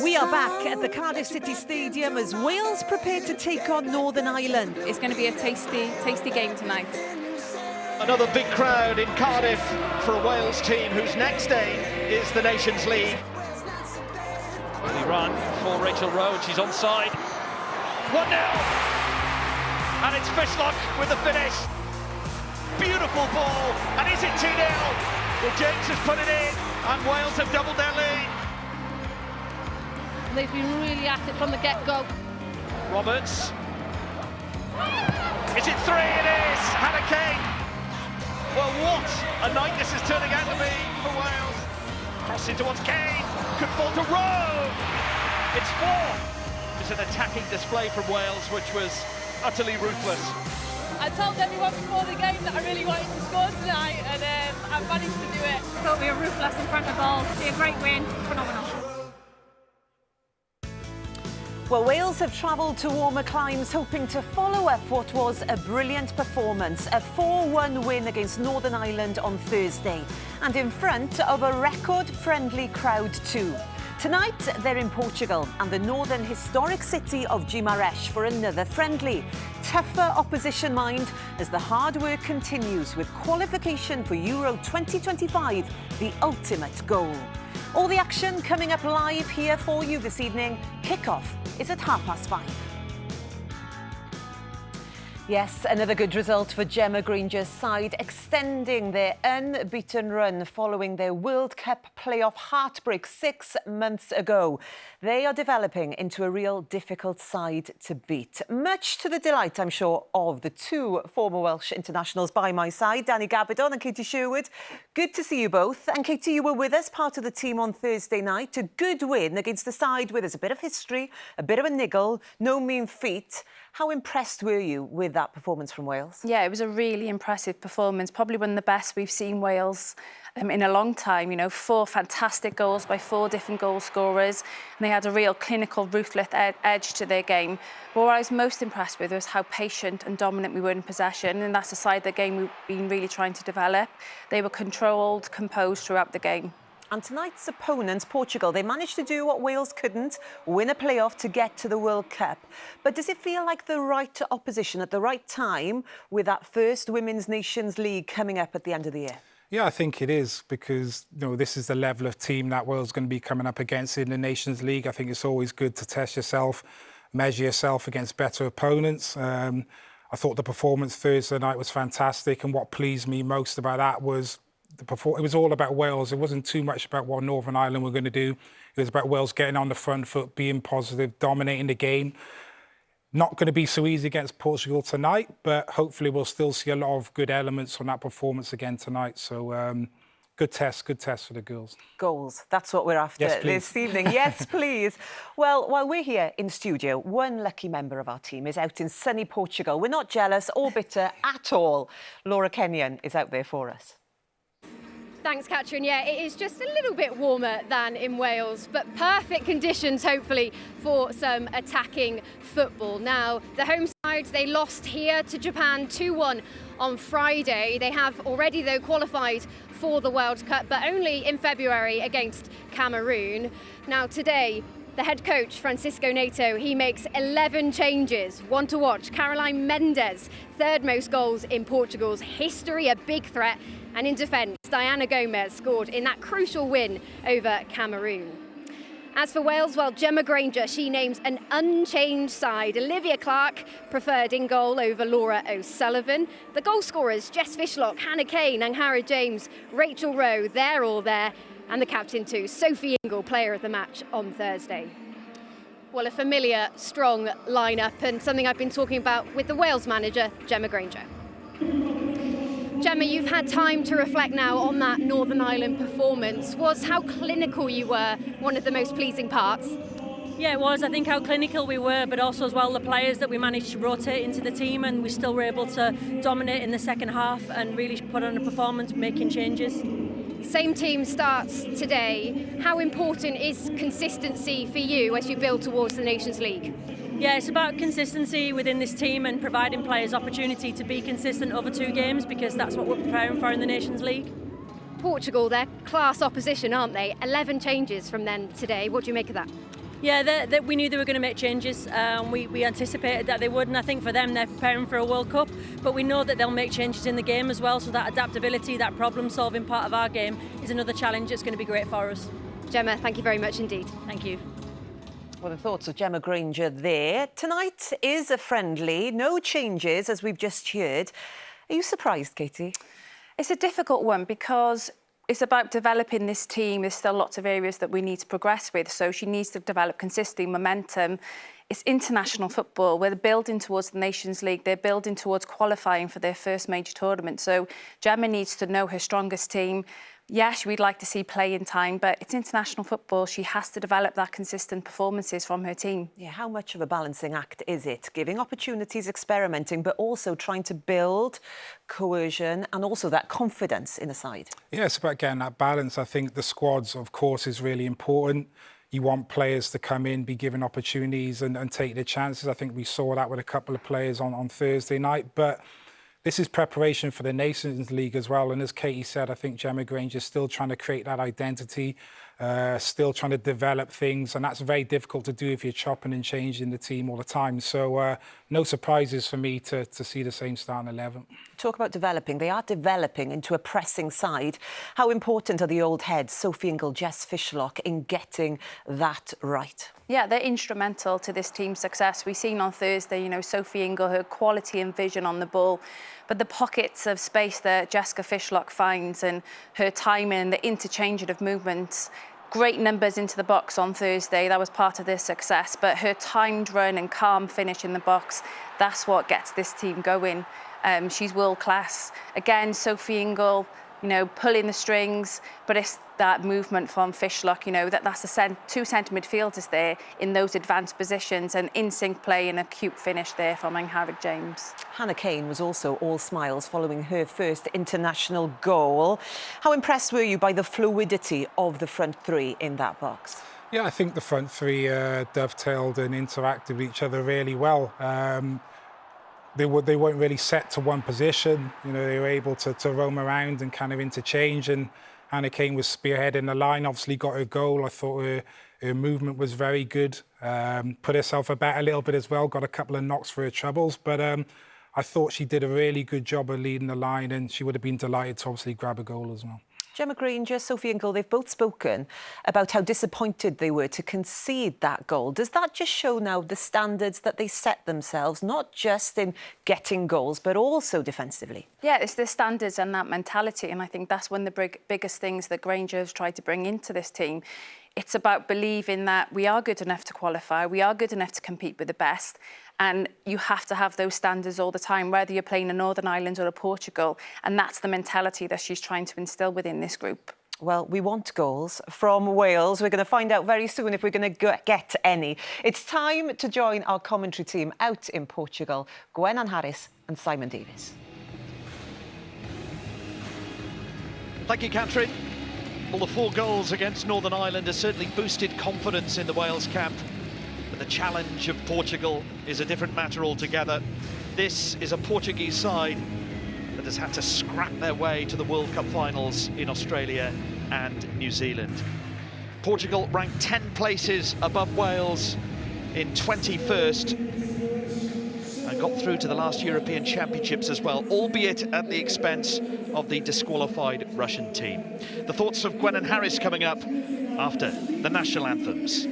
We are back at the Cardiff City Stadium as Wales prepare to take on Northern Ireland. It's going to be a tasty game tonight. Another big crowd in Cardiff for a Wales team whose next aim is the Nations League. Early run for Rachel Rowe, and she's onside. 1-0, and it's Fishlock with the finish. Beautiful ball, and is it 2-0? Well, James has put it in, and Wales have doubled their lead. They've been really active from the get-go. Roberts. Is it 3? It is! Hannah Kane. Well, what a night this is turning out to be for Wales. Crossing towards Kane. Could fall to Rowe. It's 4. It's an attacking display from Wales, which was utterly ruthless. I told everyone before the game that I really wanted to score tonight, and I've managed to do it. Thought we were ruthless in front of goal. Be a great win. Phenomenal. Well, Wales have travelled to warmer climes, hoping to follow up what was a brilliant performance, a 4-1 win against Northern Ireland on Thursday, and in front of a record-friendly crowd too. Tonight, they're in Portugal and the northern historic city of Guimarães for another friendly. Tougher opposition mind as the hard work continues with qualification for Euro 2025, the ultimate goal. All the action coming up live here for you this evening. Kick-off is at 5:30. Yes, another good result for Gemma Granger's side, extending their unbeaten run following their World Cup playoff heartbreak 6 months ago. They are developing into a real difficult side to beat, much to the delight, I'm sure, of the two former Welsh internationals by my side, Danny Gabardon and Katie Sherwood. Good to see you both. And Katie, you were with us, part of the team on Thursday night. A good win against the side with us, a bit of history, a bit of a niggle, no mean feat. How impressed were you with that performance from Wales? Yeah, it was a really impressive performance, probably one of the best we've seen Wales in a long time. You know, 4 fantastic goals by 4 different goal scorers, and they had a real clinical, ruthless edge to their game. But what I was most impressed with was how patient and dominant we were in possession, and that's the side of the game we've been really trying to develop. They were controlled, composed throughout the game. And tonight's opponents, Portugal, they managed to do what Wales couldn't, win a playoff to get to the World Cup. But does it feel like the right opposition at the right time with that first Women's Nations League coming up at the end of the year? Yeah, I think it is, because this is the level of team that Wales is going to be coming up against in the Nations League. I think it's always good to test yourself, measure yourself against better opponents. I thought the performance Thursday night was fantastic, and what pleased me most about that was it was all about Wales. It wasn't too much about what Northern Ireland were going to do. It was about Wales getting on the front foot, being positive, dominating the game. Not going to be so easy against Portugal tonight, but hopefully we'll still see a lot of good elements on that performance again tonight. So good test for the girls. Goals, that's what we're after this evening. Yes, please. Well, while we're here in studio, one lucky member of our team is out in sunny Portugal. We're not jealous or bitter at all. Laura Kenyon is out there for us. Thanks, Catherine. Yeah, it is just a little bit warmer than in Wales, but perfect conditions, hopefully, for some attacking football. Now, the home side, they lost here to Japan 2-1 on Friday. They have already, though, qualified for the World Cup, but only in February against Cameroon. Now, today, the head coach, Francisco Neto, he makes 11 changes. One to watch, Caroline Mendes, third most goals in Portugal's history, a big threat. And in defence, Diana Gomez scored in that crucial win over Cameroon. As for Wales, well, Gemma Granger, she names an unchanged side. Olivia Clark preferred in goal over Laura O'Sullivan. The goal scorers, Jess Fishlock, Hannah Kane, Anghara James, Rachel Rowe, they're all there. And the captain too, Sophie Ingle, player of the match on Thursday. Well, a familiar, strong lineup and something I've been talking about with the Wales manager, Gemma Granger. Gemma, you've had time to reflect now on that Northern Ireland performance. Was how clinical you were one of the most pleasing parts? Yeah, it was. I think how clinical we were, but also as well the players that we managed to rotate into the team, and we still were able to dominate in the second half and really put on a performance, making changes. Same team starts today. How important is consistency for you as you build towards the Nations League? Yeah, it's about consistency within this team and providing players opportunity to be consistent over 2 games, because that's what we're preparing for in the Nations League. Portugal, they're class opposition, aren't they? 11 changes from then today. What do you make of that? Yeah, we knew they were going to make changes. We anticipated that they would, and I think for them, they're preparing for a World Cup, but we know that they'll make changes in the game as well, so that adaptability, that problem-solving part of our game is another challenge that's going to be great for us. Gemma, thank you very much indeed. Thank you. Well, the thoughts of Gemma Granger there. Tonight is a friendly, no changes, as we've just heard. Are you surprised, Katie? It's a difficult one because it's about developing this team. There's still lots of areas that we need to progress with. So she needs to develop consistency, momentum. It's international football. We're building towards the Nations League. They're building towards qualifying for their first major tournament. So Gemma needs to know her strongest team. Yes, we'd like to see playing time, but it's international football. She has to develop that consistent performances from her team. Yeah, how much of a balancing act is it? Giving opportunities, experimenting, but also trying to build cohesion and also that confidence in the side. Yeah, it's about getting that balance. I think the squads, of course, is really important. You want players to come in, be given opportunities and take their chances. I think we saw that with a couple of players on Thursday night. But this is preparation for the Nations League as well. And as Katie said, I think Gemma Granger is still trying to create that identity, still trying to develop things. And that's very difficult to do if you're chopping and changing the team all the time. So no surprises for me to see the same starting 11. Talk about developing. They are developing into a pressing side. How important are the old heads, Sophie Ingle, Jess Fishlock, in getting that right? Yeah, they're instrumental to this team's success. We've seen on Thursday, you know, Sophie Ingle, her quality and vision on the ball, but the pockets of space that Jessica Fishlock finds and her timing, the interchange of movements, great numbers into the box on Thursday. That was part of their success, but her timed run and calm finish in the box, that's what gets this team going. She's world class. Again, Sophie Ingle, you know, pulling the strings, but it's that movement from Fishlock, you know, that's the two centre midfielders there in those advanced positions, and in-sync play and a cute finish there from Angharad James. Hannah Kane was also all smiles following her first international goal. How impressed were you by the fluidity of the front three in that box? Yeah, I think the front three dovetailed and interacted with each other really well. They weren't really set to one position. You know, they were able to roam around and kind of interchange. And Hannah Kane was spearheading the line, obviously got her goal. I thought her movement was very good. Put herself about a little bit as well, got a couple of knocks for her troubles. But I thought she did a really good job of leading the line, and she would have been delighted to obviously grab a goal as well. Gemma Granger, Sophie Ingle, they've both spoken about how disappointed they were to concede that goal. Does that just show now the standards that they set themselves, not just in getting goals, but also defensively? Yeah, it's the standards and that mentality, and I think that's one of the biggest things that Granger has tried to bring into this team. It's about believing that we are good enough to qualify, we are good enough to compete with the best, and you have to have those standards all the time, whether you're playing a Northern Ireland or a Portugal, and that's the mentality that she's trying to instill within this group. Well, we want goals from Wales. We're going to find out very soon if we're going to get any. It's time to join our commentary team out in Portugal, Gwennan Harris and Simon Davis. Thank you, Catherine. Well, the 4 goals against Northern Ireland has certainly boosted confidence in the Wales camp. But the challenge of Portugal is a different matter altogether. This is a Portuguese side that has had to scrap their way to the World Cup finals in Australia and New Zealand. Portugal ranked 10 places above Wales in 21st and got through to the last European Championships as well, albeit at the expense of the disqualified Russian team. The thoughts of Gwennan Harris coming up after the national anthems.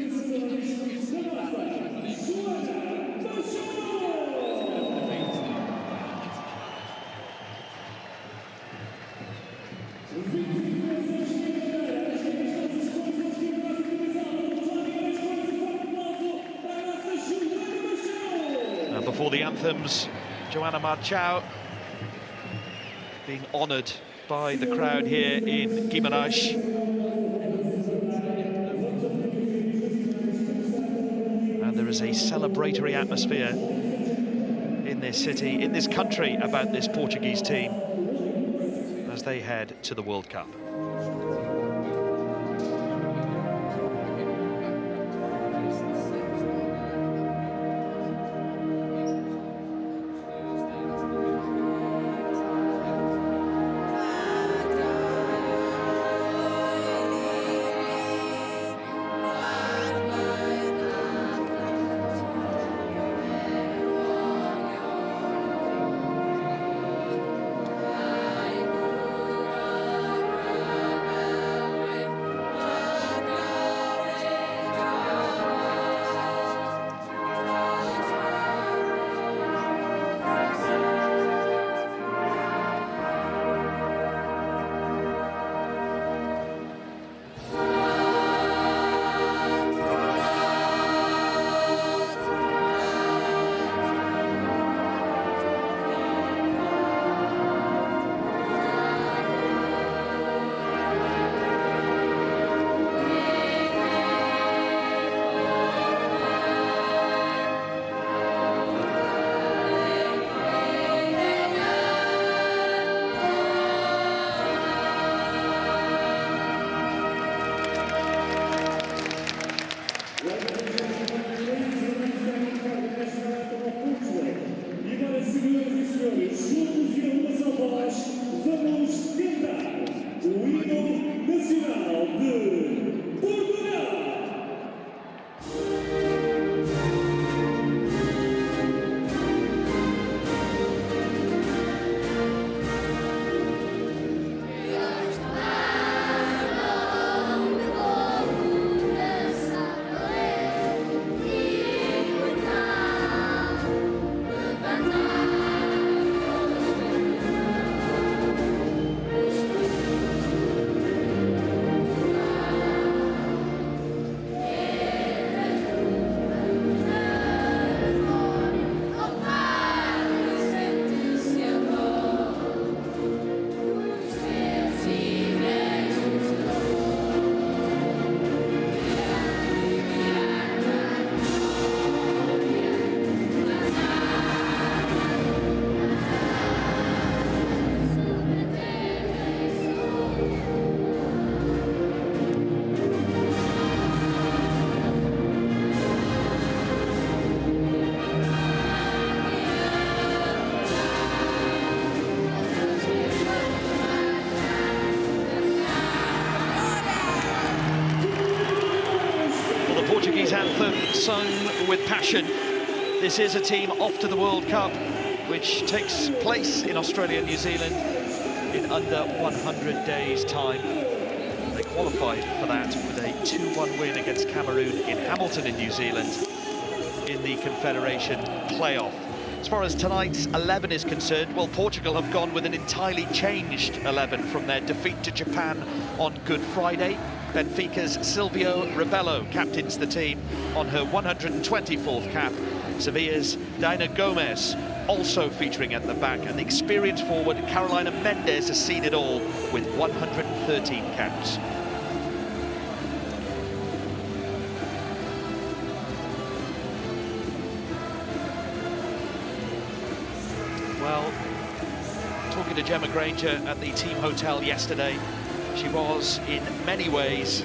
And before the anthems, Joanna Marchao being honoured by the crowd here in Guimarães. And there is a celebratory atmosphere in this city, in this country, about this Portuguese team as they head to the World Cup. anthem sung with passion. This is a team off to the World Cup, which takes place in Australia and New Zealand in under 100 days' time. They qualified for that with a 2-1 win against Cameroon in Hamilton in New Zealand in the Confederation playoff. As far as tonight's 11 is concerned, well, Portugal have gone with an entirely changed 11 from their defeat to Japan on Good Friday. Benfica's Silvio Rebelo captains the team on her 124th cap. Sevilla's Dina Gomez also featuring at the back, and the experienced forward Carolina Mendes has seen it all with 113 caps. Well, talking to Gemma Granger at the team hotel yesterday, she was in many ways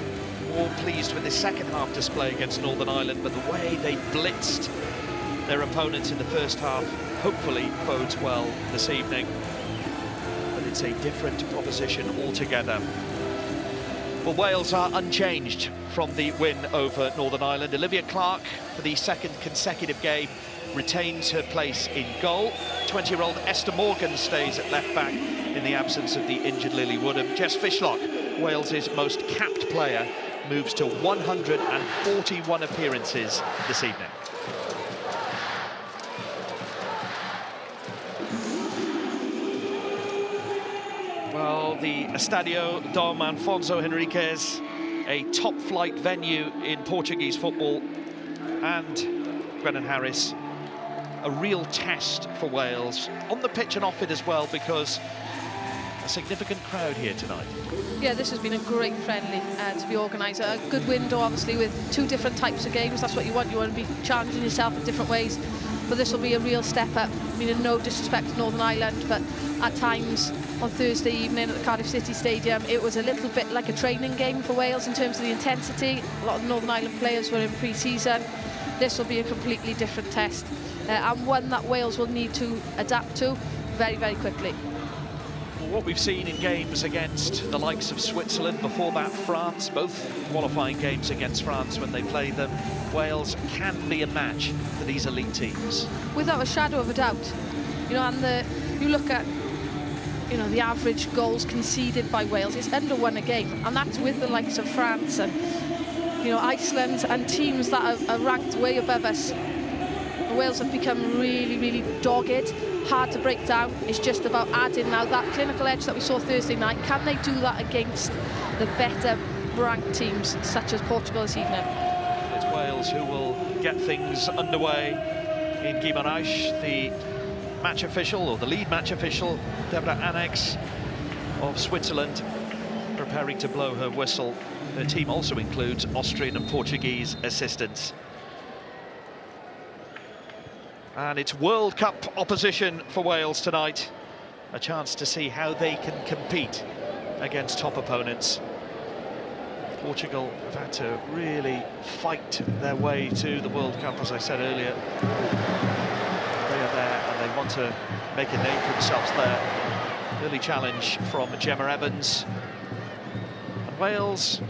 more pleased with the second half display against Northern Ireland, but the way they blitzed their opponents in the first half hopefully bodes well this evening. But it's a different proposition altogether. Well, Wales are unchanged from the win over Northern Ireland. Olivia Clark, for the second consecutive game, retains her place in goal. 20-year-old Esther Morgan stays at left-back in the absence of the injured Lily Woodham. Jess Fishlock, Wales's most capped player, moves to 141 appearances this evening. Well, the Estadio Dom Afonso Henriques, a top-flight venue in Portuguese football, and Brennan Harris, a real test for Wales, on the pitch and off it as well, because a significant crowd here tonight. Yeah, this has been a great friendly to be organised. A good window, obviously, with two different types of games. That's what you want. You want to be challenging yourself in different ways. But this will be a real step up. I mean, no disrespect to Northern Ireland, but at times on Thursday evening at the Cardiff City Stadium, it was a little bit like a training game for Wales in terms of the intensity. A lot of Northern Ireland players were in pre-season. This will be a completely different test, and one that Wales will need to adapt to very, very quickly. Well, what we've seen in games against the likes of Switzerland, before that France, both qualifying games against France when they played them, Wales can be a match for these elite teams. Without a shadow of a doubt. You know, and you look at, you know, the average goals conceded by Wales, it's under 1 a game, and that's with the likes of France and, you know, Iceland and teams that are ranked way above us. Wales have become really, really dogged, hard to break down. It's just about adding now that clinical edge that we saw Thursday night. Can they do that against the better ranked teams such as Portugal this evening? It's Wales who will get things underway in Guimarães. The match official, or the lead match official, Deborah Annex of Switzerland, preparing to blow her whistle. Her team also includes Austrian and Portuguese assistants. And it's World Cup opposition for Wales tonight. A chance to see how they can compete against top opponents. Portugal have had to really fight their way to the World Cup, as I said earlier. They are there and they want to make a name for themselves there. Early challenge from Gemma Evans. And Wales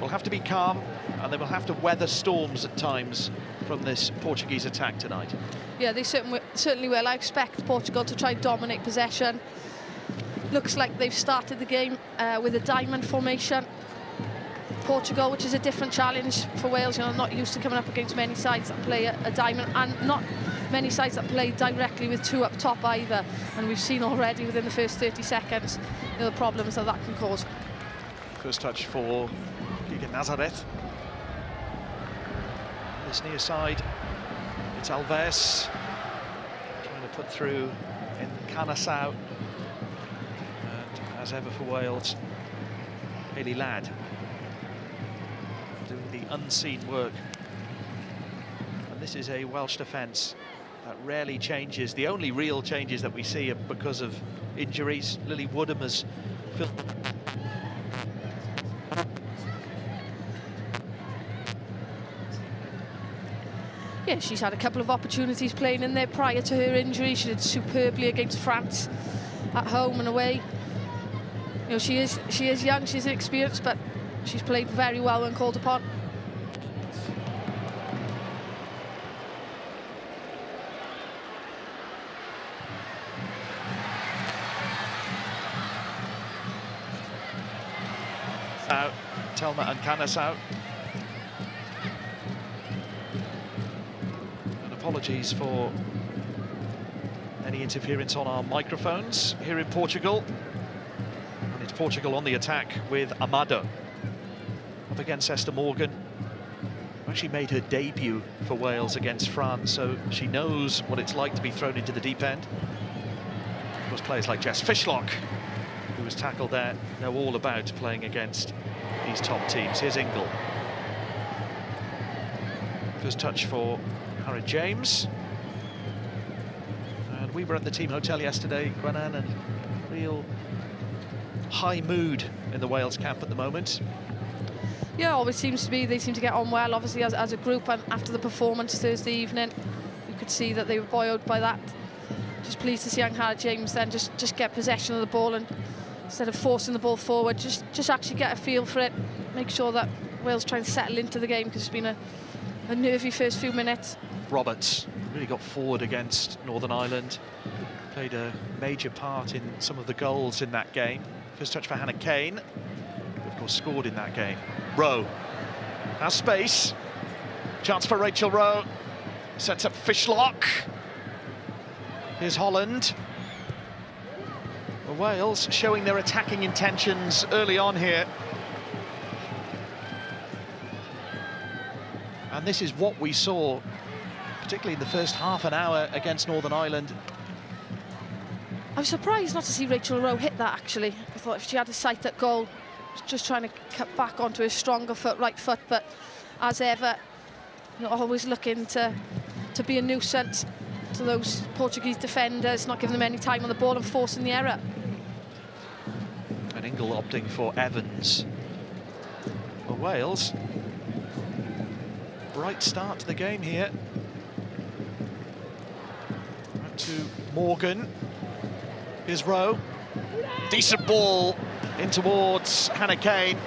will have to be calm, and they will have to weather storms at times from this Portuguese attack tonight. Yeah, they certainly will. I expect Portugal to try and dominate possession. Looks like they've started the game with a diamond formation. Portugal, which is a different challenge for Wales, you know, not used to coming up against many sides that play a diamond, and not many sides that play directly with two up top either. And we've seen already within the first 30 seconds, you know, the problems that can cause. First touch for Giga Nazareth. This near side, it's Alves trying to put through in Canasau. And as ever for Wales, Hayley Ladd doing the unseen work. And this is a Welsh defence that rarely changes. The only real changes that we see are because of injuries. Lily Woodham has filled. Yeah, she's had a couple of opportunities playing in there prior to her injury. She did superbly against France at home and away. You know, she is young, she's inexperienced, but she's played very well when called upon. Out, Telma and Canas out. And apologies for any interference on our microphones here in Portugal. And it's Portugal on the attack with Amado up against Esther Morgan. Actually made her debut for Wales against France, so she knows what it's like to be thrown into the deep end. Of course, players like Jess Fishlock, who was tackled there, know all about playing against these top teams. Here's Ingle. First touch for Harry James. And we were at the team hotel yesterday, Gwenan, and real high mood in the Wales camp at the moment. Yeah, always seems to be. They seem to get on well, obviously, as a group. And after the performance Thursday evening, you could see that they were buoyed by that. Just pleased to see Angharad James then just get possession of the ball, and instead of forcing the ball forward, just actually get a feel for it. Make sure that Wales try and settle into the game, because it's been a nervy first few minutes. Roberts really got forward against Northern Ireland. Played a major part in some of the goals in that game. First touch for Hannah Kane, who of course scored in that game. Rowe has space. Chance for Rachel Rowe. Sets up Fishlock. Here's Holland. Well, Wales showing their attacking intentions early on here. And this is what we saw, particularly in the first half an hour against Northern Ireland. I was surprised not to see Rachel Rowe hit that, actually. I thought if she had a sight at goal, just trying to cut back onto his stronger foot, right foot, but as ever, you know, always looking to be a nuisance to those Portuguese defenders, not giving them any time on the ball and forcing the error. And Ingle opting for Evans. For Wales, bright start to the game here. Back to Morgan. Here's Rowe. Decent ball in towards Hannah Kane.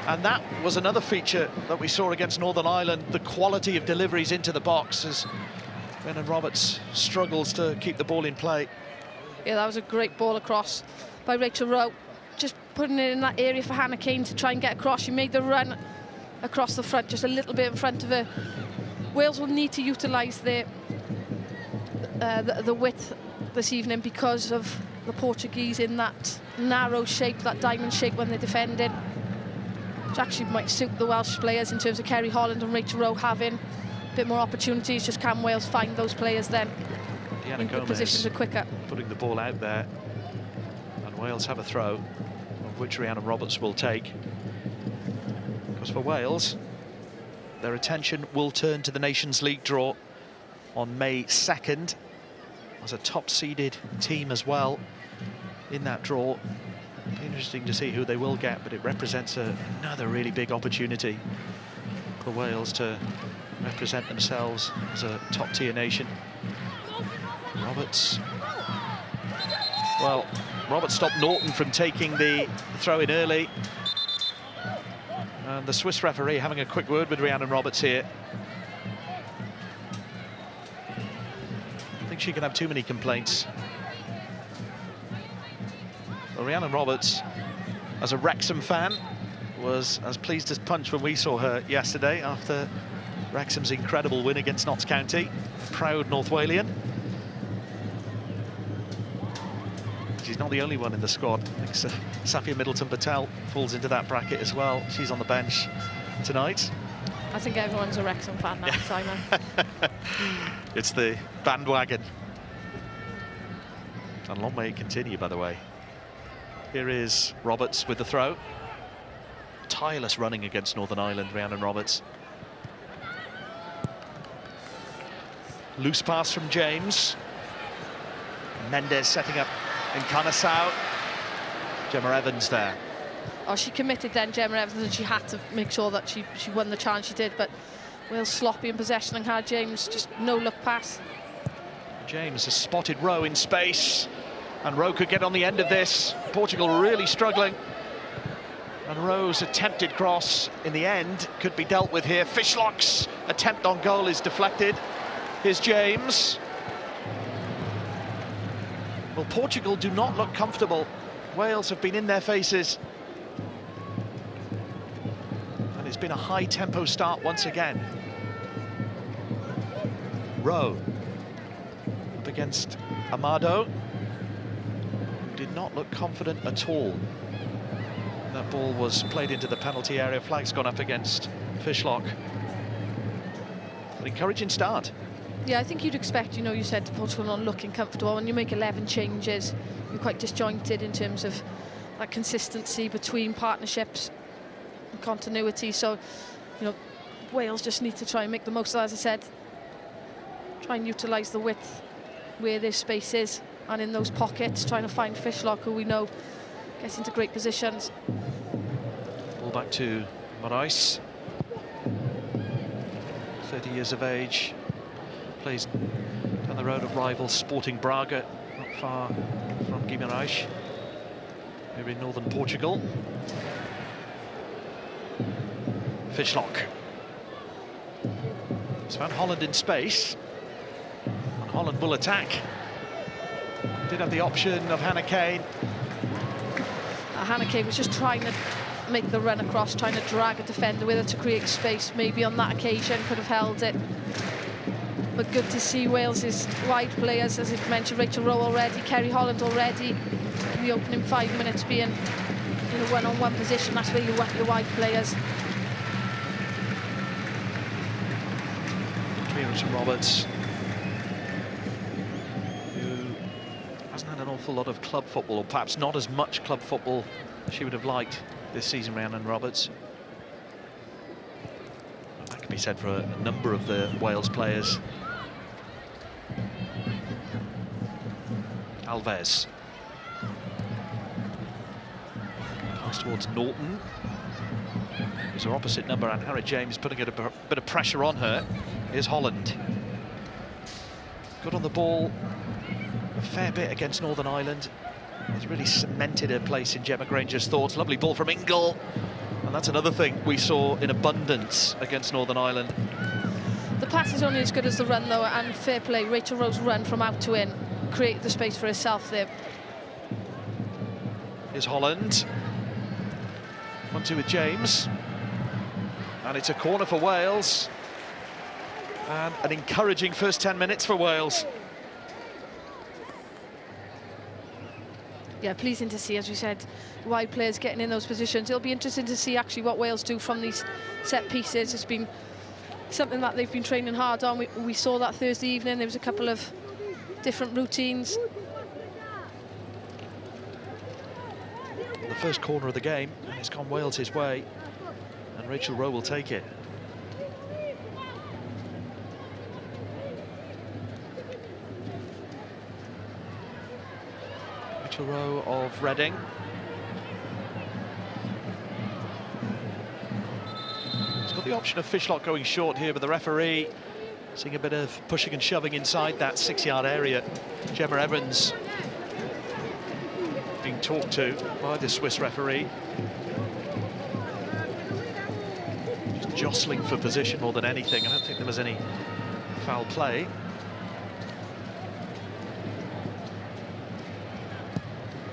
And that was another feature that we saw against Northern Ireland, the quality of deliveries into the box as Brennan Roberts struggles to keep the ball in play. Yeah, that was a great ball across by Rachel Rowe. Just putting it in that area for Hannah Kane to try and get across. She made the run across the front, just a little bit in front of her. Wales will need to utilise the width this evening because of the Portuguese in that narrow shape, that diamond shape when they're defending, which actually might suit the Welsh players in terms of Kerry Holland and Rachel Rowe having a bit more opportunities. Just can Wales find those players then in good positions and quicker. Putting the ball out there, and Wales have a throw, of which Rhiannon Roberts will take. Because for Wales, their attention will turn to the Nations League draw on May 2nd. As a top-seeded team as well in that draw. It'll be interesting to see who they will get, but it represents another really big opportunity for Wales to represent themselves as a top-tier nation. Roberts. Well, Roberts stopped Norton from taking the throw-in early. And the Swiss referee having a quick word with Rhiannon Roberts here. I think she can have too many complaints. Well, Rhiannon Roberts, as a Wrexham fan, was as pleased as punch when we saw her yesterday after Wrexham's incredible win against Notts County. Proud North Walian. She's not the only one in the squad. I think Safia Middleton-Patel falls into that bracket as well. She's on the bench tonight. I think everyone's a Wrexham fan now, Simon. It's the bandwagon. And long may it continue, by the way. Here is Roberts with the throw. Tireless running against Northern Ireland, Rhiannon Roberts. Loose pass from James. Mendes setting up in Canasau. Gemma Evans there. Oh, she committed then, Gemma Evans, and she had to make sure that she won the chance she did, but Wales sloppy in possession, and Angharad James just no look pass. James has spotted Rowe in space, and Rowe could get on the end of this. Portugal really struggling. And Rowe's attempted cross in the end could be dealt with here. Fishlock's attempt on goal is deflected. Here's James. Well, Portugal do not look comfortable. Wales have been in their faces. been a high-tempo start once again. Rowe up against Amado, who did not look confident at all. That ball was played into the penalty area. Flag's gone up against Fishlock. An encouraging start. Yeah, I think you'd expect, you know, you said Portugal not looking comfortable. When you make 11 changes, you're quite disjointed in terms of that consistency between partnerships and continuity. So, you know, Wales just need to try and make the most of that, as I said. Try and utilise the width where their space is, and in those pockets, trying to find Fishlock, who we know gets into great positions. Ball back to Moraes. 30 years of age. Plays down the road of rival Sporting Braga, not far from Guimarães, here in northern Portugal. Fishlock. It's found Holland in space, and Holland will attack. Did have the option of Hannah Kane. Hannah Kane was just trying to make the run across, trying to drag a defender with her to create space. Maybe on that occasion could have held it. But good to see Wales's wide players, as you've mentioned, Rachel Rowe already, Kerry Holland already, in the opening 5 minutes being in a one-on-one position. That's where you want your wide players. Rachel Roberts, who hasn't had an awful lot of club football, or perhaps not as much club football as she would have liked this season, Rhiannon Roberts. Well, that can be said for a number of the Wales players. Alves. Pass towards Norton. There's her opposite number, and Harry James putting a bit of pressure on her. Here's Holland. Good on the ball a fair bit against Northern Ireland. Has really cemented her place in Gemma Granger's thoughts. Lovely ball from Ingle. And that's another thing we saw in abundance against Northern Ireland. The pass is only as good as the run, though, and fair play. Rachel Rowe's run from out to in created the space for herself there. Here's Holland. 1-2 with James. And it's a corner for Wales. And an encouraging first 10 minutes for Wales. Yeah, pleasing to see, as we said, wide players getting in those positions. It'll be interesting to see actually what Wales do from these set pieces. It's been something that they've been training hard on. We saw that Thursday evening. There was a couple of different routines. The first corner of the game, and it's gone Wales' way, and Rachel Rowe will take it. Rachel Rowe of Reading. It's got the option of Fishlock going short here, but the referee seeing a bit of pushing and shoving inside that 6-yard area. Gemma Evans being talked to by the Swiss referee. Just jostling for position more than anything. I don't think there was any foul play.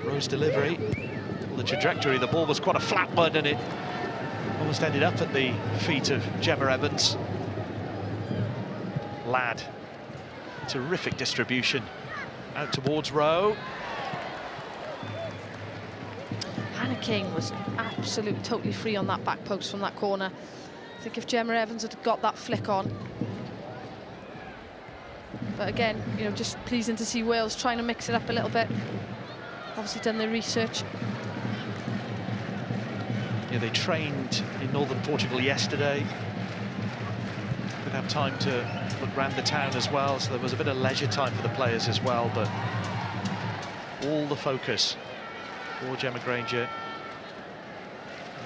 Rowe's delivery, the trajectory, the ball was quite a flat one, and it almost ended up at the feet of Gemma Evans. Ladd, terrific distribution out towards Rowe. Hannah King was absolutely totally free on that back post from that corner. I think if Gemma Evans had got that flick on. But again, you know, just pleasing to see Wales trying to mix it up a little bit. Obviously done their research. Yeah, they trained in northern Portugal yesterday. Didn't have time to look around the town as well, so there was a bit of leisure time for the players as well, but all the focus for Gemma Granger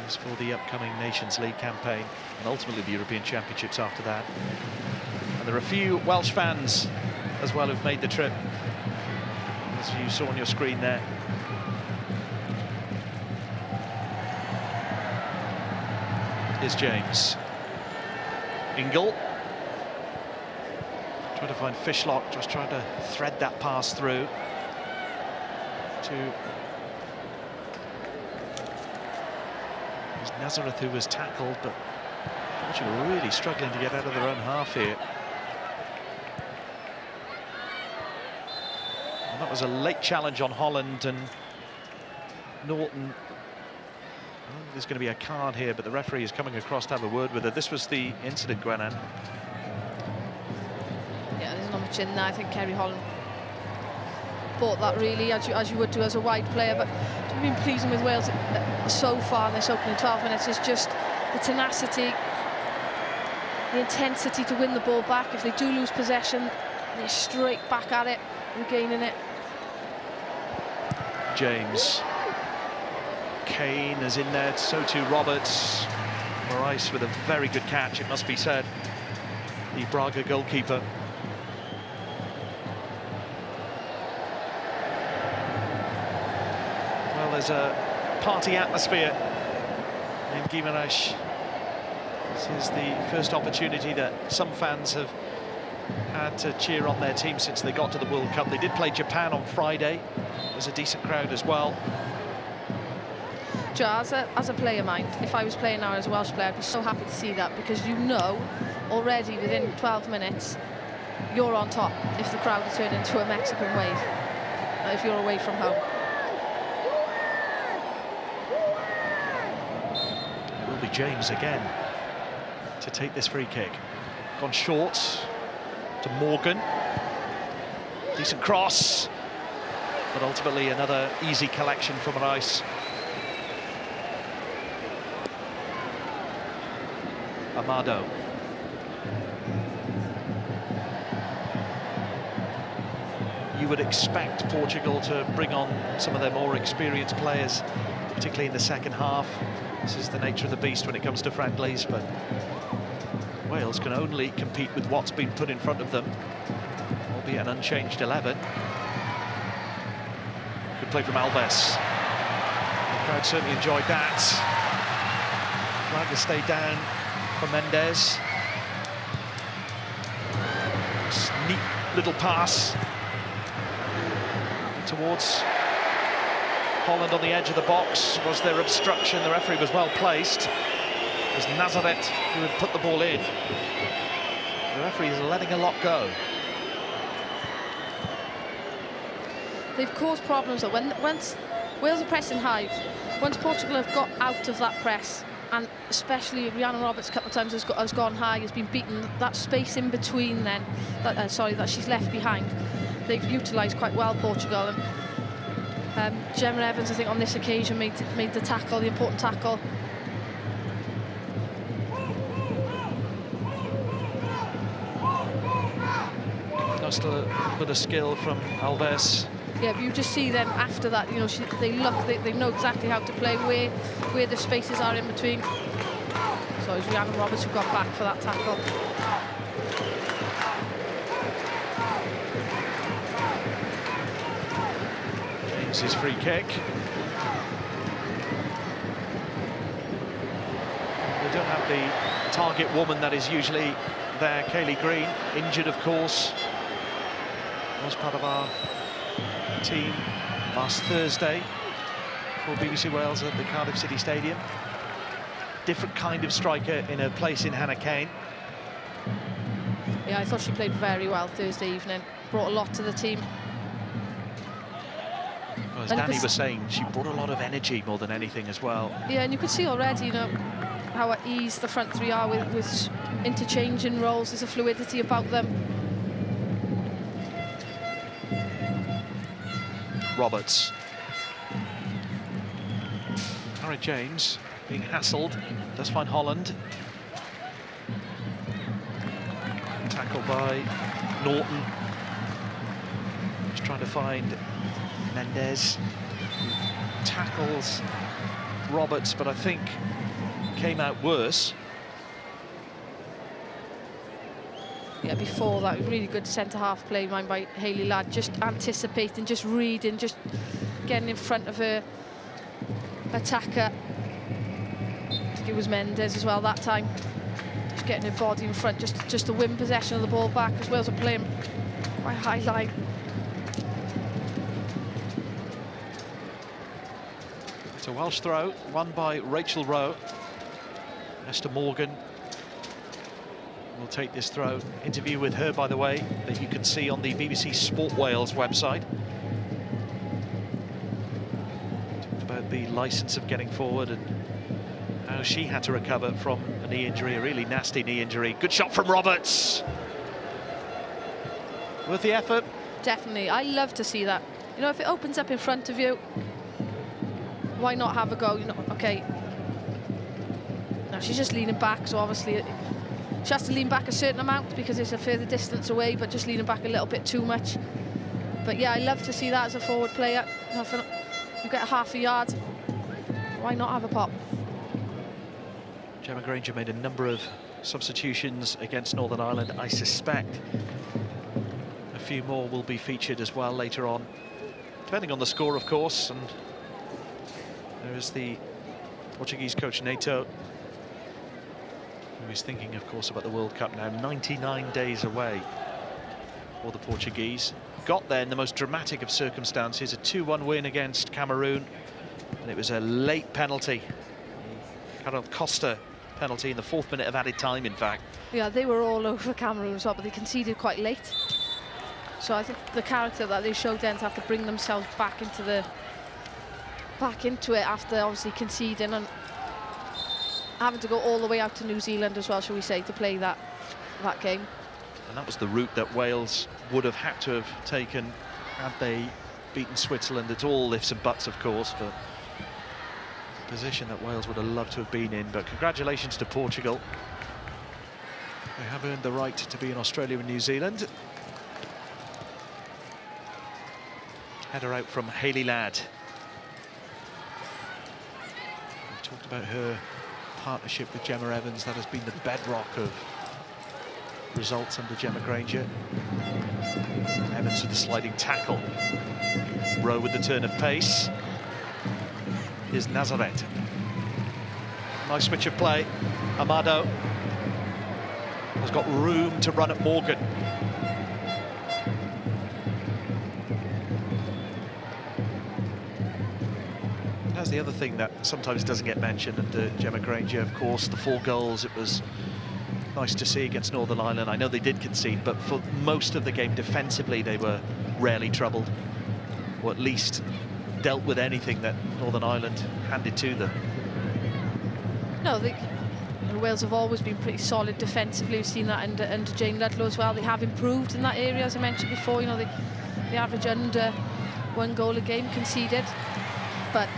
is for the upcoming Nations League campaign and ultimately the European Championships after that. And there are a few Welsh fans as well who've made the trip, as you saw on your screen there. Here's James. Ingle. Trying to find Fishlock, just trying to thread that pass through to... It was Nazareth who was tackled, but Portugal really struggling to get out of their own half here. And that was a late challenge on Holland, and Norton. I don't think there's going to be a card here, but the referee is coming across to have a word with her. This was the incident, Gwenan. Yeah, there's not much in there. I think Kerry Holland bought that really, as you would do as a wide player. But what's been pleasing with Wales so far in this opening 12 minutes is just the tenacity, the intensity to win the ball back. If they do lose possession, they're straight back at it, regaining it. James. Kane is in there, so too Roberts. Morais with a very good catch, it must be said. The Braga goalkeeper. Well, there's a party atmosphere in Guimarães. This is the first opportunity that some fans have had to cheer on their team since they got to the World Cup. They did play Japan on Friday. There's a decent crowd as well. As a player, mind, if I was playing now as a Welsh player, I'd be so happy to see that, because you know already within 12 minutes you're on top if the crowd are turned into a Mexican wave, if you're away from home. It will be James again to take this free kick. Gone short to Morgan. Decent cross, but ultimately another easy collection from Rice. Amado. You would expect Portugal to bring on some of their more experienced players, particularly in the second half. This is the nature of the beast when it comes to friendlies, but Wales can only compete with what's been put in front of them, albeit an unchanged 11. Good play from Alves. The crowd certainly enjoyed that. Flag has stayed down for Mendes. Neat little pass towards Holland on the edge of the box. Was there obstruction? The referee was well placed. It was Nazareth who had put the ball in. The referee is letting a lot go. They've caused problems though. Once Wales are pressing high, once Portugal have got out of that press, and especially Rhiannon Roberts a couple of times has gone high, has been beaten, that space in between then, that she's left behind, they've utilised quite well, Portugal. And Gemma Evans, I think, on this occasion made the tackle, the important tackle. Just a bit of skill from Alves. Yeah, but you just see them after that, you know, they know exactly how to play, where the spaces are in between. So it's Rhiannon Roberts who got back for that tackle. James's free kick. They don't have the target woman that is usually there, Kaylee Green, injured of course. Was part of our team last Thursday for BBC Wales at the Cardiff City Stadium. Different kind of striker in her place in Hannah Kane. Yeah, I thought she played very well Thursday evening. Brought a lot to the team. Well, as Danny was saying, she brought a lot of energy more than anything as well. Yeah, and you could see already, you know, how at ease the front three are with interchanging roles. There's a fluidity about them. Roberts. Harry James being hassled, does find Holland. Tackled by Norton. Just trying to find Mendes. Tackles Roberts, but I think came out worse. Yeah, before that, really good centre-half play by Hayley Ladd, just anticipating, just reading, just getting in front of her attacker. I think it was Mendes as well that time. Just getting her body in front, just to win possession of the ball back, as Wales are playing quite high line. It's a Welsh throw, won by Rachel Rowe. Esther Morgan We'll take this throw. Interview with her, by the way, that you can see on the BBC Sport Wales website. Talked about the licence of getting forward and how she had to recover from a knee injury, a really nasty knee injury. Good shot from Roberts. Worth the effort? Definitely. I love to see that. You know, if it opens up in front of you, why not have a go? You know, okay. Now she's just leaning back, so obviously she has to lean back a certain amount because it's a further distance away, but just leaning back a little bit too much. But yeah, I love to see that as a forward player. You know, you get half a yard, why not have a pop? Gemma Granger made a number of substitutions against Northern Ireland. I suspect a few more will be featured as well later on, depending on the score, of course. And there is the Portuguese coach Neto, who is thinking, of course, about the World Cup now. 99 days away for the Portuguese. Got there in the most dramatic of circumstances, a 2-1 win against Cameroon, and it was a late penalty. Carol Costa penalty in the 4th minute of added time, in fact. Yeah, they were all over Cameroon as well, but they conceded quite late. So I think the character that they showed then to have to bring themselves back into it after obviously conceding and having to go all the way out to New Zealand as well, shall we say, to play that game. And that was the route that Wales would have had to have taken had they beaten Switzerland. It's all ifs and buts, of course, but a position that Wales would have loved to have been in. But congratulations to Portugal. They have earned the right to be in Australia and New Zealand. Header out from Hayley Ladd. We've talked about her partnership with Gemma Evans. That has been the bedrock of results under Gemma Granger. Evans with the sliding tackle. Rowe with the turn of pace. Here's Nazareth. Nice switch of play. Amado has got room to run at Morgan. That's the other thing that sometimes doesn't get mentioned under Gemma Granger, of course, the 4 goals. It was nice to see against Northern Ireland. I know they did concede, but for most of the game defensively they were rarely troubled, or at least dealt with anything that Northern Ireland handed to them. No, Wales have always been pretty solid defensively. We've seen that under Jane Ludlow as well. They have improved in that area, as I mentioned before. You know, they average under 1 goal a game conceded, but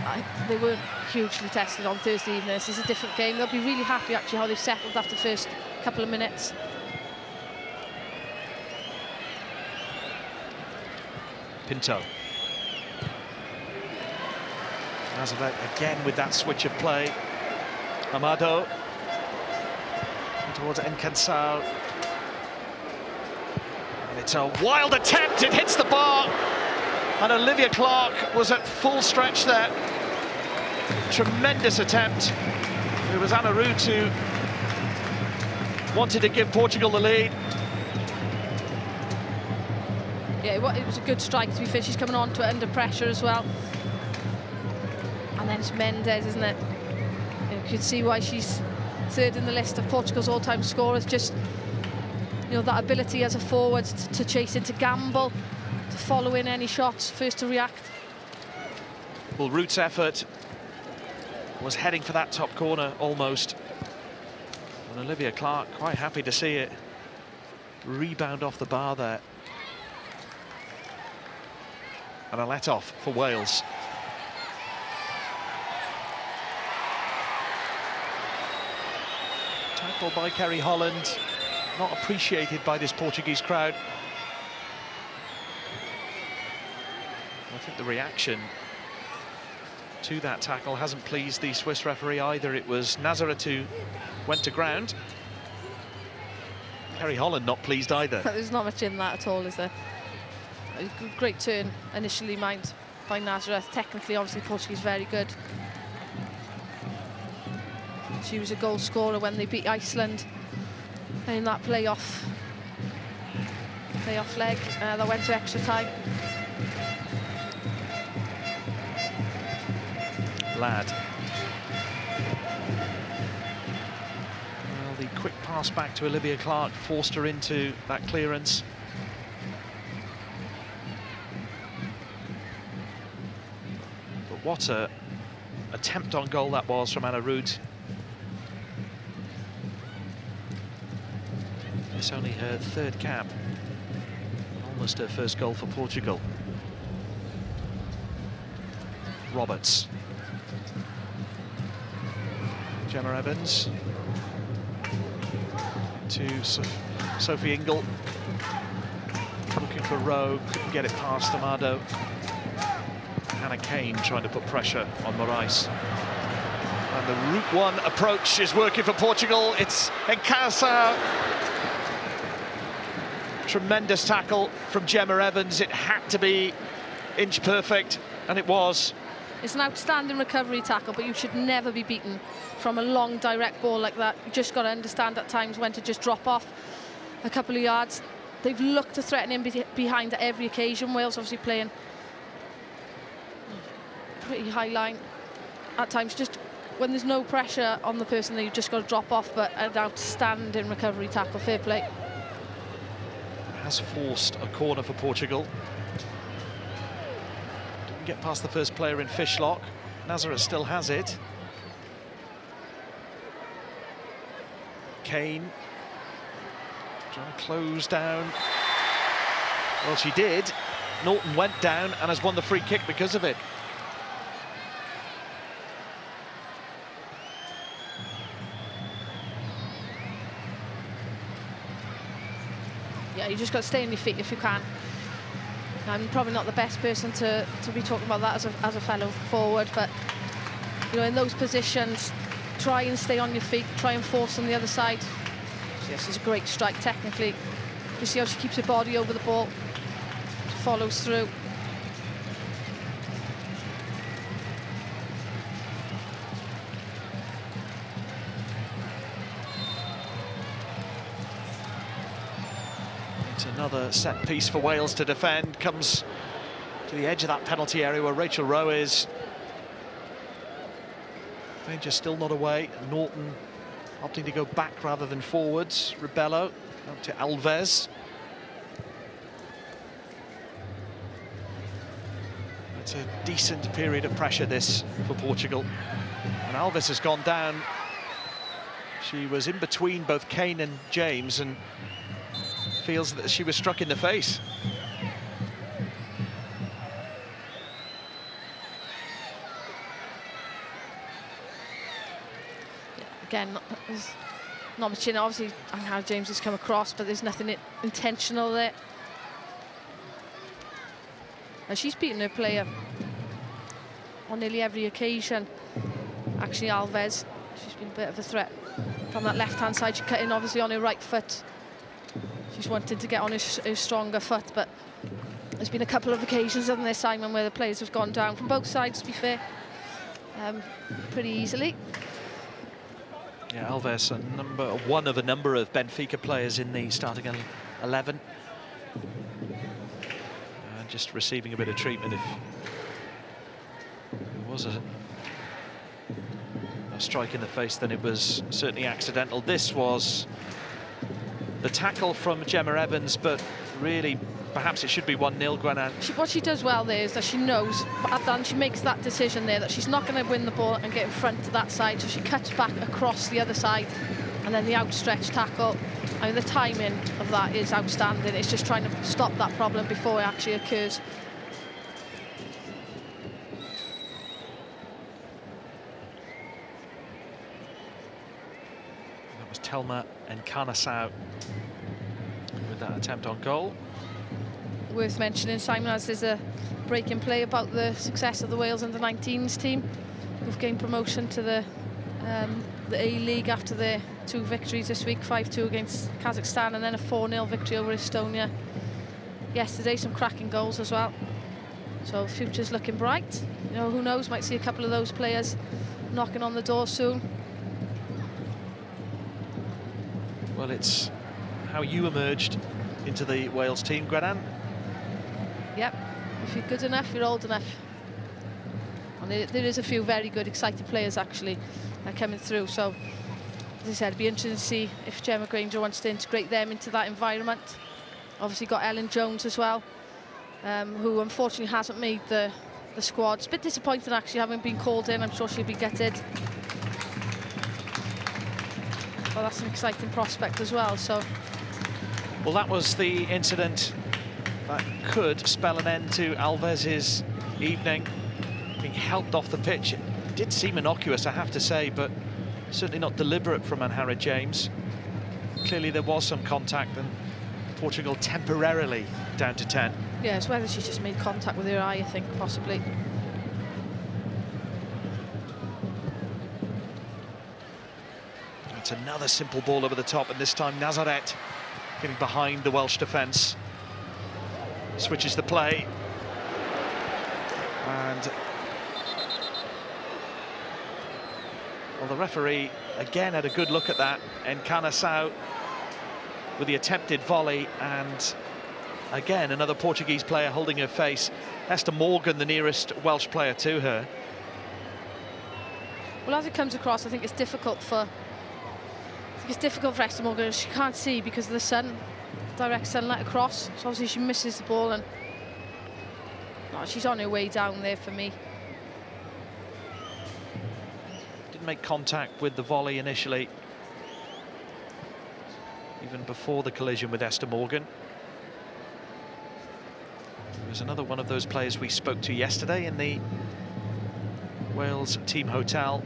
they weren't hugely tested on Thursday evening. This is a different game. They'll be really happy actually how they've settled after the first couple of minutes. Pinto. Nazareth again with that switch of play. Amado towards Encansao. And it's a wild attempt, it hits the bar. And Olivia Clark was at full stretch there. Tremendous attempt. It was Anna Root who wanted to give Portugal the lead. Yeah, it was a good strike, to be fair. She's coming on to it under pressure as well. And then it's Mendes, isn't it? You can see why she's 3rd in the list of Portugal's all-time scorers. Just, you know, that ability as a forward to chase in, to gamble, to follow in any shots, first to react. Well, Root's effort was heading for that top corner almost. And Olivia Clark quite happy to see it rebound off the bar there. And a let-off for Wales. Tackle by Kerry Holland, not appreciated by this Portuguese crowd. I think the reaction to that tackle hasn't pleased the Swiss referee either. It was Nazareth who went to ground. Kerry Holland not pleased either. There's not much in that at all, is there? A great turn initially mined by Nazareth. Technically, obviously, Portuguese very good. She was a goal scorer when they beat Iceland in that playoff leg that went to extra time. Ladd. Well, The quick pass back to Olivia Clark forced her into that clearance. But what a attempt on goal that was from Anna Rood. It's only her third cap, almost her first goal for Portugal. Roberts. Gemma Evans to Sophie Ingle, looking for Rowe, couldn't get it past Amado. Hannah Kane trying to put pressure on Moraes. And the Route 1 approach is working for Portugal. It's Encasao. Tremendous tackle from Gemma Evans. It had to be inch perfect, and it was. It's an outstanding recovery tackle, but you should never be beaten from a long direct ball like that. You just got to understand at times when to just drop off a couple of yards. They've looked to threaten in behind at every occasion. Wales obviously playing pretty high line at times. Just when there's no pressure on the person, you've just got to drop off, but an outstanding recovery tackle. Fair play. Has forced a corner for Portugal. Didn't get past the first player in Fishlock. Nazareth still has it. Kane trying to close down. Well, she did. Norton went down and has won the free kick because of it. Yeah, you just got to stay on your feet if you can. I'm probably not the best person to be talking about that as a fellow forward, but you know, in those positions, try and stay on your feet, try and force on the other side. So yes, it's a great strike technically. You see how she keeps her body over the ball, she follows through. It's another set piece for Wales to defend. Comes to the edge of that penalty area where Rachel Rowe is. Danger still not away. Norton opting to go back rather than forwards. Rebello out to Alves. It's a decent period of pressure, this, for Portugal. And Alves has gone down. She was in between both Kane and James and feels that she was struck in the face. Again, there's not much in it. Obviously, how James has come across, but there's nothing intentional there. And she's beaten her player on nearly every occasion. Actually, Alves, she's been a bit of a threat from that left-hand side. She cut in, obviously, on her right foot. She's wanted to get on his stronger foot, but there's been a couple of occasions, hasn't there, Simon, where the players have gone down from both sides, to be fair, pretty easily. Yeah, Alves, one of a number of Benfica players in the starting 11. And just receiving a bit of treatment. If it was a strike in the face, then it was certainly accidental. This was the tackle from Gemma Evans, but really, perhaps it should be 1-0, Gwenan. What she does well there is that she knows, and she makes that decision there, that she's not going to win the ball and get in front to that side, so she cuts back across the other side, and then the outstretched tackle. I mean, the timing of that is outstanding. It's just trying to stop that problem before it actually occurs. That was Telma and Carnassau with that attempt on goal. Worth mentioning, Simon, as there's a break in play about the success of the Wales under-19s team, who've gained promotion to the A-League after their 2 victories this week, 5-2 against Kazakhstan and then a 4-0 victory over Estonia yesterday. Some cracking goals as well. So future's looking bright. You know, who knows, might see a couple of those players knocking on the door soon. Well, it's how you emerged into the Wales team, Gwenan. Yep, if you're good enough, you're old enough. And there is a few very good, exciting players actually coming through. So as I said, it'd be interesting to see if Gemma Granger wants to integrate them into that environment. Obviously got Ellen Jones as well, who unfortunately hasn't made the squad. It's a bit disappointing actually, having been called in. I'm sure she'll be gutted. Well, that's an exciting prospect as well. So, well, that was the incident that could spell an end to Alves's evening. Being helped off the pitch, it did seem innocuous, I have to say, but certainly not deliberate from Anhara James. Clearly there was some contact, and Portugal temporarily down to 10. yeah, it's whether she just made contact with her eye, I think, possibly. It's another simple ball over the top, and this time Nazaret getting behind the Welsh defence. Switches the play. And well, the referee again had a good look at that. Encarnação with the attempted volley, and again another Portuguese player holding her face. Esther Morgan, the nearest Welsh player to her. Well, as it comes across, I think it's difficult for Esther Morgan. She can't see because of the sun, direct sunlight across. So obviously she misses the ball, and she's on her way down there for me. Didn't make contact with the volley initially, even before the collision with Esther Morgan. It was another one of those players we spoke to yesterday in the Wales team hotel.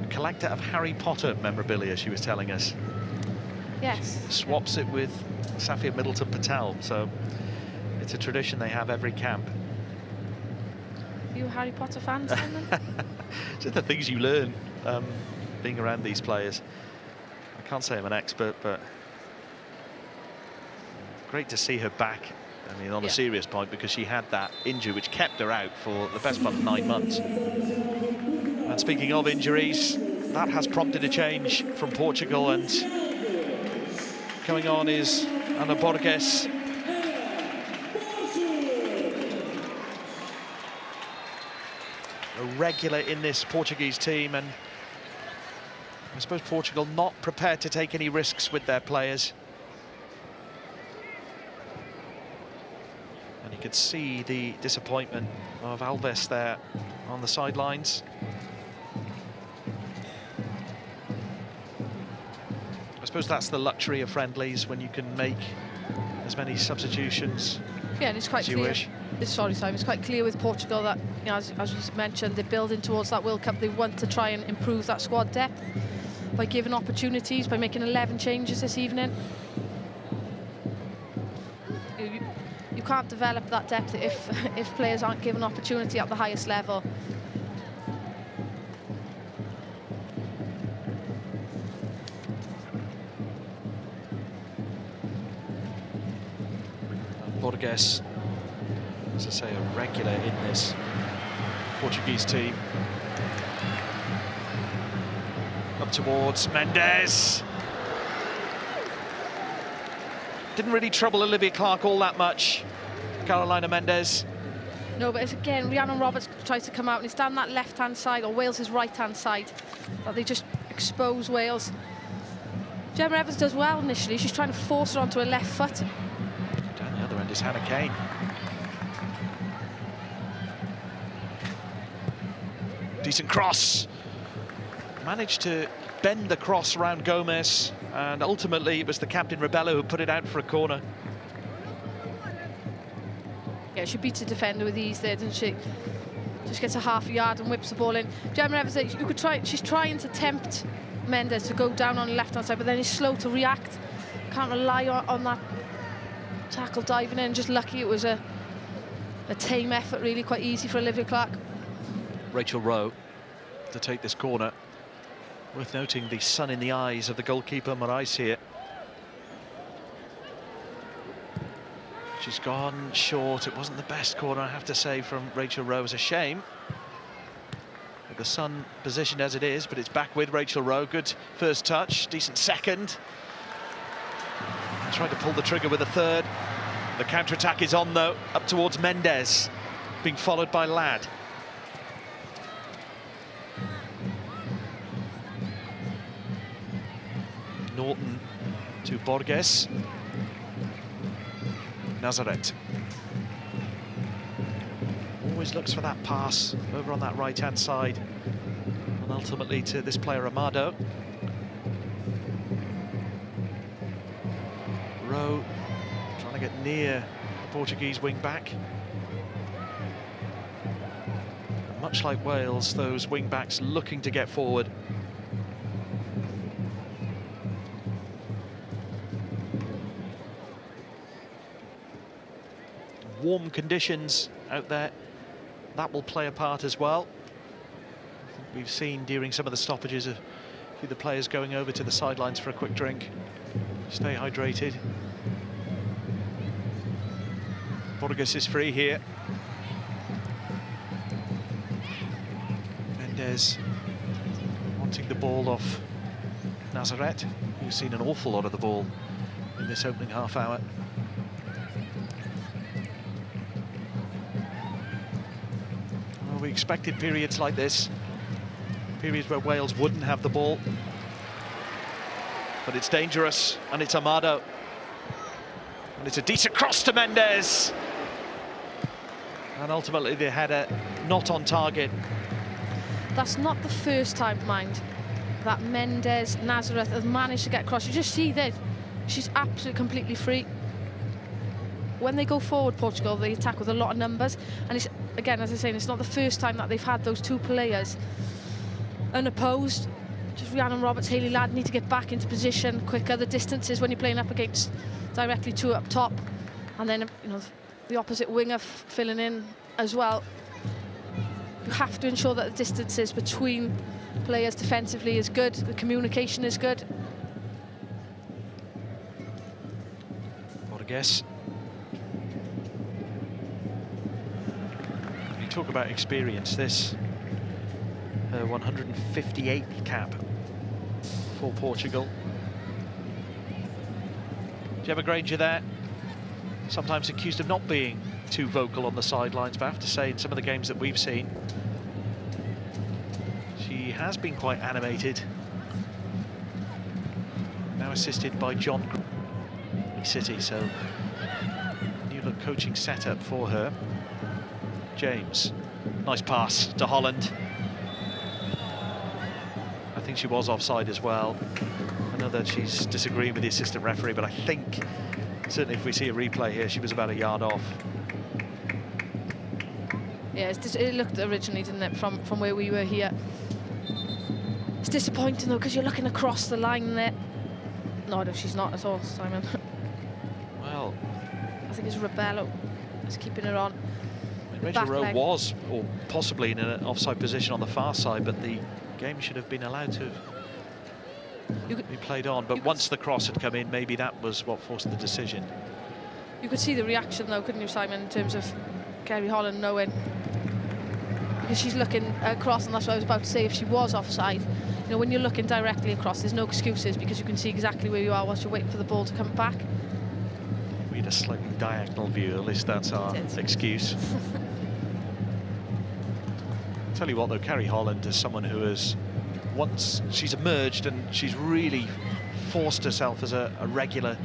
A collector of Harry Potter memorabilia, she was telling us. Yes. Swaps it with Safia Middleton Patel, so it's a tradition they have every camp. Are you a Harry Potter fan, Simon? Just the things you learn being around these players. I can't say I'm an expert, but great to see her back. I mean, on a serious point, because she had that injury which kept her out for the best part of 9 months. And speaking of injuries, that has prompted a change from Portugal, and coming on is Ana Borges. A regular in this Portuguese team, and I suppose Portugal not prepared to take any risks with their players. And you could see the disappointment of Alves there on the sidelines. I suppose that's the luxury of friendlies, when you can make as many substitutions and it's quite as you clear. wish. Sorry, Simon, it's quite clear with Portugal that, you know, as was mentioned, they're building towards that World Cup. They want to try and improve that squad depth by giving opportunities, by making 11 changes this evening. You can't develop that depth if players aren't given opportunity at the highest level. Borges, as I say, a regular in this Portuguese team. Up towards Mendes. Didn't really trouble Olivia Clark all that much, Carolina Mendes. No, but it's again, Rhiannon Roberts tries to come out, and it's down that left-hand side, or Wales' right-hand side, that they just expose Wales. Gemma Evans does well initially. She's trying to force her onto her left foot. Down the other end is Hannah Kane. Decent cross. Managed to bend the cross around Gomez, and ultimately it was the captain Rebello who put it out for a corner. Yeah, she beats a defender with ease there, doesn't she? Just gets a half a yard and whips the ball in. Gemma Evans, you could try. She's trying to tempt Mendes to go down on the left-hand side, but then he's slow to react. Can't rely on that tackle diving in. Just lucky it was a tame effort, really quite easy for Olivia Clark. Rachel Rowe to take this corner. Worth noting the sun in the eyes of the goalkeeper Morais here. She's gone short. It wasn't the best corner, I have to say, from Rachel Rowe. It's a shame, with the sun positioned as it is, but it's back with Rachel Rowe. Good first touch, decent second. Tried to pull the trigger with a third. The counter-attack is on, though, up towards Mendes, being followed by Ladd. Norton to Borges. Nazareth. Always looks for that pass over on that right-hand side. And ultimately to this player, Amado. Rowe trying to get near the Portuguese wing-back. Much like Wales, those wing-backs looking to get forward. Warm conditions out there, that will play a part as well. I think we've seen during some of the stoppages a few of the players going over to the sidelines for a quick drink. Stay hydrated. Borges is free here. Mendes wanting the ball off Nazareth, who's seen an awful lot of the ball in this opening half hour. Well, we expected periods like this, periods where Wales wouldn't have the ball. But it's dangerous, and it's Amado. And it's a decent cross to Mendes. And ultimately the header not on target. That's not the first time, mind, that Mendes, Nazareth have managed to get across. You just see that she's absolutely completely free. When they go forward, Portugal, they attack with a lot of numbers. And it's, again, as I say, it's not the first time that they've had those two players unopposed. Just Rhiannon Roberts, Hayley Ladd need to get back into position quicker. The distances when you're playing up against directly two up top, and then the opposite winger filling in as well. You have to ensure that the distances between players defensively is good, the communication is good. Borges. You talk about experience, this her 158th cap for Portugal. Gemma Granger there, sometimes accused of not being too vocal on the sidelines, but I have to say in some of the games that we've seen, she has been quite animated. Now assisted by John City, so new look coaching setup for her. James, nice pass to Holland. I think she was offside as well. I know that she's disagreeing with the assistant referee, but I think certainly if we see a replay here, she was about a yard off. Yeah, it looked originally, didn't it, from where we were here. It's disappointing though, because you're looking across the line there. No, she's not at all, Simon. Well, I think it's Rebello that's keeping her on. Rachel Rowe was, or possibly in an offside position on the far side, but the game should have been allowed to be played on. But once the cross had come in, maybe that was what forced the decision. You could see the reaction though, couldn't you, Simon, in terms of Kerry Holland knowing, because she's looking across, and that's what I was about to say, if she was offside. You know, when you're looking directly across, there's no excuses, because you can see exactly where you are whilst you're waiting for the ball to come back. We had a slightly diagonal view, at least that's our excuse. Tell you what though, Kerry Holland is someone who has, once she's emerged and she's really forced herself as a regular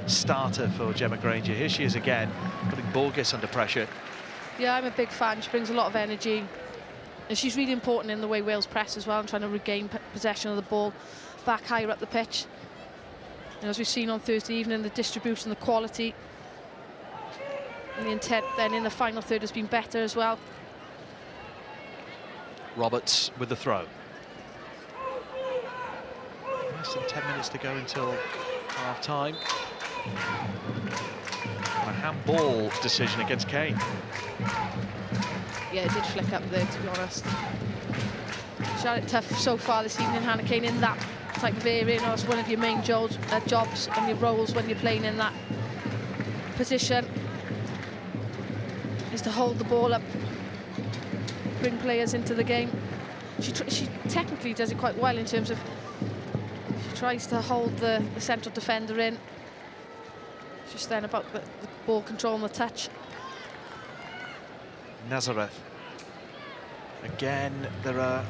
starter for Gemma Granger. Here she is again, putting Borges under pressure. Yeah, I'm a big fan. She brings a lot of energy, and she's really important in the way Wales press as well, and trying to regain possession of the ball back higher up the pitch. And as we've seen on Thursday evening, the distribution, the quality, and the intent then in the final third has been better as well. Roberts with the throw. Less than 10 minutes to go until half-time. A handball decision against Kane. Yeah, it did flick up there, to be honest. She's had it tough so far this evening, Hannah Kane, in that type of area. You know, it's one of your main jobs and your roles when you're playing in that position, is to hold the ball up, bring players into the game. She technically does it quite well in terms of she tries to hold the central defender in. It's just then about the ball control and the touch. Nazareth. Again, there are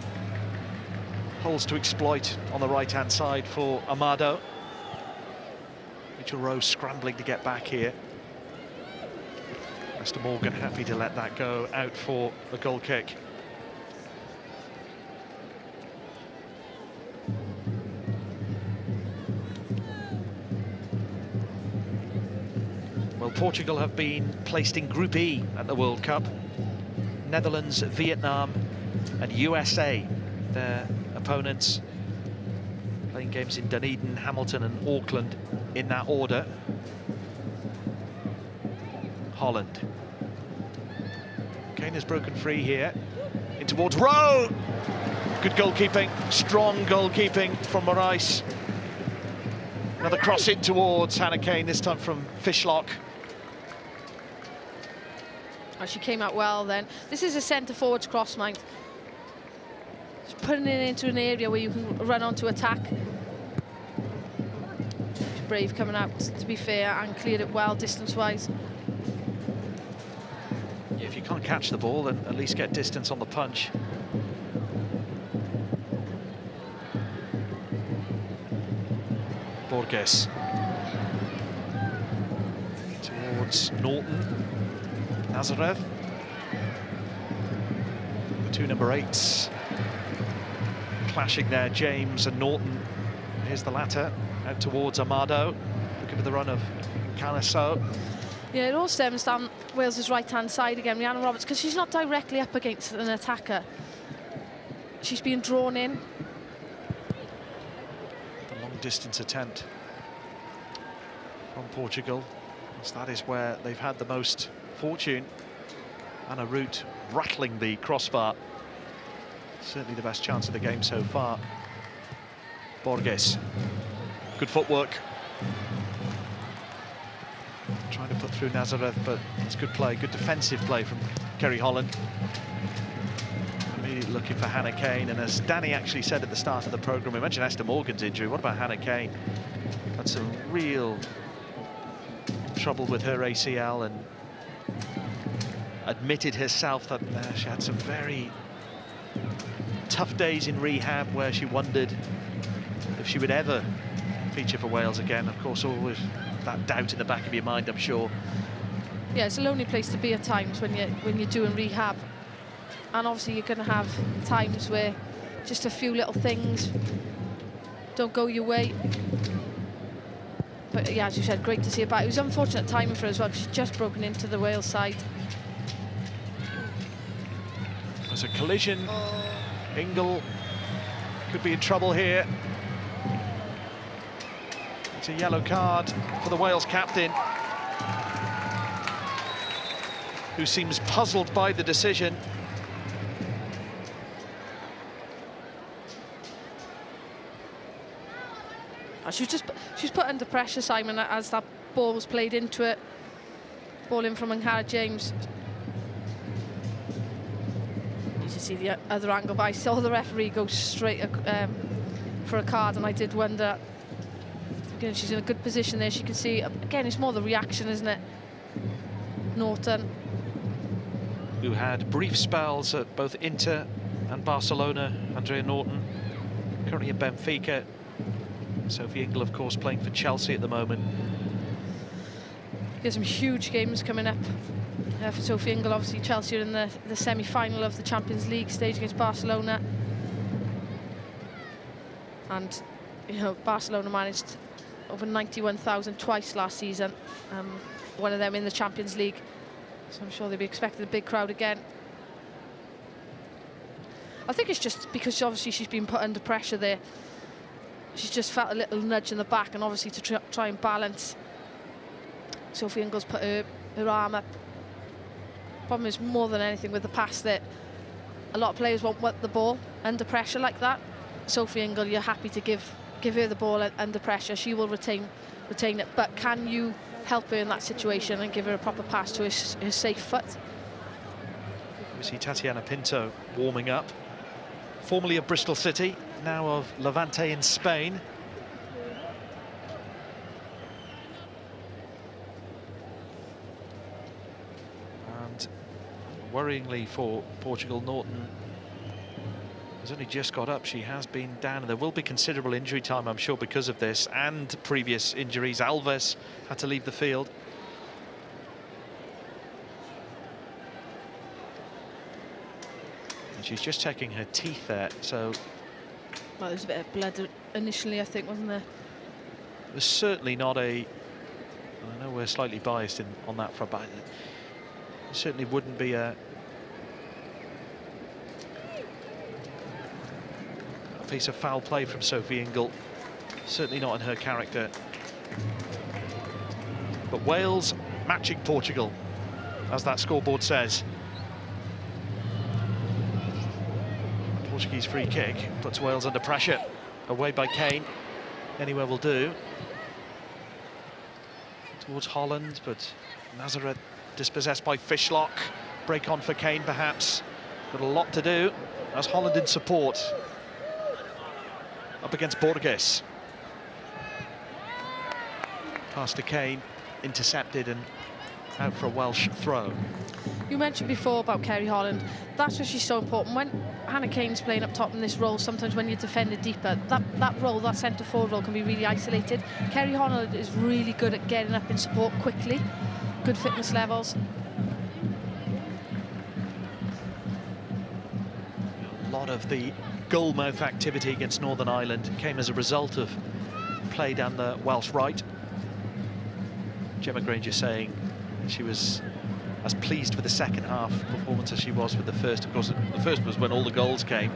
holes to exploit on the right-hand side for Amado. Rachel Rowe scrambling to get back here. Mr. Morgan happy to let that go out for the goal kick. Well, Portugal have been placed in Group E at the World Cup. Netherlands, Vietnam and USA, their opponents, playing games in Dunedin, Hamilton and Auckland in that order. Holland. Kane has broken free here. In towards Rowe! Good goalkeeping, strong goalkeeping from Moraes. Another cross in towards Hannah Kane, this time from Fishlock. Oh, she came out well then. This is a centre-forward's cross, mind. Just putting it into an area where you can run on to attack. She's brave coming out, to be fair, and cleared it well distance-wise. Yeah, if you can't catch the ball, then at least get distance on the punch. Borges. Towards Norton. Nazareth. The two number 8s clashing there, James and Norton. Here's the latter, out towards Amado. Looking for the run of Caniso. Yeah, it all stems down Wales's right-hand side again, Rhiannon Roberts, because she's not directly up against an attacker. She's being drawn in. The long-distance attempt from Portugal, because that is where they've had the most fortune. Anna Root rattling the crossbar. Certainly the best chance of the game so far. Borges. Good footwork. Trying to put through Nazareth, but it's good play, good defensive play from Kerry Holland. Immediately looking for Hannah Kane, and as Danny actually said at the start of the programme, we mentioned Esther Morgan's injury. What about Hannah Kane? Had some real trouble with her ACL and admitted herself that she had some very tough days in rehab where she wondered if she would ever feature for Wales again. Of course, always that doubt in the back of your mind, I'm sure. Yeah, it's a lonely place to be at times when you're doing rehab, and obviously you're going to have times where just a few little things don't go your way. But yeah, as you said, great to see her back. It was unfortunate timing for her as well, because she's just broken into the Wales side. There's a collision. Ingle could be in trouble here. It's a yellow card for the Wales captain, who seems puzzled by the decision. She's put under pressure, Simon, as that ball was played into it. Ball in from Angharad James. You can see the other angle, but I saw the referee go straight for a card, and I did wonder. Again, she's in a good position there. She can see, again, it's more the reaction, isn't it? Norton, who had brief spells at both Inter and Barcelona, Andrea Norton, currently in Benfica. Sophie Ingle, of course, playing for Chelsea at the moment. There's some huge games coming up for Sophie Ingle. Obviously, Chelsea are in the semi-final of the Champions League stage against Barcelona. And, you know, Barcelona managed over 91,000 twice last season. One of them in the Champions League. So I'm sure they'll be expecting a big crowd again. I think it's just because obviously she's been put under pressure there. She's just felt a little nudge in the back, and obviously to try and balance, Sophie Ingle's put her arm up. Problem is, more than anything with the pass, that a lot of players won't want the ball under pressure like that. Sophie Ingle, you're happy to give her the ball under pressure. She will retain it, but can you help her in that situation and give her a proper pass to her safe foot? We see Tatiana Pinto warming up, formerly of Bristol City, now of Levante in Spain. And worryingly for Portugal, Norton has only just got up. She has been down, and there will be considerable injury time, I'm sure, because of this and previous injuries. Alves had to leave the field. And she's just checking her teeth there, so... Well, there was a bit of blood initially, I think, wasn't there? There's certainly not a... I know we're slightly biased on that front, but it certainly wouldn't be a piece of foul play from Sophie Ingle. Certainly not in her character. But Wales matching Portugal, as that scoreboard says. Portuguese free kick puts Wales under pressure. Away by Kane. Anywhere will do. Towards Holland, but Nazareth dispossessed by Fishlock. Break on for Kane, perhaps. Got a lot to do as Holland in support. Up against Borges. Pass to Kane, intercepted and out for a Welsh throw. You mentioned before about Kerry Holland. That's why she's so important. When Hannah Kane's playing up top in this role, sometimes when you defend it deeper, that role, that centre-forward role, can be really isolated. Kerry Holland is really good at getting up in support quickly. Good fitness levels. A lot of the goalmouth activity against Northern Ireland came as a result of play down the Welsh right. Gemma Granger saying she was as pleased with the second half performance as she was with the first. Of course, the first was when all the goals came.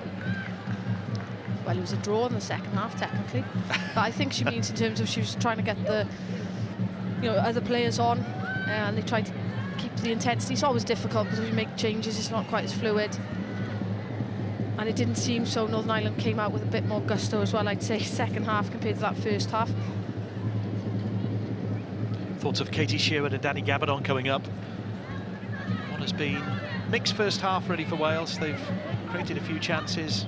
Well, it was a draw in the second half, technically. But I think she means in terms of she was trying to get the, other players on, and they tried to keep the intensity. It's always difficult because when you make changes, it's not quite as fluid. And it didn't seem so. Northern Ireland came out with a bit more gusto as well, I'd say, second half compared to that first half. Thoughts of Katie Shearwood and Danny Gabardon coming up. What has been mixed first half really for Wales. They've created a few chances.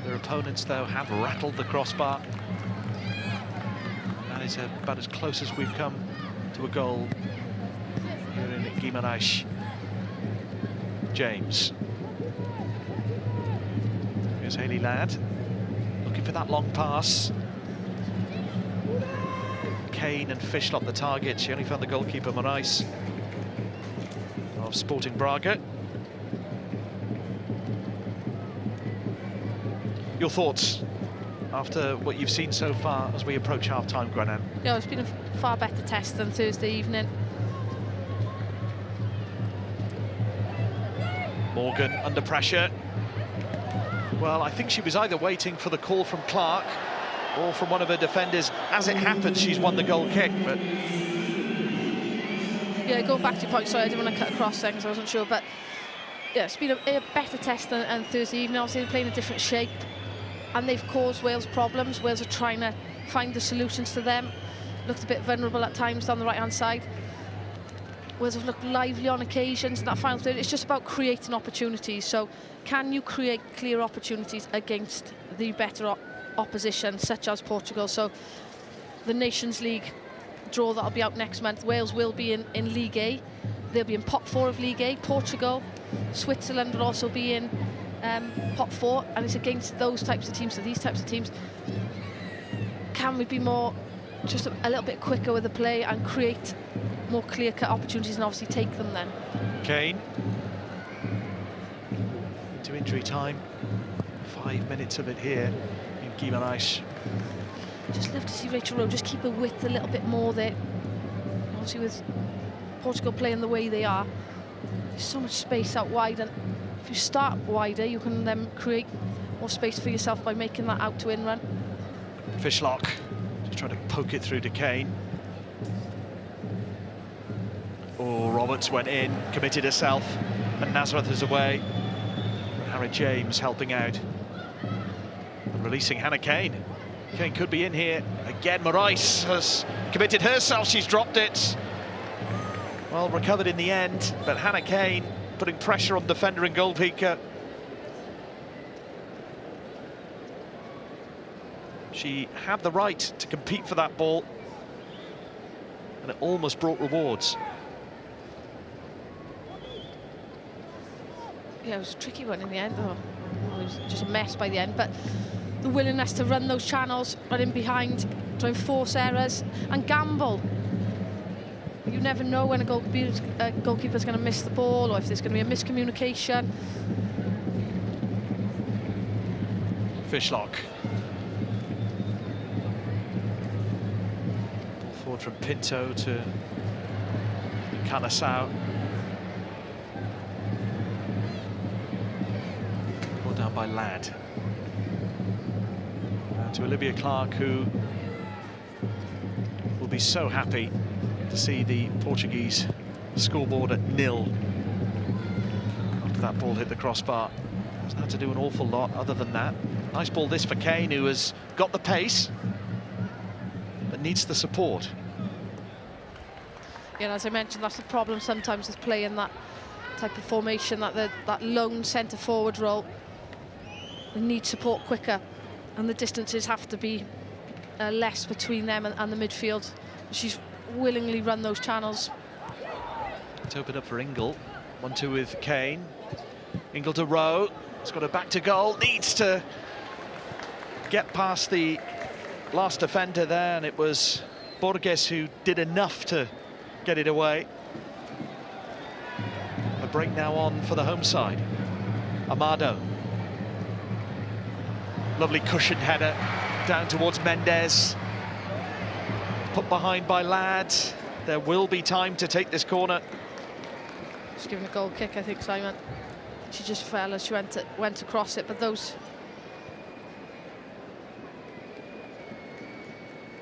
Their opponents, though, have rattled the crossbar. That is about as close as we've come to a goal here in Guimarães. James. Here's Hayley Ladd, looking for that long pass. Kane and Fishlock the target. She only found the goalkeeper, Morais, of Sporting Braga. Your thoughts after what you've seen so far as we approach half-time, Gwenan? Yeah, it's been a far better test than Thursday evening. Morgan under pressure. Well, I think she was either waiting for the call from Clark or from one of her defenders. As it happens, she's won the goal kick, but... Yeah, going back to your point, sorry, I didn't want to cut across there because I wasn't sure, but yeah, it's been a better test than Thursday evening. Obviously, they're playing a different shape, and they've caused Wales problems. Wales are trying to find the solutions to them. Looked a bit vulnerable at times down the right-hand side. Wales have looked lively on occasions in that final third. It's just about creating opportunities. So can you create clear opportunities against the better opposition, such as Portugal? So the Nations League draw that'll be out next month. Wales will be in League A. They'll be in pot 4 of League A. Portugal, Switzerland will also be in pot 4, and it's against those types of teams. So these types of teams, can we be more, just a little bit quicker with the play and create more clear-cut opportunities and obviously take them then? Kane into injury time. 5 minutes of it here in Guimarães. Just love to see Rachel Rowe just keep her width a little bit more there. Obviously with Portugal playing the way they are, there's so much space out wide, and if you start wider, you can then create more space for yourself by making that out to in run. Fishlock just trying to poke it through to Kane. Oh, Roberts went in, committed herself, and Nazareth is away. Harry James helping out and releasing Hannah Kane. Kane could be in here. Again, Morais has committed herself. She's dropped it. Well, recovered in the end, but Hannah Kane putting pressure on defender and goalkeeper. She had the right to compete for that ball, and it almost brought rewards. Yeah, it was a tricky one in the end, though. It was just a mess by the end. But the willingness to run those channels, run in behind, try and force errors and gamble. You never know when a goalkeeper's going to miss the ball or if there's going to be a miscommunication. Fishlock. Ball forward from Pinto to Canasau. Ball down by Ladd. To Olivia Clark, who will be so happy to see the Portuguese scoreboard at 0 after that ball hit the crossbar. Hasn't had to do an awful lot other than that. Nice ball this for Kane, who has got the pace but needs the support. Yeah, as I mentioned, that's the problem sometimes with playing that type of formation, that lone centre forward role. They need support quicker, and the distances have to be less between them and the midfield. She's willingly run those channels. It's opened up for Ingle. 1-2 with Kane. Ingle to Rowe. He's got her back to goal. Needs to get past the last defender there, and it was Borges who did enough to get it away. A break now on for the home side. Amado. Lovely cushioned header down towards Mendes. Put behind by Ladd. There will be time to take this corner. She's given a goal kick, I think, Simon. She just fell as she went across it, but those...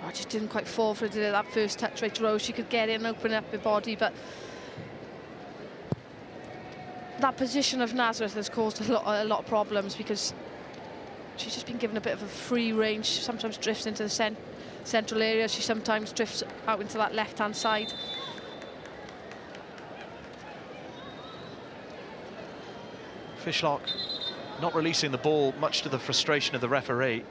I just didn't quite fall for it, did it? That first touch, Rachel Rose, she could get in and open up her body, but that position of Nazareth has caused a lot of problems because she's just been given a bit of a free range. She sometimes drifts into the central area. She sometimes drifts out into that left-hand side. Fishlock not releasing the ball, much to the frustration of the referee.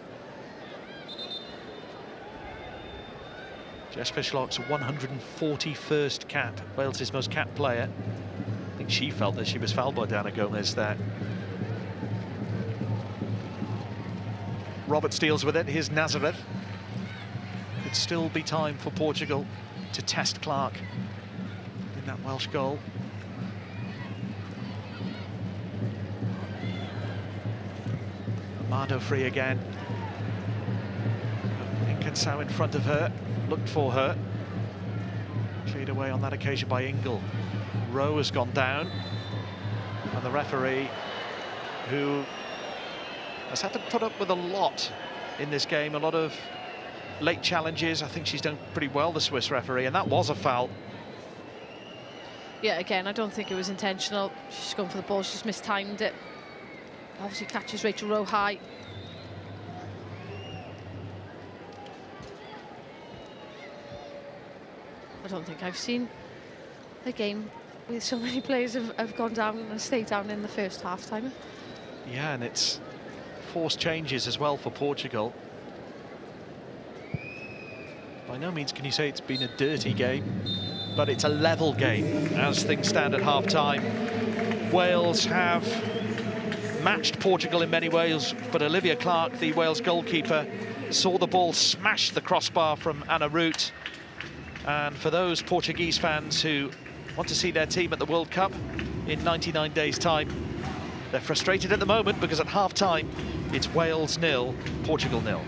Jess Fishlock's 141st cap, Wales' most capped player. I think she felt that she was fouled by Dana Gomez there. Roberts deals with it. Here's Nazareth. Could still be time for Portugal to test Clark in that Welsh goal. Amado free again. Incansau in front of her, looked for her. Cleared away on that occasion by Ingle. Rowe has gone down. And the referee, who has had to put up with a lot in this game, a lot of late challenges. I think she's done pretty well, the Swiss referee, and that was a foul. Yeah, again, I don't think it was intentional. She's gone for the ball, she's mistimed it. Obviously catches Rachel Rowe high. I don't think I've seen a game with so many players have gone down and stayed down in the first half time. Yeah, and it's forced changes as well for Portugal. By no means can you say it's been a dirty game, but it's a level game as things stand at half-time. Wales have matched Portugal in many ways, but Olivia Clark, the Wales goalkeeper, saw the ball smash the crossbar from Anna Root. And for those Portuguese fans who want to see their team at the World Cup in 99 days' time, they're frustrated at the moment because at half-time, it's Wales 0, Portugal 0.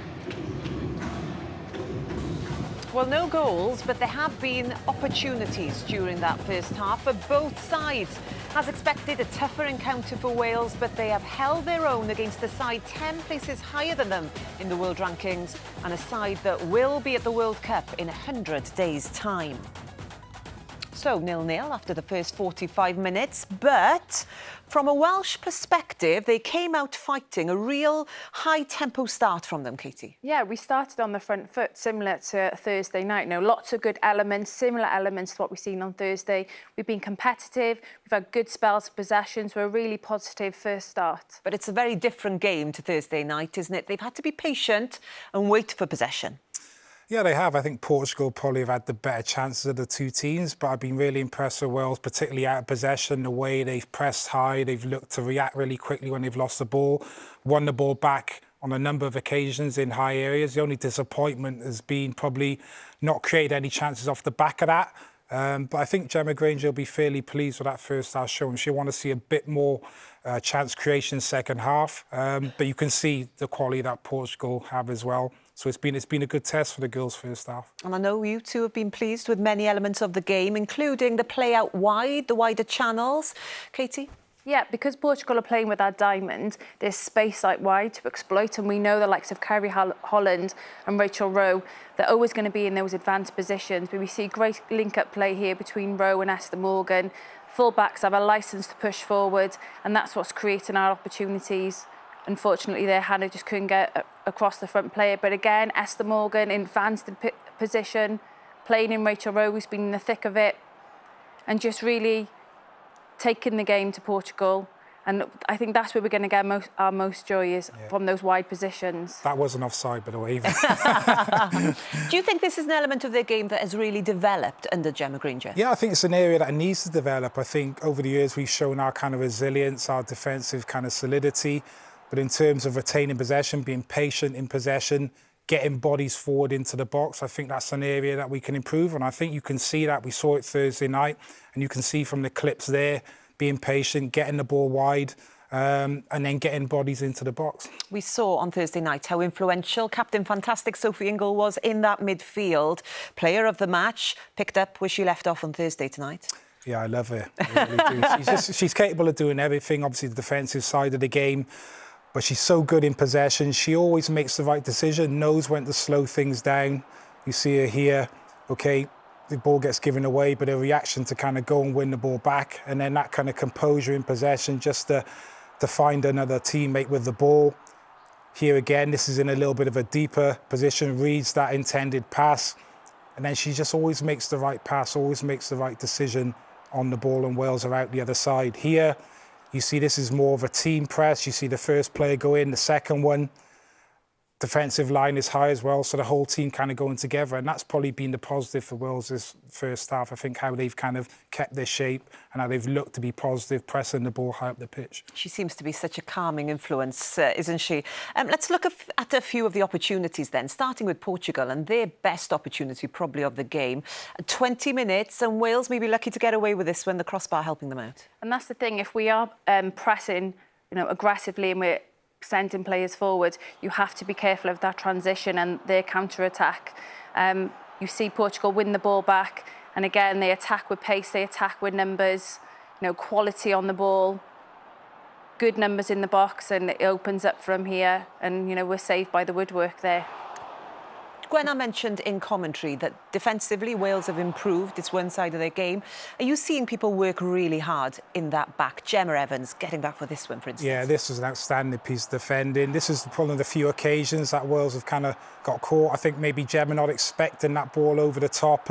Well, no goals, but there have been opportunities during that first half for both sides. As expected, a tougher encounter for Wales, but they have held their own against a side 10 places higher than them in the world rankings, and a side that will be at the World Cup in 100 days' time. So 0-0 after the first 45 minutes, but from a Welsh perspective, they came out fighting. A real high-tempo start from them, Katie. Yeah, we started on the front foot, similar to Thursday night. Now, lots of good elements, similar elements to what we've seen on Thursday. We've been competitive, we've had good spells of possession, so a really positive first start. But it's a very different game to Thursday night, isn't it? They've had to be patient and wait for possession. Yeah, they have. I think Portugal probably have had the better chances of the two teams, but I've been really impressed with Wales, particularly out of possession, the way they've pressed high, they've looked to react really quickly when they've lost the ball, won the ball back on a number of occasions in high areas. The only disappointment has been probably not create any chances off the back of that. But I think Gemma Granger will be fairly pleased with that first half show, and she'll want to see a bit more chance creation second half. But you can see the quality that Portugal have as well. So it's been a good test for the girls' first half. And I know you two have been pleased with many elements of the game, including the play out wide, the wider channels. Katie? Yeah, because Portugal are playing with our diamond, there's space out wide to exploit, and we know the likes of Kerry Holland and Rachel Rowe, they're always going to be in those advanced positions. But we see great link-up play here between Rowe and Esther Morgan. Full-backs have a licence to push forward, and that's what's creating our opportunities. Unfortunately, there Hannah just couldn't get across the front player. But again, Esther Morgan in advanced position, playing in Rachel Rowe, who's been in the thick of it, and just really taking the game to Portugal. And I think that's where we're going to get our most joy is from those wide positions. That wasn't offside, by the way. Do you think this is an element of their game that has really developed under Gemma Granger? Yeah, I think it's an area that needs to develop. I think over the years we've shown our kind of resilience, our defensive kind of solidity. But in terms of retaining possession, being patient in possession, getting bodies forward into the box, I think that's an area that we can improve. And I think you can see that. We saw it Thursday night, and you can see from the clips there, being patient, getting the ball wide, and then getting bodies into the box. We saw on Thursday night how influential Captain Fantastic Sophie Ingle was in that midfield. Player of the match, picked up where she left off on Thursday tonight. Yeah, I love her. I really do. She's capable of doing everything, obviously the defensive side of the game. But she's so good in possession. She always makes the right decision, knows when to slow things down. You see her here, okay, the ball gets given away, but her reaction to kind of go and win the ball back, and then that kind of composure in possession just to find another teammate with the ball. Here again, this is in a little bit of a deeper position, reads that intended pass, and then she just always makes the right pass, always makes the right decision on the ball, and Wales are out the other side. Here, you see this is more of a team press. You see the first player go in, the second one. Defensive line is high as well, so the whole team kind of going together. And that's probably been the positive for Wales this first half. I think how they've kind of kept their shape and how they've looked to be positive, pressing the ball high up the pitch. She seems to be such a calming influence, isn't she? Let's look at a few of the opportunities then, starting with Portugal and their best opportunity probably of the game. 20 minutes and Wales may be lucky to get away with this when the crossbar helping them out. And that's the thing, if we are pressing, aggressively and we're sending players forward, you have to be careful of that transition and their counter-attack. You see Portugal win the ball back, and again, they attack with pace, they attack with numbers, quality on the ball, good numbers in the box, and it opens up from here, and, we're saved by the woodwork there. Gwenna mentioned in commentary that defensively Wales have improved. It's one side of their game. Are you seeing people work really hard in that back? Gemma Evans getting back for this one, for instance. Yeah, this was an outstanding piece of defending. This is one of the few occasions that Wales have kind of got caught. I think maybe Gemma not expecting that ball over the top,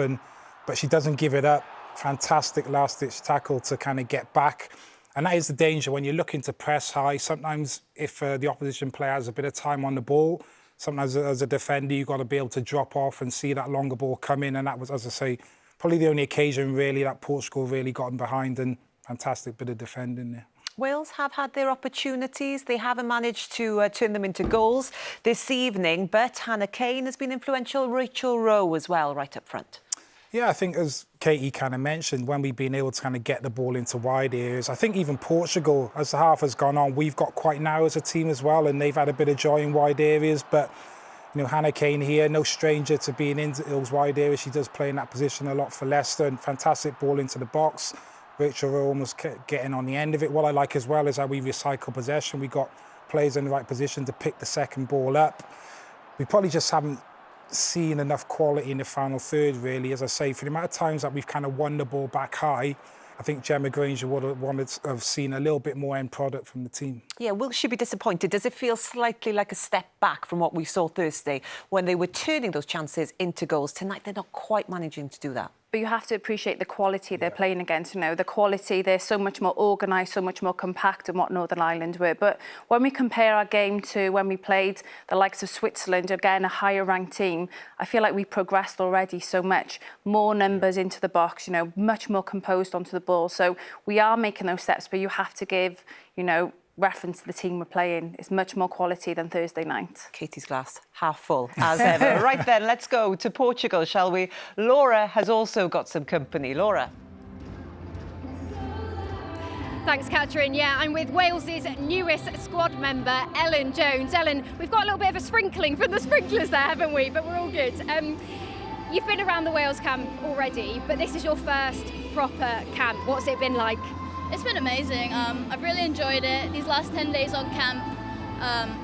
but she doesn't give it up. Fantastic last-ditch tackle to kind of get back. And that is the danger when you're looking to press high. Sometimes if the opposition player has a bit of time on the ball, sometimes as a defender, you've got to be able to drop off and see that longer ball come in. And that was, as I say, probably the only occasion really that Portugal really gotten behind, and fantastic bit of defending there. Wales have had their opportunities. They haven't managed to turn them into goals this evening. But Hannah Kane has been influential. Rachel Rowe as well, right up front. Yeah, I think as Katie kind of mentioned, when we've been able to kind of get the ball into wide areas, I think even Portugal, as the half has gone on, we've got quite narrow as a team as well, and they've had a bit of joy in wide areas. But, Hannah Kane here, no stranger to being in those wide areas. She does play in that position a lot for Leicester, and fantastic ball into the box. Rachel Rowe almost getting on the end of it. What I like as well is how we recycle possession. We got players in the right position to pick the second ball up. We probably just haven't seen enough quality in the final third, really. As I say, for the amount of times that we've kind of won the ball back high, I think Gemma Granger would have wanted to have seen a little bit more end product from the team. Yeah, will she be disappointed? Does it feel slightly like a step back from what we saw Thursday when they were turning those chances into goals? Tonight, they're not quite managing to do that. But you have to appreciate the quality they're playing against. You know, the quality, they're so much more organised, so much more compact than what Northern Ireland were. But when we compare our game to when we played the likes of Switzerland, again, a higher ranked team, I feel like we've progressed already so much. More numbers into the box, you know, much more composed onto the ball. So we are making those steps, but you have to give, you know, reference to the team we're playing. It's much more quality than Thursday night. Katie's glass half full, as ever. Right then, let's go to Portugal, shall we? Laura has also got some company. Laura. Thanks, Catherine. Yeah, I'm with Wales's newest squad member, Ellen Jones. Ellen, we've got a little bit of a sprinkling from the sprinklers there, haven't we? But we're all good. You've been around the Wales camp already, but this is your first proper camp. What's it been like? It's been amazing. I've really enjoyed it. These last 10 days on camp,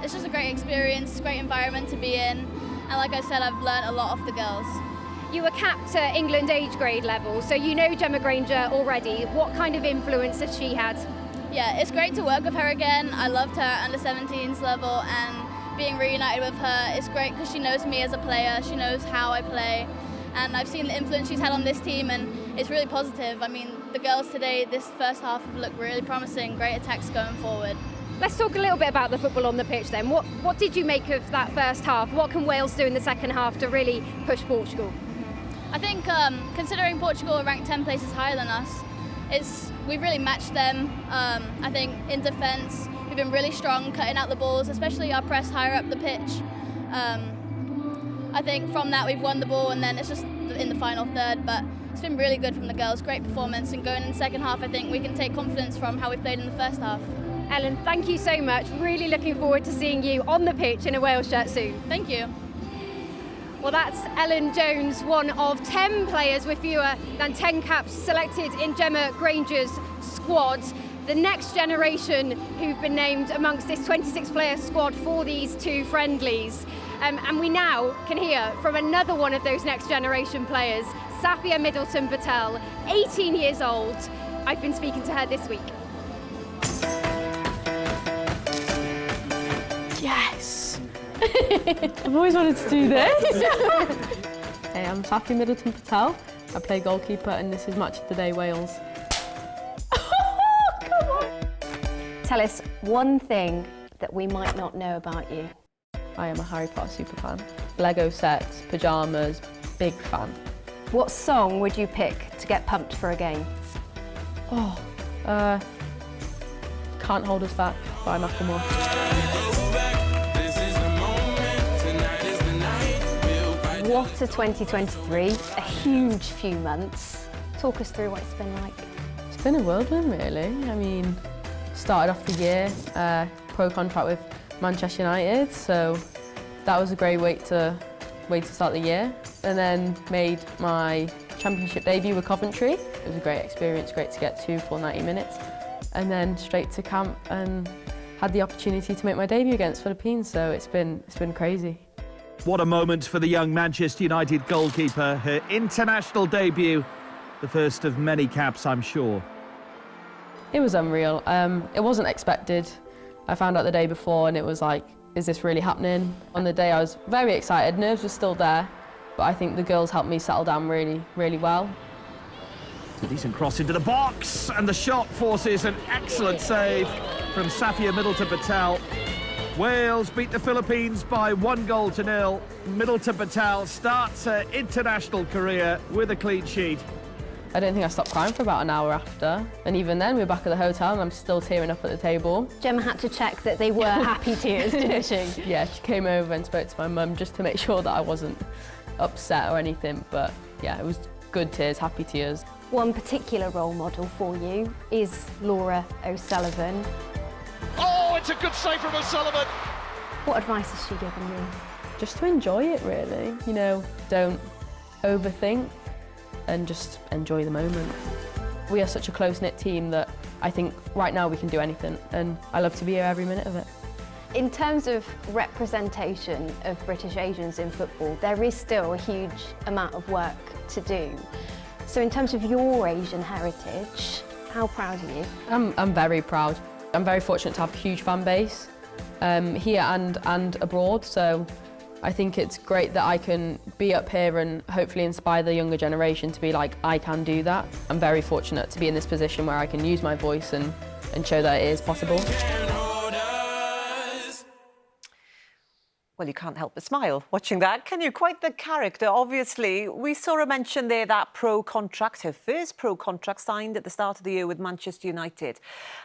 it's just a great experience, great environment to be in. And like I said, I've learnt a lot off the girls. You were capped at England age grade level, so you know Gemma Granger already. What kind of influence has she had? Yeah, it's great to work with her again. I loved her at under 17s level, and being reunited with her is great because she knows me as a player, she knows how I play. And I've seen the influence she's had on this team, and it's really positive. I mean, the girls today, this first half, have looked really promising, great attacks going forward. Let's talk a little bit about the football on the pitch then. What did you make of that first half? What can Wales do in the second half to really push Portugal? I think considering Portugal are ranked 10 places higher than us, we've really matched them. I think in defence, we've been really strong cutting out the balls, especially our press higher up the pitch. I think from that we've won the ball, and then it's just in the final third, but it's been really good from the girls, great performance, and going in the second half I think we can take confidence from how we played in the first half. Ellen, thank you so much. Really looking forward to seeing you on the pitch in a Wales shirt soon. Thank you. Well, that's Ellen Jones, one of 10 players with fewer than 10 caps selected in Gemma Granger's squad. The next generation who've been named amongst this 26-player squad for these two friendlies. And we now can hear from another one of those next generation players, Safia Middleton Patel, 18 years old. I've been speaking to her this week. Yes! I've always wanted to do this. Hey, I'm Safia Middleton Patel. I play goalkeeper, and this is Match of the Day Wales. Come on! Tell us one thing that we might not know about you. I am a Harry Potter superfan. Lego sets, pyjamas, big fan. What song would you pick to get pumped for a game? Oh, Can't Hold Us Back by Macklemore. What a 2023, a huge few months. Talk us through what it's been like. It's been a whirlwind, really. I mean, started off the year, pro contract with Manchester United, so that was a great way to start the year. And then made my championship debut with Coventry. It was a great experience, great to get to for 90 minutes. And then straight to camp and had the opportunity to make my debut against Philippines, so it's been crazy. What a moment for the young Manchester United goalkeeper, her international debut, the first of many caps, I'm sure. It was unreal. It wasn't expected. I found out the day before and it was like, is this really happening? On the day I was very excited, nerves were still there, but I think the girls helped me settle down really, really well. A decent cross into the box, and the shot forces an excellent save from Safia Middleton Patel. Wales beat the Philippines by 1-0. Middleton Patel starts her international career with a clean sheet. I don't think I stopped crying for about an hour after, and even then we were back at the hotel and I'm still tearing up at the table. Gemma had to check that they were happy tears, didn't she? Yeah, she came over and spoke to my mum just to make sure that I wasn't upset or anything, but yeah, it was good tears, happy tears. One particular role model for you is Laura O'Sullivan. Oh, it's a good save from O'Sullivan. What advice has she given you? Just to enjoy it, really. You know, don't overthink and just enjoy the moment. We are such a close-knit team that I think right now we can do anything, and I love to be here every minute of it. In terms of representation of British Asians in football, there is still a huge amount of work to do. So in terms of your Asian heritage, how proud are you? I'm very proud. I'm very fortunate to have a huge fan base here and abroad, so I think it's great that I can be up here and hopefully inspire the younger generation to be like, I can do that. I'm very fortunate to be in this position where I can use my voice and show that it is possible. Well, you can't help but smile watching that, can you? Quite the character, obviously. We saw her mention there that pro contract, her first pro contract signed at the start of the year with Manchester United.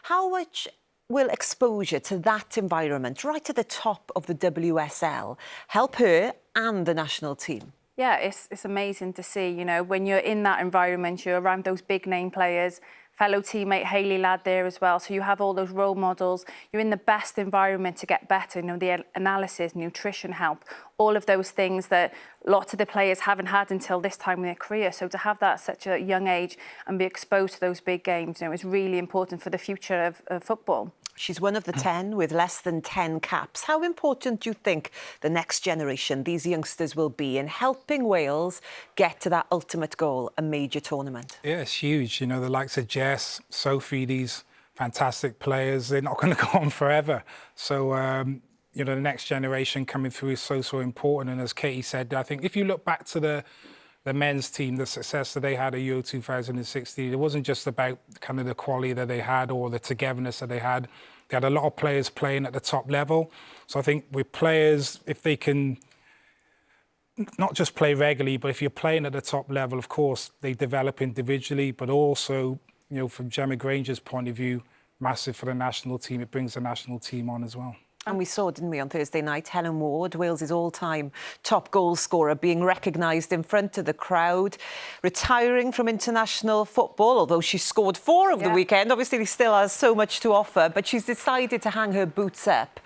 How much will exposure to that environment, right at the top of the WSL, help her and the national team? Yeah, it's amazing to see, you know, when you're in that environment, you're around those big name players, fellow teammate Hayley Ladd there as well. So you have all those role models. You're in the best environment to get better. You know, the analysis, nutrition help, all of those things that lots of the players haven't had until this time in their career. So to have that at such a young age and be exposed to those big games, you know, is really important for the future of football. She's one of the 10 with less than 10 caps. How important do you think the next generation, these youngsters, will be in helping Wales get to that ultimate goal, a major tournament? Yeah, it's huge. You know, the likes of Jess, Sophie, these fantastic players, they're not going to go on forever. So, you know, the next generation coming through is so important. And as Katie said, I think if you look back to the men's team, the success that they had at Euro 2016, it wasn't just about kind of the quality that they had or the togetherness that they had. They had a lot of players playing at the top level. So I think with players, if they can not just play regularly, but if you're playing at the top level, of course, they develop individually, but also, you know, from Gemma Granger's point of view, massive for the national team. It brings the national team on as well. And we saw, didn't we, on Thursday night, Helen Ward, Wales' all-time top goal scorer, being recognised in front of the crowd, retiring from international football, although she scored 4 over the weekend. Obviously, still has so much to offer, but she's decided to hang her boots up.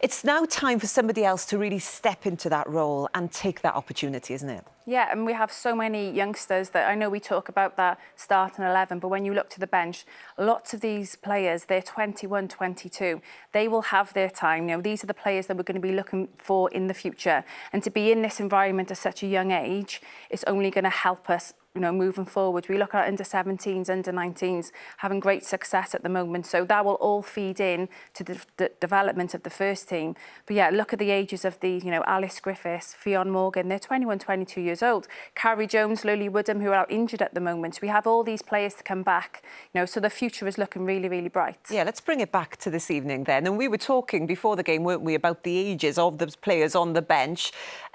It's now time for somebody else to really step into that role and take that opportunity, isn't it? Yeah, and we have so many youngsters that I know we talk about that starting 11, but when you look to the bench, lots of these players, they're 21, 22. They will have their time. You know, these are the players that we're going to be looking for in the future. And to be in this environment at such a young age, it's only going to help us, you know, moving forward. We look at under 17s, under 19s, having great success at the moment. So that will all feed in to the development of the first team. But yeah, look at the ages of these, you know, Alice Griffiths, Fionn Morgan, they're 21, 22 years old. Carrie Jones, Lily Woodham, who are out injured at the moment. We have all these players to come back, you know, so the future is looking really, really bright. Yeah, let's bring it back to this evening then. And we were talking before the game, weren't we, about the ages of the players on the bench.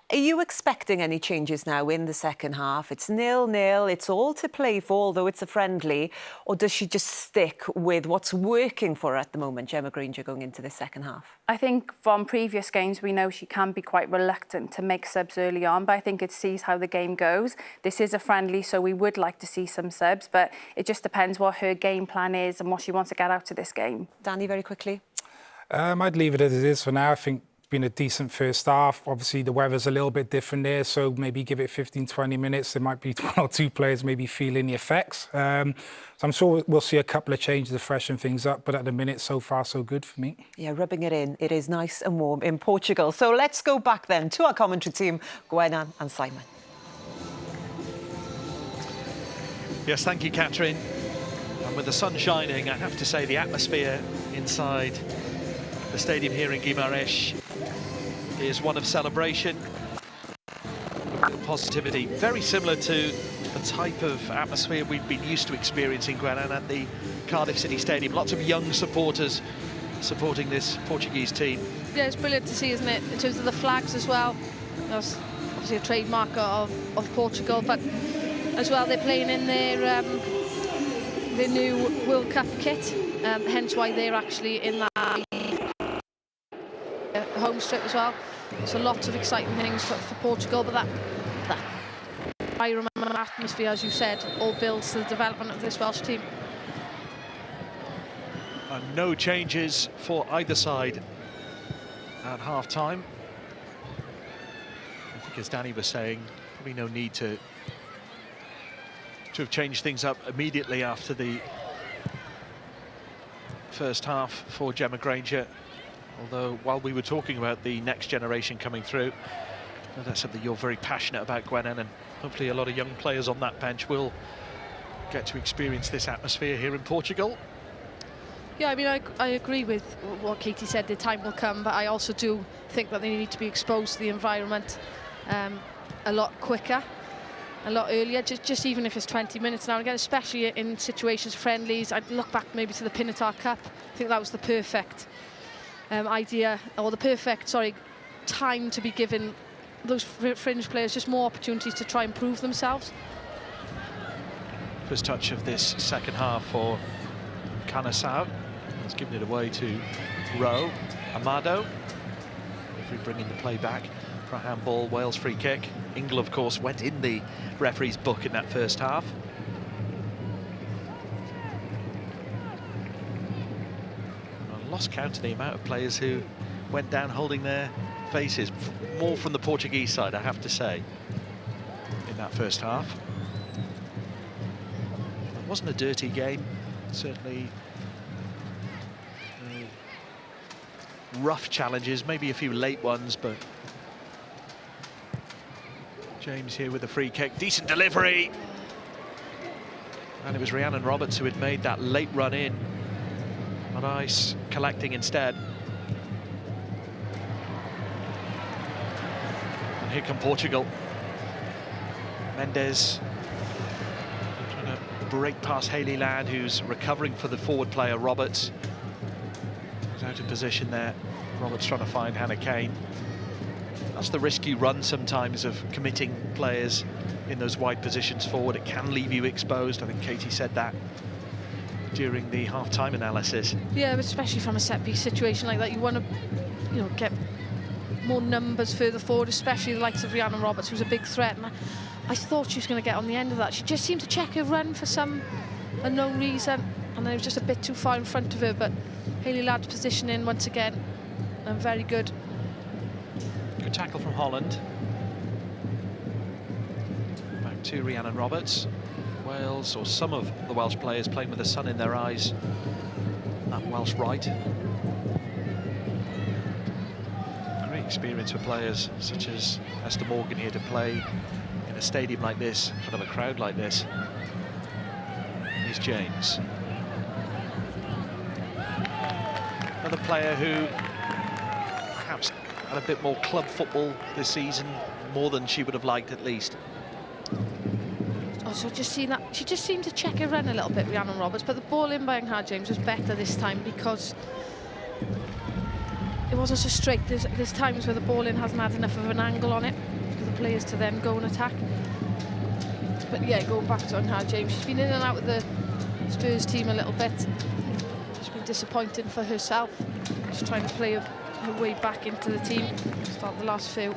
Are you expecting any changes now in the second half? It's 0-0, it's all to play for, although it's a friendly. Or does she just stick with what's working for her at the moment, Gemma Granger, going into the second half? I think from previous games, we know she can be quite reluctant to make subs early on, but I think it sees how the game goes. This is a friendly, so we would like to see some subs, but it just depends what her game plan is and what she wants to get out of this game. Danny, very quickly. I'd leave it as it is for now. I think been a decent first half. Obviously, the weather's a little bit different there, so maybe give it 15, 20 minutes. There might be 1 or 2 players maybe feeling the effects. So I'm sure we'll see a couple of changes to freshen things up, but at the minute, so far, so good for me. Yeah, rubbing it in. It is nice and warm in Portugal. So let's go back then to our commentary team, Gwenan and Simon. Yes, thank you, Catherine. And with the sun shining, I have to say the atmosphere inside the stadium here in Guimarães is one of celebration, positivity, very similar to the type of atmosphere we've been used to experiencing, Gwenan, at the Cardiff City Stadium. Lots of young supporters supporting this Portuguese team. Yeah, it's brilliant to see, isn't it, in terms of the flags as well. That's obviously a trademark of Portugal, but as well they're playing in their new World Cup kit, hence why they're actually in that home strip as well. So lots of exciting things for Portugal, but that environment and atmosphere, as you said, all builds to the development of this Welsh team. And no changes for either side at half-time. I think, as Danny was saying, probably no need to have changed things up immediately after the first half for Gemma Granger. Although, while we were talking about the next generation coming through, that's something you're very passionate about, Gwenan, and hopefully a lot of young players on that bench will get to experience this atmosphere here in Portugal. Yeah, I mean, I agree with what Katie said, the time will come, but I also do think that they need to be exposed to the environment a lot quicker, a lot earlier, just even if it's 20 minutes now and again, especially in situations, friendlies. I'd look back maybe to the Pinatar Cup. I think that was the perfect idea, or the perfect, time to be given those fringe players just more opportunities to try and prove themselves. First touch of this second half for Canasau. He's given it away to Rowe. Amado. Referee bringing the play back for a handball. Wales free kick. Ingle, of course, went in the referee's book in that first half. I lost count of the amount of players who went down holding their faces. More from the Portuguese side, I have to say, in that first half. It wasn't a dirty game, certainly. Rough challenges, maybe a few late ones, but James here with a free kick, decent delivery, and it was Rhiannon Roberts who had made that late run in on ice, collecting instead. And here come Portugal. Mendes trying to break past Hayley Ladd, who's recovering for the forward player Roberts. He's out of position there. Roberts trying to find Hannah Kane. That's the risk you run sometimes of committing players in those wide positions forward. It can leave you exposed. I think Katie said that during the half-time analysis. Yeah, but especially from a set-piece situation like that, you want to, get more numbers further forward, especially the likes of Rhiannon Roberts, who's a big threat. And I thought she was going to get on the end of that. She just seemed to check her run for some unknown reason, and then it was just a bit too far in front of her. But Hayley Ladd's positioning once again, and very good. Good tackle from Holland. Back to Rhiannon Roberts. Wales, or some of the Welsh players, playing with the sun in their eyes. That Welsh right. Great experience for players such as Esther Morgan here to play in a stadium like this, in front of a crowd like this. Here's James. Another player who perhaps had a bit more club football this season, more than she would have liked at least. Also, just seeing that, she just seemed to check her run a little bit, Rhiannon Roberts, but the ball in by Angharad James was better this time because it wasn't so straight. There's times where the ball in hasn't had enough of an angle on it for the players to then go and attack. But yeah, going back to Angharad James, she's been in and out of the Spurs team a little bit. It's been disappointing for herself. She's trying to play her way back into the team, start the last few.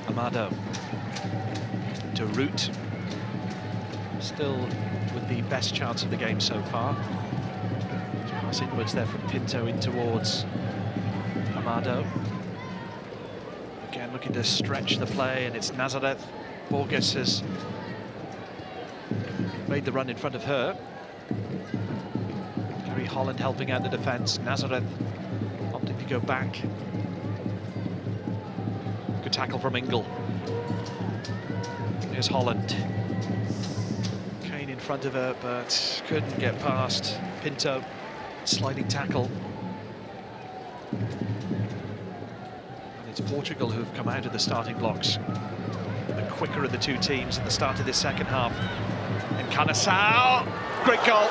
Amado to Root, still with the best chance of the game so far. Pass inwards there from Pinto in towards Amado. Again looking to stretch the play, and it's Nazareth. Borges has made the run in front of her. Gary Holland helping out the defence. Nazareth opting to go back. Good tackle from Ingle. Here's Holland. Kane in front of her, but couldn't get past Pinto. Sliding tackle. And it's Portugal who've come out of the starting blocks. The quicker of the two teams at the start of this second half. And Canasau, great goal.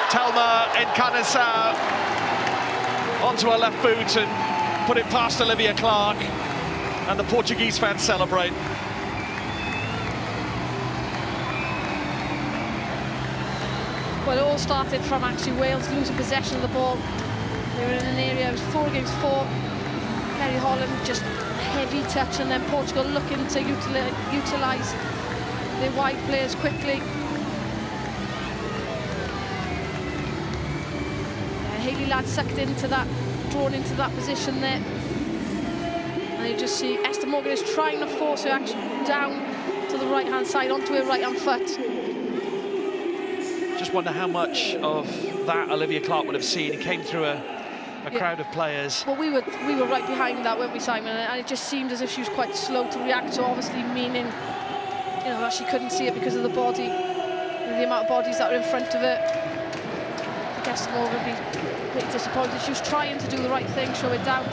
Telma and Canasau onto her left boot and put it past Olivia Clark. And the Portuguese fans celebrate. Well, it all started from actually Wales losing possession of the ball. They were in an area, it was 4 against 4. Kerry Holland just heavy touch, and then Portugal looking to utilise their wide players quickly. Hayley Ladd sucked into that, drawn into that position there. And you just see Esther Morgan is trying to force her actually down to the right-hand side, onto her right-hand foot. Just wonder how much of that Olivia Clark would have seen. It came through a crowd of players. Well, we were right behind that, weren't we, Simon? And it just seemed as if she was quite slow to react, so obviously meaning, that she couldn't see it because of the body. the amount of bodies that are in front of her. I guess Morgan would be a bit disappointed. She was trying to do the right thing, show it down,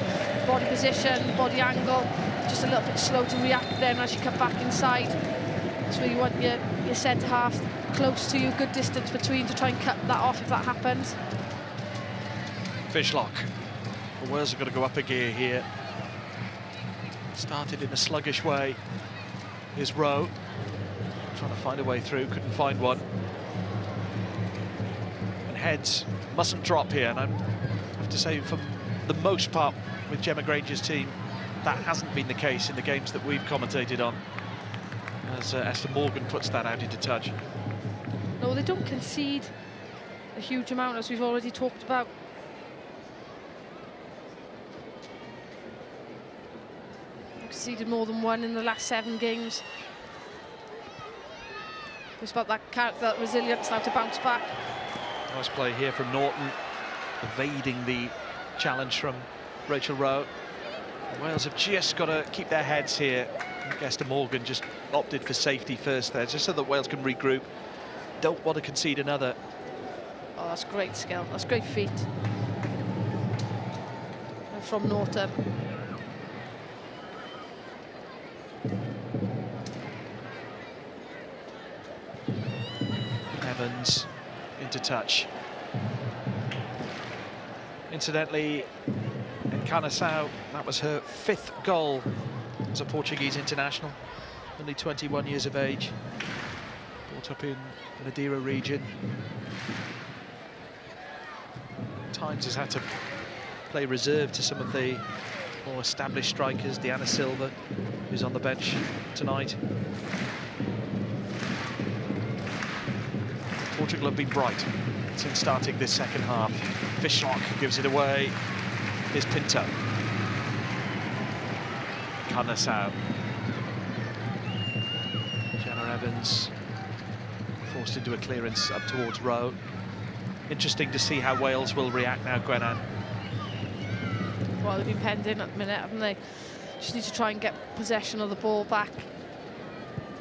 body position, body angle, just a little bit slow to react then as you come back inside. That's where you want your centre half close to you, good distance between to try and cut that off if that happens. Fishlock. The Wales have got to go up a gear here. Started in a sluggish way. Here's Rowe, trying to find a way through, couldn't find one. And heads mustn't drop here, and I have to say, for the most part, with Gemma Granger's team, that hasn't been the case in the games that we've commentated on, as Esther Morgan puts that out into touch. No, they don't concede a huge amount, as we've already talked about. Conceded more than one in the last 7 games. It's about that character, that resilience now to bounce back. Nice play here from Norton, evading the challenge from Rachel Rowe. Wales have just got to keep their heads here. I think Esther Morgan just opted for safety first there, just so that Wales can regroup. Don't want to concede another. Oh, that's great skill. That's great feet. And from Norton. Evans into touch. Incidentally, in Canasau, that was her 5th goal as a Portuguese international, only 21 years of age, brought up in the Madeira region. At times has had to play reserve to some of the more established strikers, Diana Silva, who's on the bench tonight. Portugal have been bright since starting this second half. Fishlock gives it away. Here's Pinto. Canasau. Jenna Evans forced into a clearance up towards Rowe. Interesting to see how Wales will react now, Gwenan. Well, they've been penned in at the minute, haven't they? Just need to try and get possession of the ball back.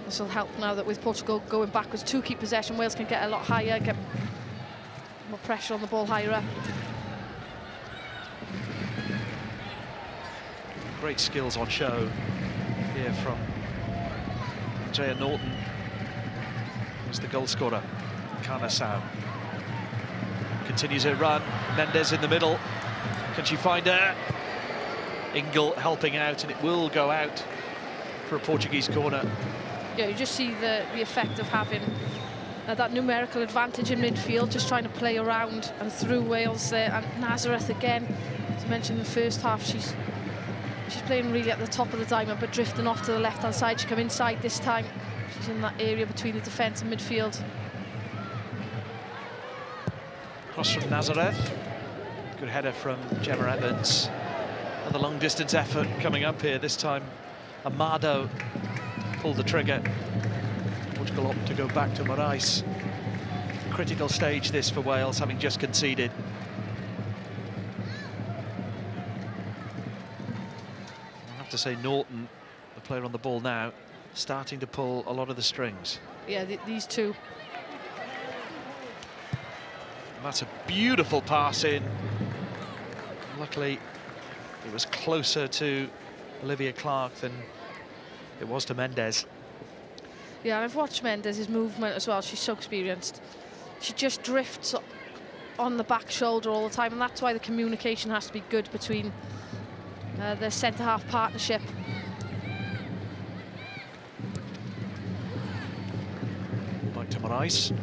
This will help now that with Portugal going backwards to keep possession, Wales can get a lot higher, get more pressure on the ball higher up. Great skills on show here from Jaya Norton, who's the goal scorer. Canasau continues her run. Mendes in the middle. Can she find her? Ingle helping out, and it will go out for a Portuguese corner. Yeah, you just see the effect of having that numerical advantage in midfield, just trying to play around and through Wales there. And Nazareth again, as I mentioned in the first half, she's playing really at the top of the diamond, but drifting off to the left-hand side. She come inside this time. She's in that area between the defence and midfield. Cross from Nazareth. Good header from Gemma Evans. Another long-distance effort coming up here. This time, Amado pulled the trigger. Portugal opt to go back to Moraes. Critical stage this for Wales, having just conceded. I have to say, Norton, the player on the ball now, starting to pull a lot of the strings. Yeah, these two. And that's a beautiful pass in. Luckily, it was closer to Olivia Clark than it was to Mendes. Yeah, and I've watched Mendes' movement as well. She's so experienced. She just drifts on the back shoulder all the time, and that's why the communication has to be good between the centre-half partnership. Back to Moraes.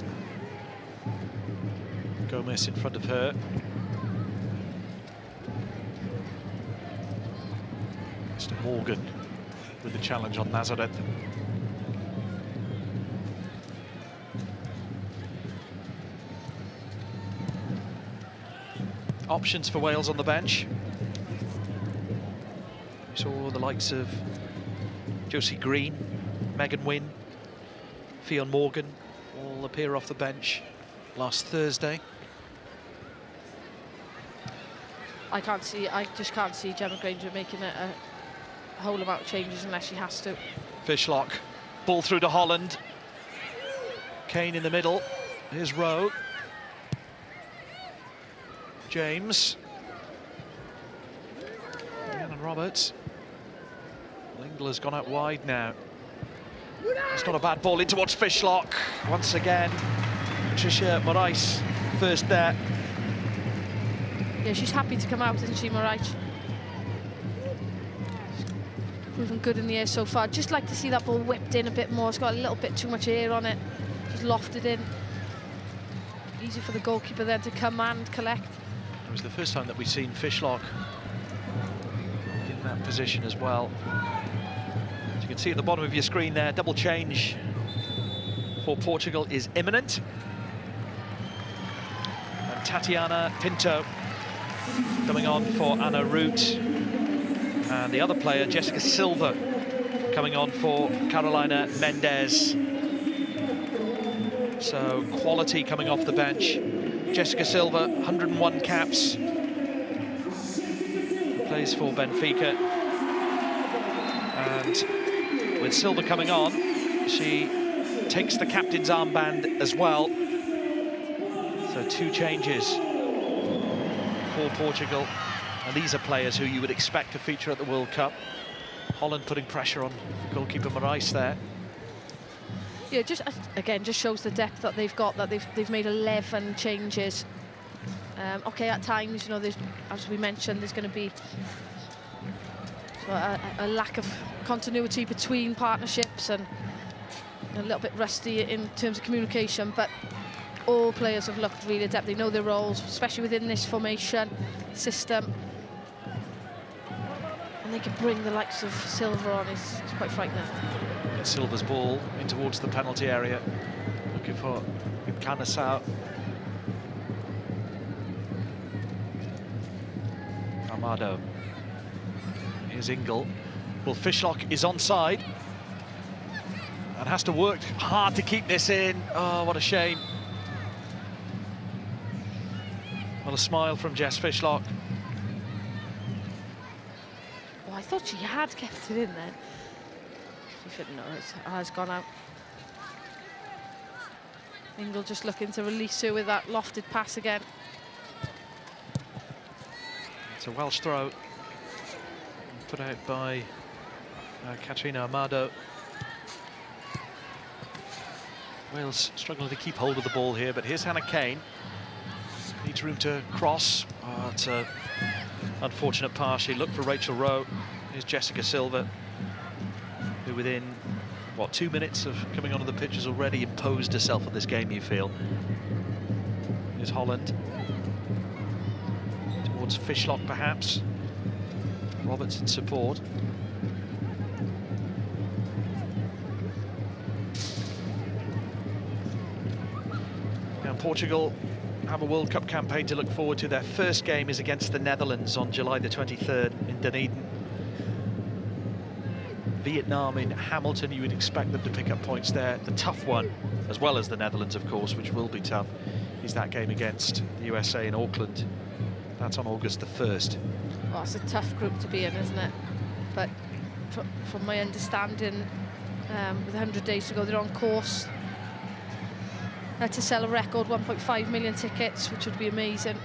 Gomez in front of her. Mr. Morgan with the challenge on Nazareth. Options for Wales on the bench. We saw the likes of Josie Green, Megan Wynne, Fionn Morgan all appear off the bench last Thursday. I just can't see Gemma Granger making a whole amount of changes unless she has to. Fishlock, ball through to Holland. Kane in the middle. Here's Rowe. James. And Roberts. Lingler's gone out wide now. It's not a bad ball in towards Fishlock. Once again, Patricia Morais first there. Yeah, she's happy to come out, isn't she, Morais? Proven good in the air so far. Just like to see that ball whipped in a bit more. It's got a little bit too much air on it. Just lofted in. Easy for the goalkeeper then to come and collect. It was the first time that we've seen Fishlock in that position as well. As you can see at the bottom of your screen there, double change for Portugal is imminent. And Tatiana Pinto coming on for Anna Root. And the other player, Jessica Silva, coming on for Carolina Mendez. So quality coming off the bench. Jessica Silva, 101 caps. Plays for Benfica. And with Silva coming on, she takes the captain's armband as well. So 2 changes for Portugal. And these are players who you would expect to feature at the World Cup. Holland putting pressure on goalkeeper Morais there. Yeah, just again, just shows the depth that they've got. That they've made 11 changes. Okay, at times, you know, there's, as we mentioned, there's going to be a lack of continuity between partnerships and a little bit rusty in terms of communication. But all players have looked really adept. They know their roles, especially within this formation system. And they can bring the likes of Silva on. It's quite frightening. And Silva's ball in towards the penalty area. Looking for Canasau. Amado. Here's Ingle. Well, Fishlock is onside. And has to work hard to keep this in. Oh, what a shame. Well, a smile from Jess Fishlock. Oh, I thought she had kept it in then. She shouldn't know. It has gone out. Ingle just looking to release her with that lofted pass again. It's a Welsh throw. Put out by Katrina Amado. Wales struggling to keep hold of the ball here, but here's Hannah Kane. Needs room to cross. Oh, it's an unfortunate pass. She looked for Rachel Rowe. Here's Jessica Silva, who within, what, 2 minutes of coming onto the pitch has already imposed herself on this game, you feel. Here's Holland. Towards Fishlock, perhaps. Roberts in support. Now Portugal have a World Cup campaign to look forward to. Their first game is against the Netherlands on July the 23rd in Dunedin. Vietnam in Hamilton, you would expect them to pick up points there. The tough one, as well as the Netherlands, of course, which will be tough, is that game against the USA in Auckland. That's on August the 1st. Well, it's a tough group to be in, isn't it? But from my understanding, with 100 days to go, they're on course to sell a record 1.5 million tickets, which would be amazing.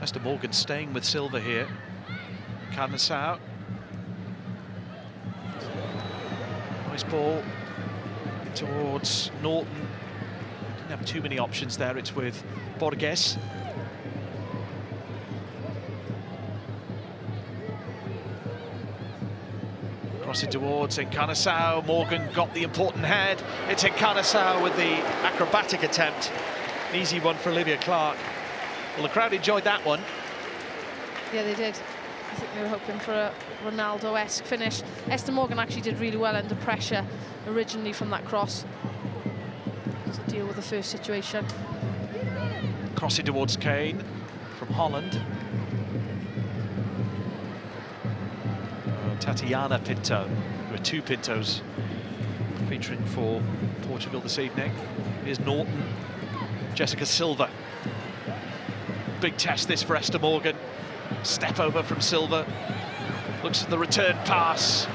Esther Morgan staying with Silva here. Canasau. Nice ball towards Norton. Didn't have too many options there. It's with Borges. Crossing towards Encarnação. Morgan got the important head. It's Encarnação with the acrobatic attempt. An easy one for Olivia Clark. Well, the crowd enjoyed that one. Yeah, they did. I think they were hoping for a Ronaldo-esque finish. Esther Morgan actually did really well under pressure originally from that cross to deal with the first situation. Crossing towards Kane from Holland. Tatiana Pinto. There are 2 Pintos featuring for Portugal this evening. Here's Norton. Jessica Silva. Big test this for Esther Morgan. Step over from Silva. Looks for the return pass.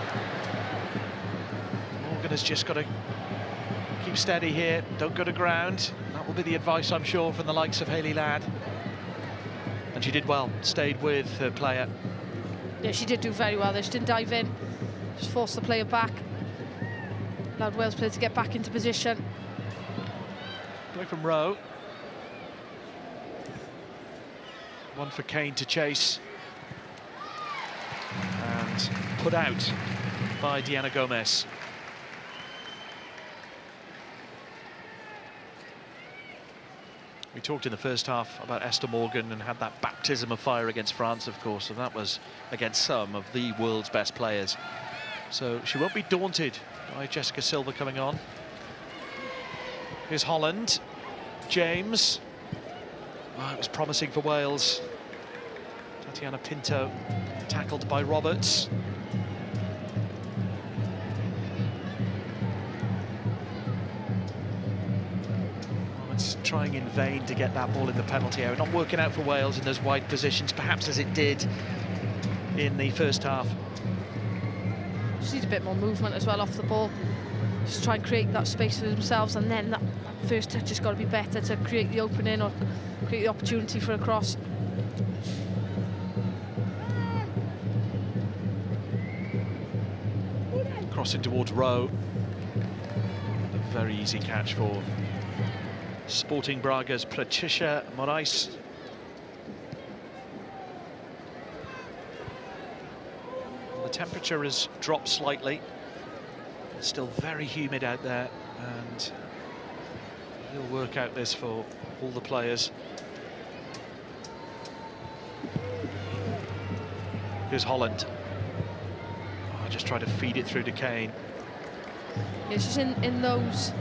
Morgan has just got to keep keep steady here, don't go to ground. That will be the advice, I'm sure, from the likes of Hayley Ladd. And she did well, stayed with her player. Yeah, she did do very well there. She didn't dive in, just forced the player back. Allowed Wales player to get back into position. Away from Rowe. One for Kane to chase. And put out by Diana Gomez. We talked in the first half about Esther Morgan and had that baptism of fire against France, of course, and that was against some of the world's best players. So she won't be daunted by Jessica Silva coming on. Here's Holland. James. Oh, it was promising for Wales. Tatiana Pinto tackled by Roberts. It's trying in vain to get that ball in the penalty area. Not working out for Wales in those wide positions, perhaps as it did in the first half. Just need a bit more movement as well off the ball. Just try and create that space for themselves, and then that first touch has got to be better to create the opening or create the opportunity for a cross. Crossing towards Rowe. A very easy catch for Sporting Braga's Patricia Morais. The temperature has dropped slightly. It's still very humid out there, and he'll work out this for all the players. Here's Holland. Oh, just try to feed it through to Kane. Yeah, she's in those.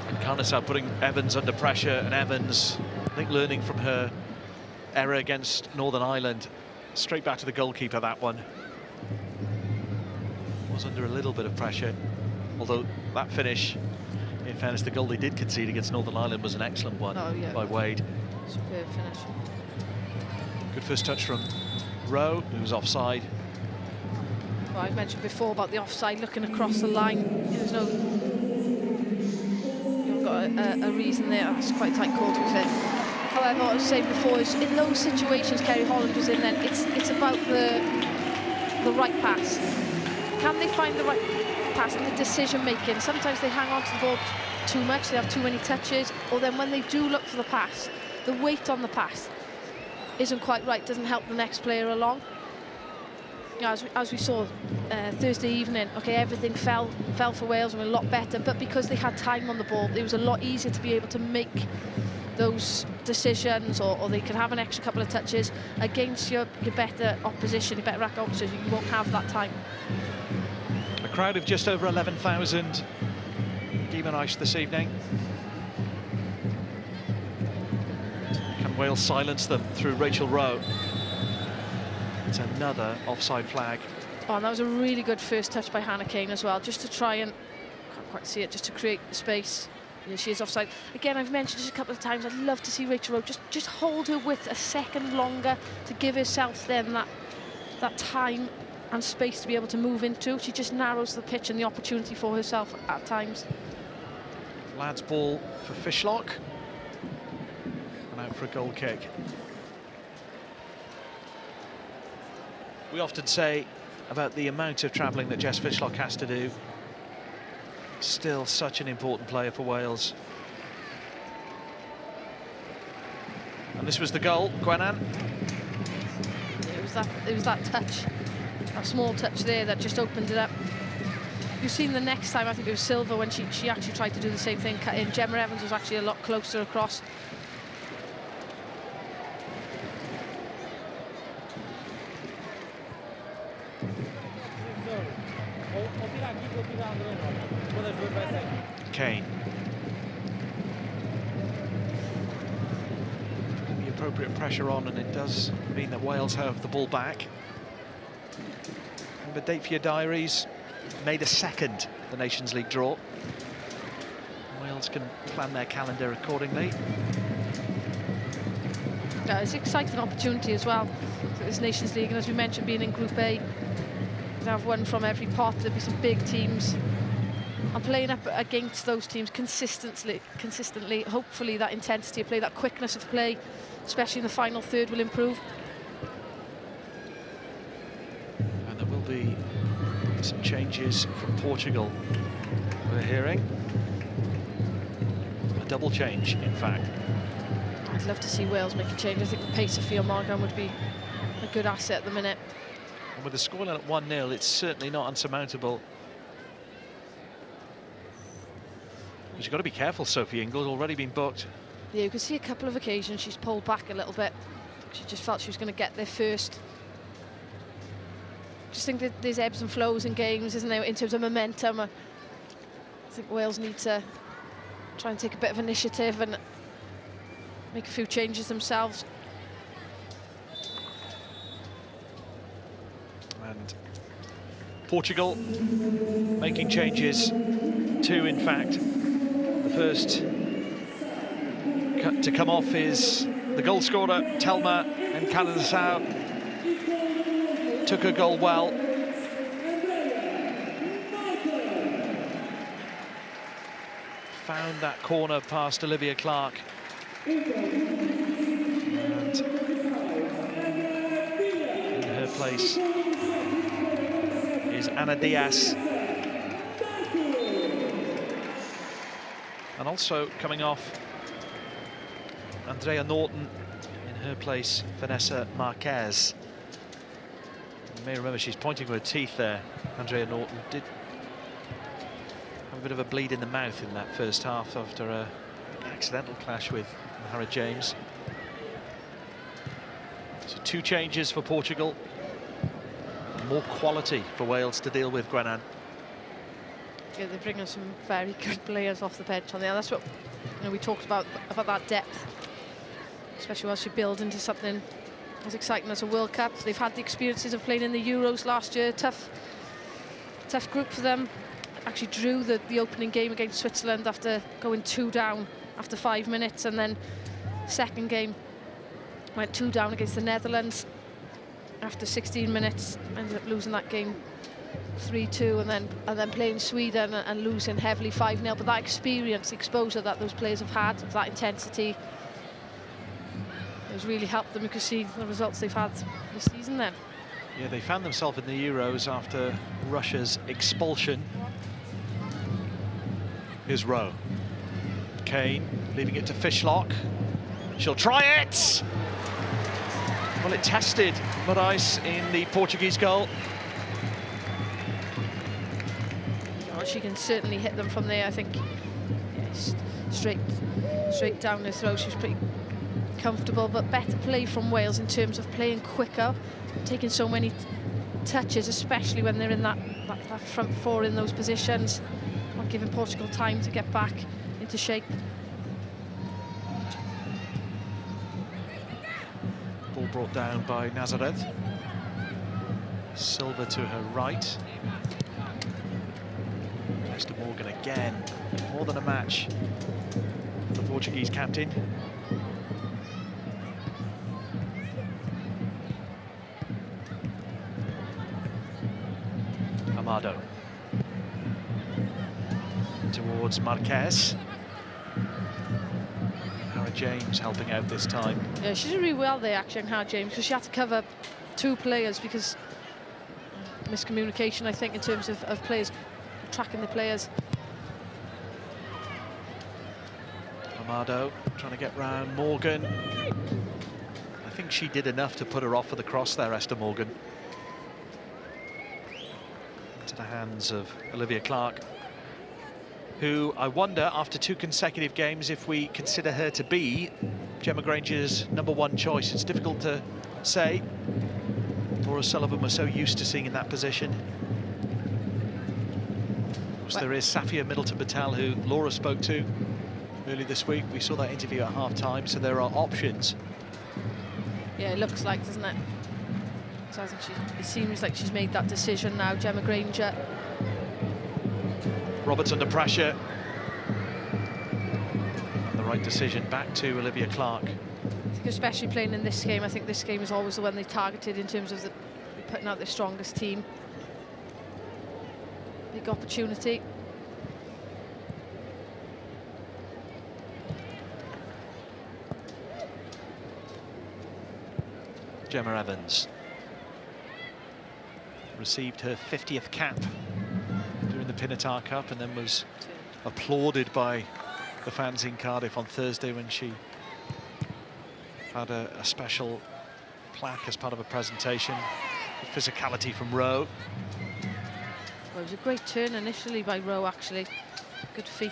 And Carnassau putting Evans under pressure, and Evans, I think, learning from her error against Northern Ireland. Straight back to the goalkeeper, that one. Was under a little bit of pressure, although that finish, in fairness, the goal they did concede against Northern Ireland was an excellent one by Wade. Superb finish. Good first touch from Rowe, who was offside. Well, I mentioned before about the offside, looking across the line. There's no, you've got a reason there. That's quite a tight call to be fair. However, what I was saying before is in those situations Kerry Holland was in, then it's about the right pass. Can they find the right pass and the decision making? Sometimes they hang on to the ball too much, they have too many touches, or then when they do look for the pass, the weight on the pass isn't quite right, doesn't help the next player along. You know, as we saw Thursday evening, okay, everything fell for Wales and were a lot better, but because they had time on the ball, it was a lot easier to be able to make those decisions, or they could have an extra couple of touches against your better opposition, your better opposition. You won't have that time. A crowd of just over 11,000 Guimarães this evening. Can Wales silence them through Rachel Rowe? It's another offside flag. Oh, and that was a really good first touch by Hannah Kane as well, just to try and, can't quite see it, just to create space. Yeah, she is offside. Again, I've mentioned this a couple of times, I'd love to see Rachel Rowe just hold her width a second longer to give herself then that time and space to be able to move into. She just narrows the pitch and the opportunity for herself at times. Ladd's ball for Fishlock. And out for a goal kick. We often say about the amount of travelling that Jess Fishlock has to do. Still such an important player for Wales. And this was the goal, Gwenan. It was that touch, that small touch there that just opened it up. You've seen the next time, I think it was Silva, when she actually tried to do the same thing, cut in. Gemma Evans was actually a lot closer across. Kane. The appropriate pressure on, and it does mean that Wales have the ball back. Remember, date for your diaries, May the 2nd, the Nations League draw. Wales can plan their calendar accordingly. Yeah, it's an exciting opportunity as well for this Nations League, and as we mentioned, being in Group A, to have one from every pot. There'll be some big teams and playing up against those teams consistently, hopefully that intensity of play, that quickness of play, especially in the final third, will improve. And there will be some changes from Portugal, we're hearing. A double change, in fact. I'd love to see Wales make a change. I think the pace of Fio Morgan would be a good asset at the minute. And with the scoreline at 1-0, it's certainly not unsurmountable. You've got to be careful, Sophie Ingles, already been booked. Yeah, you can see a couple of occasions she's pulled back a little bit. She just felt she was going to get there first. Just think that there's ebbs and flows in games, isn't there, in terms of momentum. I think Wales need to try and take a bit of initiative and make a few changes themselves. And Portugal making changes, 2 in fact. The first to come off is the goal scorer, Telma, and Canazao took her goal well. Found that corner past Olivia Clark. And in her place is Ana Diaz. And also coming off, Andrea Norton, in her place, Vanessa Marquez. You may remember she's pointing with her teeth there. Andrea Norton did have a bit of a bleed in the mouth in that first half after an accidental clash with Mahara James. So 2 changes for Portugal. More quality for Wales to deal with, Gwenan. Yeah, they're bringing some very good players off the bench on there. That's what we talked about that depth, especially as you build into something as exciting as a World Cup. They've had the experiences of playing in the Euros last year. Tough group for them. Actually drew the opening game against Switzerland after going 2 down after 5 minutes, and then second game went 2 down against the Netherlands after 16 minutes. Ended up losing that game 3-2, and then playing Sweden and losing heavily 5-0. But that experience, the exposure that those players have had, of that intensity, has really helped them. You can see the results they've had this season then. Yeah, they found themselves in the Euros after Russia's expulsion. Here's Rowe. Kane leaving it to Fishlock. She'll try it! Well, it tested Moraes in the Portuguese goal. Oh, she can certainly hit them from there, I think. Yes, straight down the throw. She was pretty comfortable, but better play from Wales in terms of playing quicker, taking so many touches, especially when they're in that front 4 in those positions, not giving Portugal time to get back into shape. Ball brought down by Nazareth. Silva to her right. Esther Morgan again, more than a match for the Portuguese captain. Amado towards Marquez. Mahara James helping out this time. Yeah, she did really well there, actually, Mahara James, because she had to cover 2 players because miscommunication, I think, in terms of players tracking the players. Amado trying to get round Morgan. I think she did enough to put her off for the cross there, Esther Morgan. Into the hands of Olivia Clark, who I wonder, after 2 consecutive games, if we consider her to be Gemma Granger's #1 choice. It's difficult to say. Laura Sullivan was so used to seeing in that position. Of course, there is Safia Middleton-Patel, who Laura spoke to early this week. We saw that interview at half-time, so there are options. Yeah, it looks like, doesn't it? So I think it seems like she's made that decision now, Gemma Granger. Roberts under pressure. And the right decision back to Olivia Clark. I think especially playing in this game, I think this game is always the one they targeted in terms of putting out their strongest team. Big opportunity. Gemma Evans. Received her 50th cap during the Pinatar Cup and then was applauded by the fans in Cardiff on Thursday when she had a special plaque as part of a presentation. Physicality from Rowe. Well, it was a great turn initially by Rowe, actually. Good feet.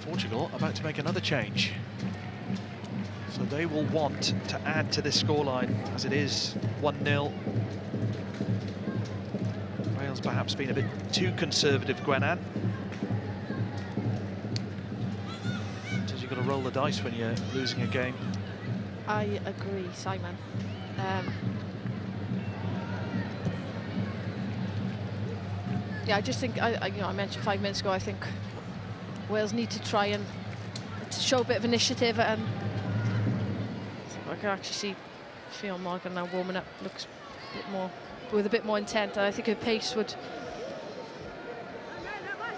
Portugal about to make another change. So they will want to add to this scoreline as it is 1-0. Wales perhaps been a bit too conservative, Gwenan. Sometimes you've got to roll the dice when you're losing a game. I agree, Simon. Yeah, I just think, you know, I mentioned 5 minutes ago, I think Wales need to try and show a bit of initiative, and I can actually see Ffion Morgan now warming up, looks a bit more, with a bit more intent, and I think her pace would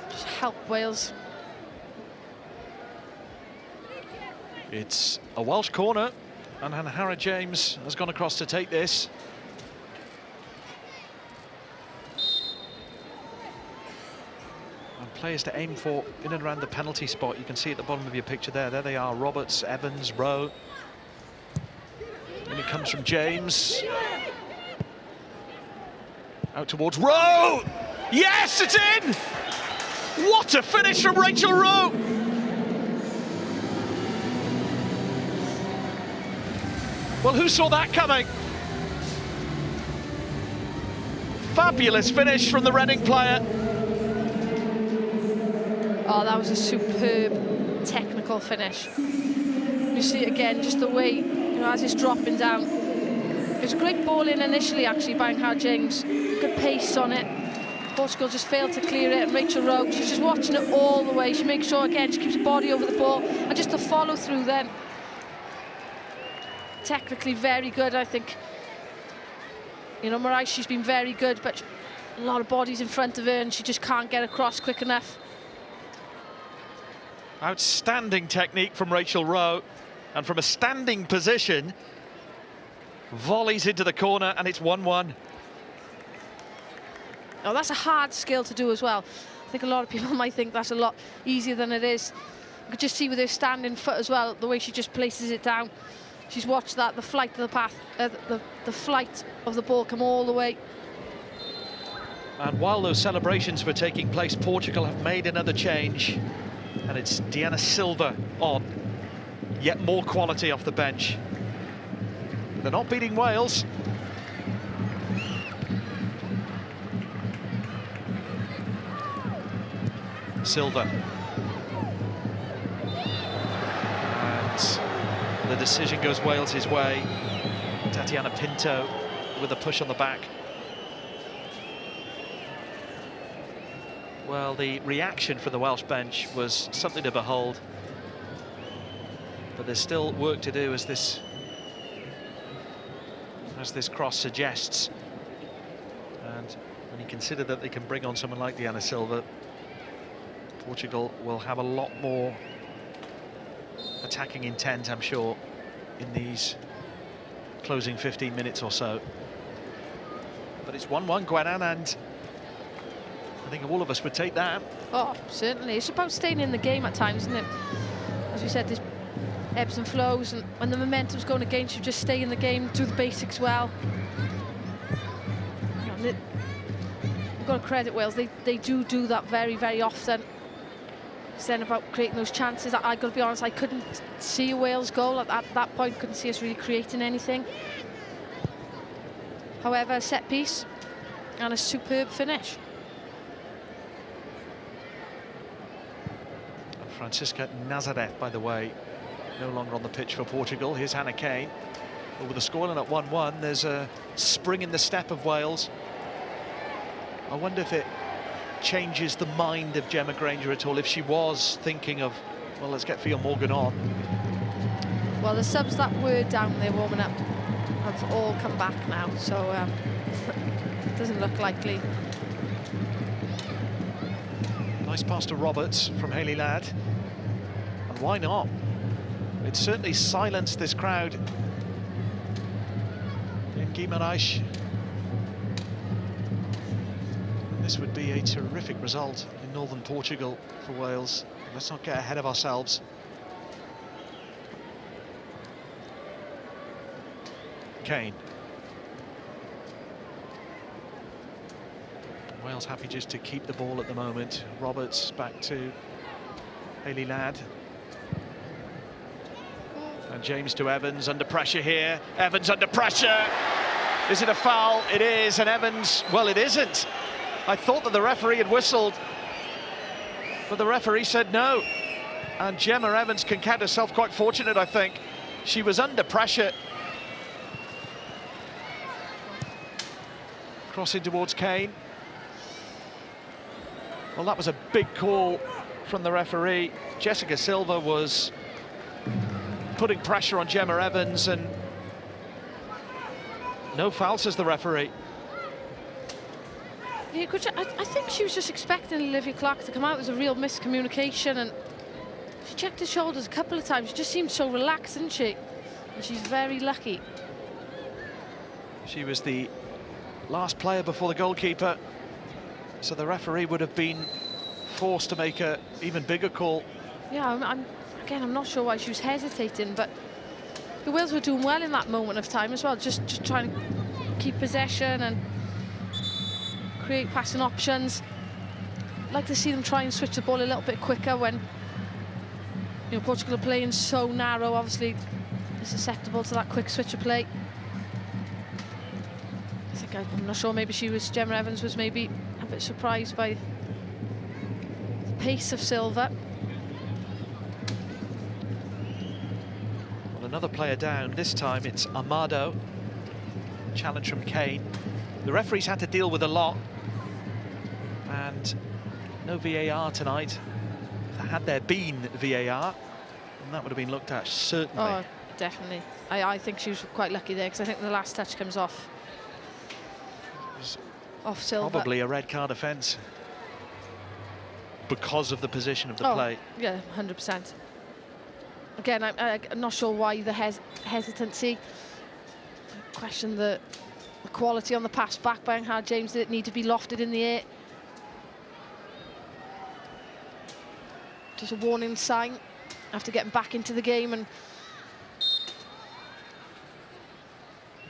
just help Wales. It's a Welsh corner, and Hannah James has gone across to take this. And players to aim for in and around the penalty spot. You can see at the bottom of your picture there. There they are, Roberts, Evans, Rowe. And it comes from James. Out towards Rowe! Yes, it's in! What a finish from Rachel Rowe! Well, who saw that coming? Fabulous finish from the Reading player. Oh, that was a superb technical finish. You see it again, just the way, you know, as it's dropping down. It was a great ball in initially, actually, by Hannah James. Good pace on it. Portugal just failed to clear it, and Rachel Rowe, she's just watching it all the way. She makes sure, again, she keeps her body over the ball, and just the follow through then. Technically very good, I think. You know, Marais, she's been very good, but a lot of bodies in front of her, and she just can't get across quick enough. Outstanding technique from Rachel Rowe, and from a standing position, volleys into the corner, and it's 1-1. Now, that's a hard skill to do as well. I think a lot of people might think that's a lot easier than it is. You could just see with her standing foot as well, the way she just places it down. She's watched that, the flight of the path, the flight of the ball come all the way. And while those celebrations were taking place, Portugal have made another change, and it's Diana Silva on. Yet more quality off the bench. They're not beating Wales. Silva. And the decision goes Wales' way. Tatiana Pinto with a push on the back. Well, the reaction from the Welsh bench was something to behold. But there's still work to do, as this cross suggests. And when you consider that they can bring on someone like Diana Silva, Portugal will have a lot more attacking intent, I'm sure, in these closing 15 minutes or so. But it's 1-1, Gwenan, and I think all of us would take that. Oh, certainly. It's about staying in the game at times, isn't it? As we said, there's ebbs and flows, and when the momentum's going against you, just stay in the game, do the basics well. You've got to credit Wales. They do that very, very often. It's then about creating those chances. I've got to be honest, I couldn't see a Wales goal at that point. Couldn't see us really creating anything. However, a set piece and a superb finish. Francisca Nazareth, by the way, no longer on the pitch for Portugal. Here's Hannah Kane. But with the scoreline at 1-1, there's a spring in the step of Wales. I wonder if it changes the mind of Gemma Granger at all, if she was thinking of, well, let's get Ffion Morgan on. Well, the subs that were down there warming up have all come back now, so it doesn't look likely. Nice pass to Roberts from Hayley Ladd. And why not? It certainly silenced this crowd in Guimarães. This would be a terrific result in northern Portugal for Wales. Let's not get ahead of ourselves. Kane. Wales happy just to keep the ball at the moment. Roberts back to Hayley Ladd. And James to Evans, under pressure here. Evans under pressure. Is it a foul? It is, and Evans, well, it isn't. I thought that the referee had whistled, but the referee said no. And Gemma Evans can count herself quite fortunate, I think. She was under pressure. Crossing towards Kane. Well, that was a big call from the referee. Jessica Silva was putting pressure on Gemma Evans, and no foul, says the referee. Yeah, I think she was just expecting Olivia Clark to come out. There was a real miscommunication, and she checked her shoulders a couple of times. She just seemed so relaxed, didn't she? And she's very lucky. She was the last player before the goalkeeper, so the referee would have been forced to make an even bigger call. Yeah, I'm not sure why she was hesitating, but the Wales were doing well in that moment of time as well, just trying to keep possession and create passing options. I'd like to see them try and switch the ball a little bit quicker when, you know, Portugal are playing so narrow. Obviously, they're susceptible to that quick switch of play. I'm not sure, maybe Gemma Evans was maybe a bit surprised by the pace of Silva. Well, another player down. This time it's Amado. Challenge from Kane. The referees had to deal with a lot, and no VAR tonight. Had there been VAR, and that would have been looked at, certainly. Oh, definitely. I think she was quite lucky there, because I think the last touch comes off Silva. Probably a red card offence because of the position of the play. Yeah, 100%. Again, I'm not sure why the hesitancy. Question the quality on the pass back by how James did it need to be lofted in the air. Just a warning sign after getting back into the game. And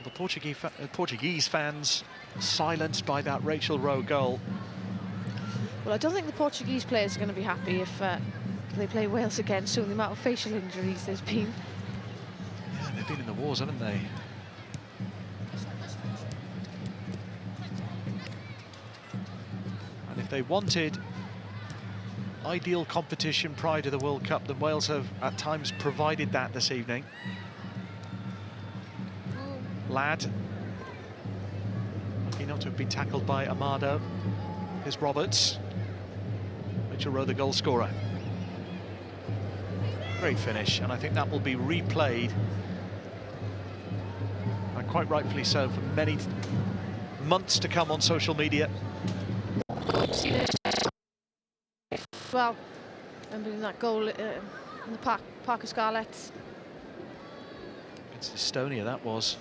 the Portuguese fans silenced by that Rachel Rowe goal. Well, I don't think the Portuguese players are going to be happy if they play Wales again soon. The amount of facial injuries there's been. Yeah, they've been in the wars, haven't they? And if they wanted ideal competition prior to the World Cup, then Wales have at times provided that this evening. Ladd, lucky not to have been tackled by Amado. Here's Roberts. Rachel Rowe, the goal scorer. Great finish, and I think that will be replayed, and quite rightfully so, for many months to come on social media. Well, remembering that goal in the Parker Scarlets. Against Estonia, that was.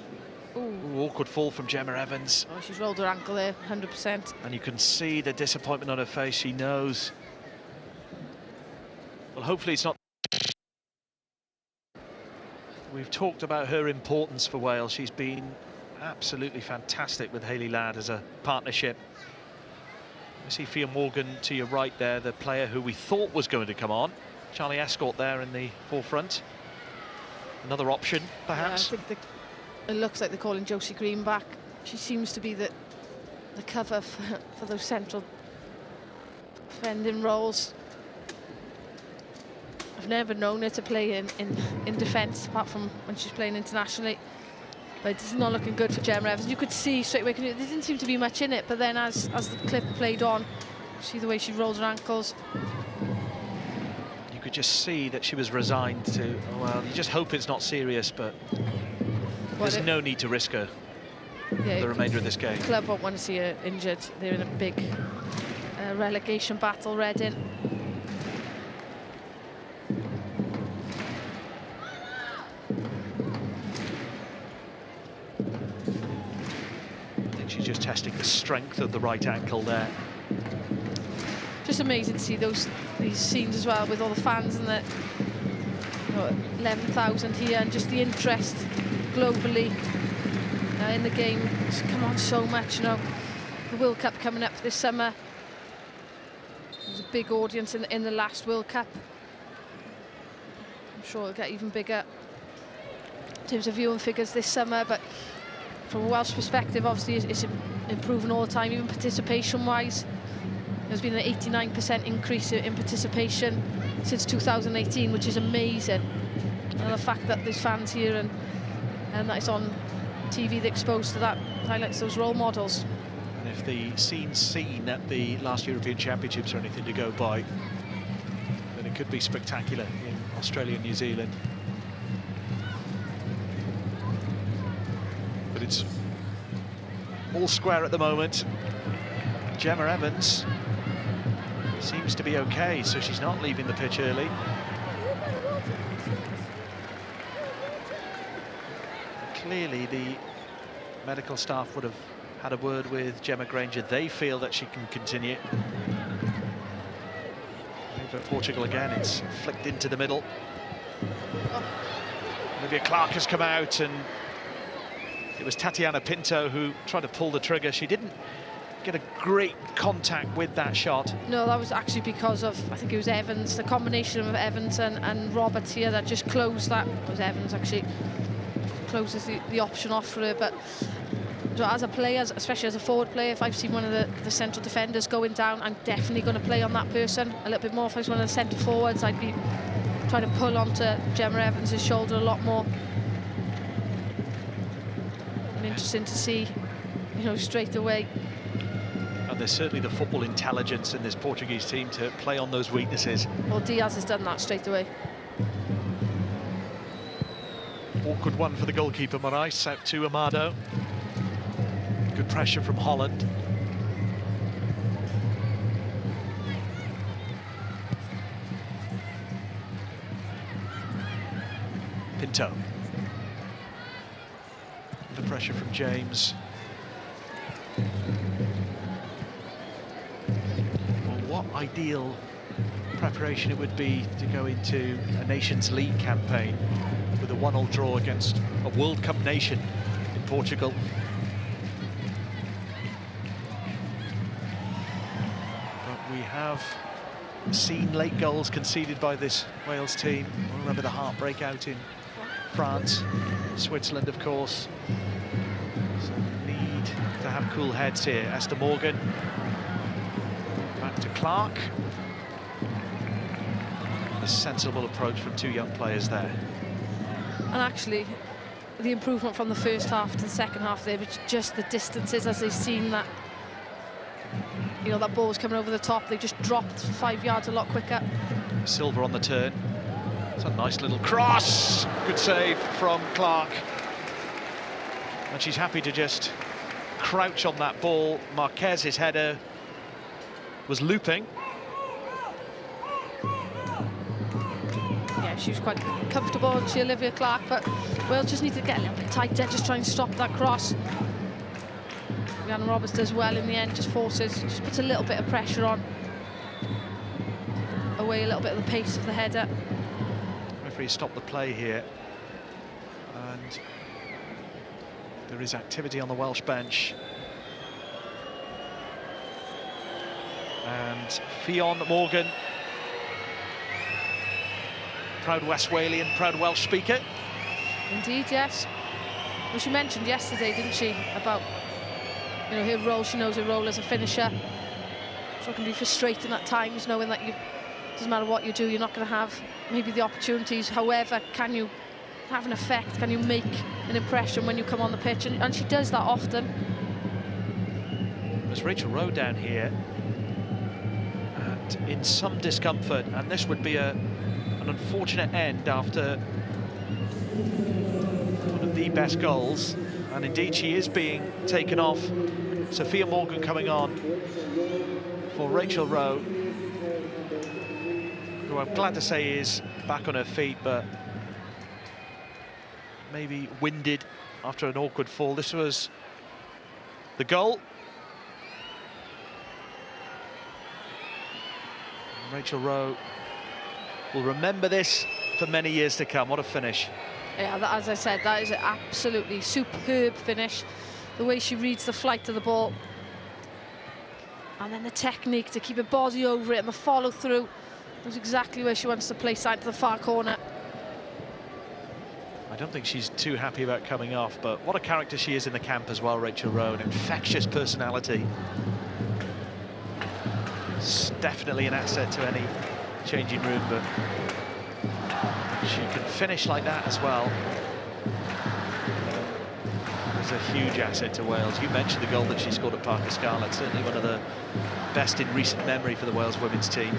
Ooh. Ooh, awkward fall from Gemma Evans. Oh, she's rolled her ankle there, 100%. And you can see the disappointment on her face. She knows. Well, hopefully it's not. We've talked about her importance for Wales. She's been absolutely fantastic with Hayley Ladd as a partnership. I see Fia Morgan to your right there, the player who we thought was going to come on. Charlie Escort there in the forefront. Another option, perhaps. Yeah, I think it looks like they're calling Josie Green back. She seems to be the cover for those central defending roles. I've never known her to play in defence, apart from when she's playing internationally. But it's not looking good for Gemma Evans. You could see straight away, there didn't seem to be much in it, but then as the clip played on, see the way she rolled her ankles. You could just see that she was resigned to, oh, well, you just hope it's not serious, but there's no need to risk her for the remainder of this game. The club won't want to see her injured. They're in a big relegation battle, Reading. I think she's just testing the strength of the right ankle there. Just amazing to see these scenes as well, with all the fans and the 11,000 here, and just the interest globally in the game. It's come on so much, you know. The World Cup coming up this summer. There's a big audience in the last World Cup. I'm sure it'll get even bigger in terms of viewing figures this summer, but from a Welsh perspective, obviously it's improving all the time, even participation-wise. There's been an 89% increase in participation since 2018, which is amazing. And the fact that there's fans here and that it's on TV, the exposed to that, highlights those role models. And if the scenes seen at the last European Championships are anything to go by, then it could be spectacular in Australia and New Zealand. But it's all square at the moment. Gemma Evans seems to be okay, so she's not leaving the pitch early. Clearly the medical staff would have had a word with Gemma Granger. They feel that she can continue. Over Portugal again, it's flicked into the middle. Olivia Clark has come out, and it was Tatiana Pinto who tried to pull the trigger. She didn't get a great contact with that shot. No, that was actually because of, I think it was Evans, the combination of Evans and Roberts here that just closed that. It was Evans actually closes the option off for her. But as a player, especially as a forward player, if I've seen one of the central defenders going down, I'm definitely going to play on that person a little bit more. If I was one of the centre forwards, I'd be trying to pull onto Gemma Evans' shoulder a lot more. And interesting to see, you know, straight away. And there's certainly the football intelligence in this Portuguese team to play on those weaknesses. Well, Diaz has done that straight away. Awkward one for the goalkeeper, Moraes, out to Amado. Good pressure from Holland. Pinto. The pressure from James. Well, what ideal preparation it would be to go into a Nations League campaign with a 1-1 draw against a World Cup nation in Portugal. But we have seen late goals conceded by this Wales team. I remember the heartbreak out in France, Switzerland, of course. So need to have cool heads here. Esther Morgan back to Clark. A sensible approach from two young players there. And actually, the improvement from the first half to the second half there, which just the distances as they've seen that, you know, that ball was coming over the top, they just dropped 5 yards a lot quicker. Silva on the turn. It's a nice little cross. Good save from Clark. And she's happy to just crouch on that ball. Marquez's header was looping. Yeah, she was quite comfortable, and she, Olivia Clark, but Wales just need to get a little bit tighter, just try and stop that cross. Rihanna Roberts does well in the end, just puts a little bit of pressure on, away a little bit of the pace of the header. Referee stopped the play here, and there is activity on the Welsh bench. And Fionn Morgan, proud West Walian, proud Welsh speaker. Indeed, yes. Well, she mentioned yesterday, didn't she, about, you know, her role. She knows her role as a finisher. So it can be frustrating at times, knowing that doesn't matter what you do, you're not going to have maybe the opportunities. However, can you have an effect? Can you make an impression when you come on the pitch? And she does that often. There's Rachel Rowe down here, and in some discomfort, and this would be an unfortunate end after one of the best goals, and indeed she is being taken off. Sophia Morgan coming on for Rachel Rowe, who I'm glad to say is back on her feet, but maybe winded after an awkward fall. This was the goal. Rachel Rowe will remember this for many years to come. What a finish. Yeah, that, as I said, that is an absolutely superb finish. The way she reads the flight of the ball. And then the technique to keep her body over it and the follow through. Knows exactly where she wants to place that to the far corner. I don't think she's too happy about coming off, but what a character she is in the camp as well, Rachel Rowe. An infectious personality. It's definitely an asset to any changing room, but she can finish like that as well. It's a huge asset to Wales. You mentioned the goal that she scored at Parc y Scarlett, certainly one of the best in recent memory for the Wales women's team.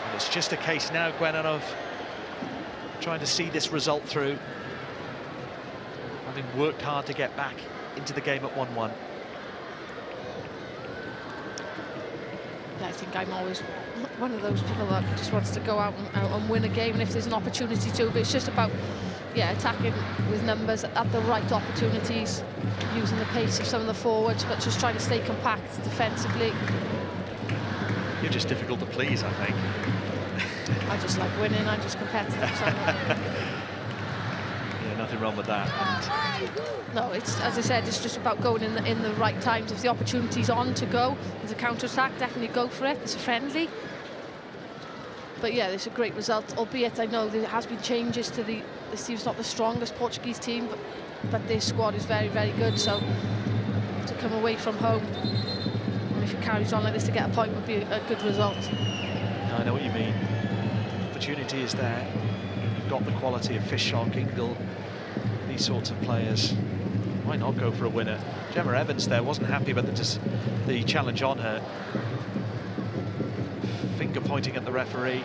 And it's just a case now, Gwennon, of trying to see this result through, having worked hard to get back into the game at 1-1. I think I'm always one of those people that just wants to go out and win a game, and if there's an opportunity to, but it's just about, yeah, attacking with numbers at the right opportunities, using the pace of some of the forwards, but just trying to stay compact defensively. You're just difficult to please, I think. I just like winning. I'm just competitive. Yeah, nothing wrong with that. No, it's, as I said, it's just about going in the right times. If the opportunity's on to go, there's a counter-attack, definitely go for it. It's a friendly. But yeah, it's a great result, albeit I know there has been changes to this team's not the strongest Portuguese team, but their squad is very, very good. So to come away from home, and if it carries on like this, to get a point would be a good result. I know what you mean. Opportunity is there. You've got the quality of Fishlock, Ingle, these sorts of players. Why not go for a winner? Gemma Evans there wasn't happy about the challenge on her. Finger pointing at the referee,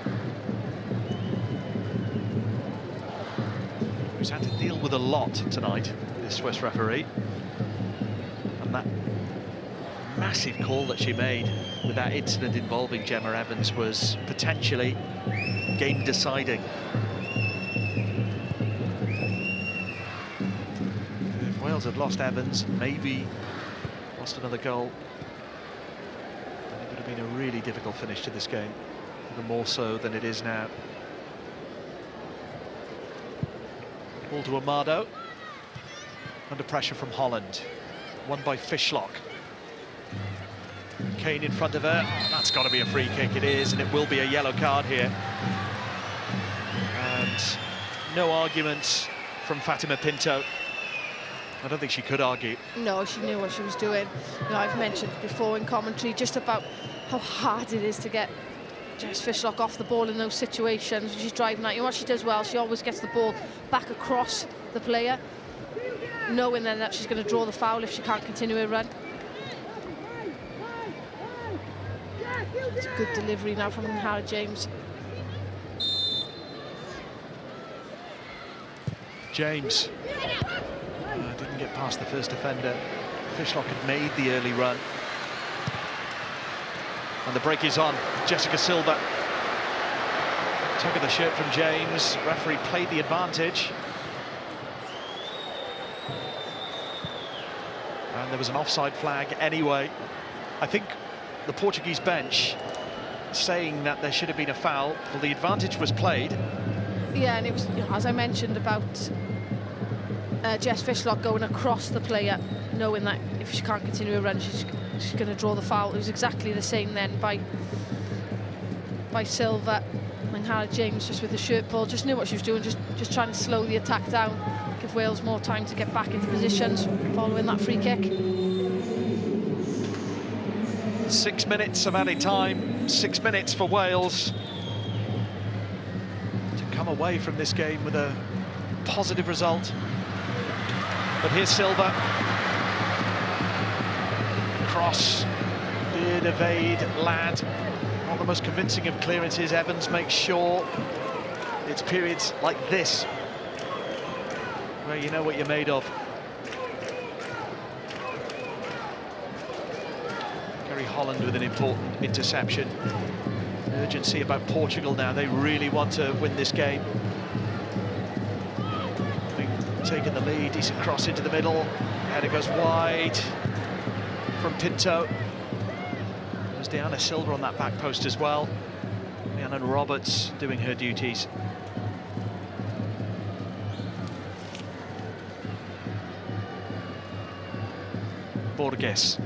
who's had to deal with a lot tonight, this Swiss referee. And that massive call that she made with that incident involving Gemma Evans was potentially game deciding. If Wales had lost Evans, maybe lost another goal, then it would have been a really difficult finish to this game, even more so than it is now. Ball to Amado, under pressure from Holland, won by Fishlock. Kane in front of her. Oh, that's got to be a free kick. It is, and it will be a yellow card here. And no argument from Fatima Pinto. I don't think she could argue. No, she knew what she was doing. You know, I've mentioned before in commentary just about how hard it is to get Jess Fishlock off the ball in those situations when she's driving at you. What she does well, she always gets the ball back across the player, knowing then that she's going to draw the foul if she can't continue her run. It's a good delivery now from Hannah James. James didn't get past the first defender. Fishlock had made the early run. And the break is on. Jessica Silva. Tug of the shirt from James. Referee played the advantage. And there was an offside flag anyway. I think the Portuguese bench saying that there should have been a foul. Well, the advantage was played. Yeah, and it was, you know, as I mentioned about Jess Fishlock going across the player, knowing that if she can't continue her run, she's going to draw the foul. It was exactly the same then by Silva. And Hannah James, just with the shirt pull, just knew what she was doing, just trying to slow the attack down, give Wales more time to get back into positions following that free kick. 6 minutes of added time, 6 minutes for Wales to come away from this game with a positive result. But here's Silva. Cross, did evade Ladd. Not the most convincing of clearances. Evans makes sure. It's periods like this where you know what you're made of. Kerry Holland with an important interception. Urgency about Portugal now. They really want to win this game. Taking the lead, decent cross into the middle. Header goes wide from Pinto. There's Diana Silva on that back post as well. Rhiannon Roberts doing her duties. Borges.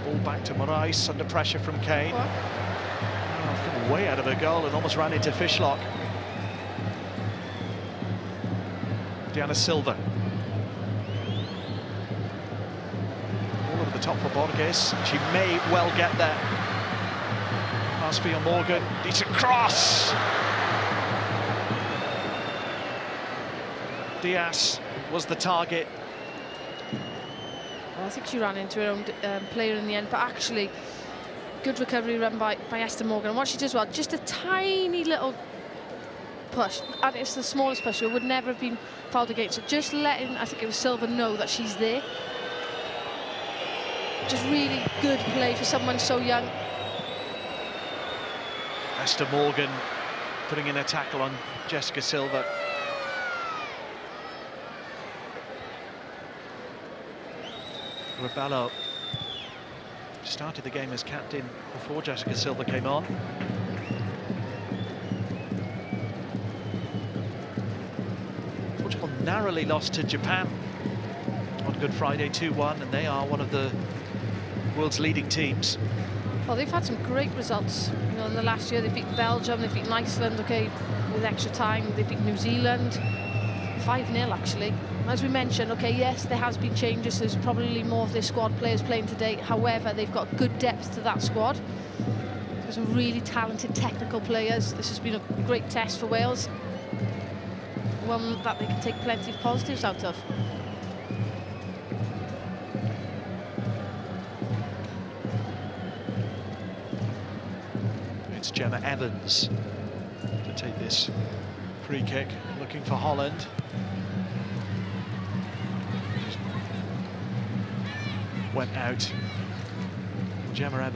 Ball back to Moraes under pressure from Kane. Oh, way out of her goal and almost ran into Fishlock. Diana Silva. All over the top for Borges. She may well get there. Pass for Morgan. Decent cross. Diaz was the target. Well, I think she ran into her own player in the end, but actually good recovery run by Esther Morgan. And what she does well, just a tiny little push, and it's the smallest push, so it would never have been fouled against. So just letting, I think it was Silva, know that she's there. Just really good play for someone so young. Esther Morgan putting in a tackle on Jessica Silva. Rebello started the game as captain before Jessica Silva came on. Portugal narrowly lost to Japan on Good Friday 2-1, and they are one of the world's leading teams. Well, they've had some great results. You know, in the last year they've beaten Belgium, they've beaten Iceland, okay, with extra time. They've beaten New Zealand, 5-0 actually. As we mentioned, okay, yes, there has been changes. There's probably more of their squad players playing today. However, they've got good depth to that squad. There's some really talented technical players. This has been a great test for Wales. One that they can take plenty of positives out of. It's Gemma Evans to take this free kick, looking for Holland. Went out. Gemma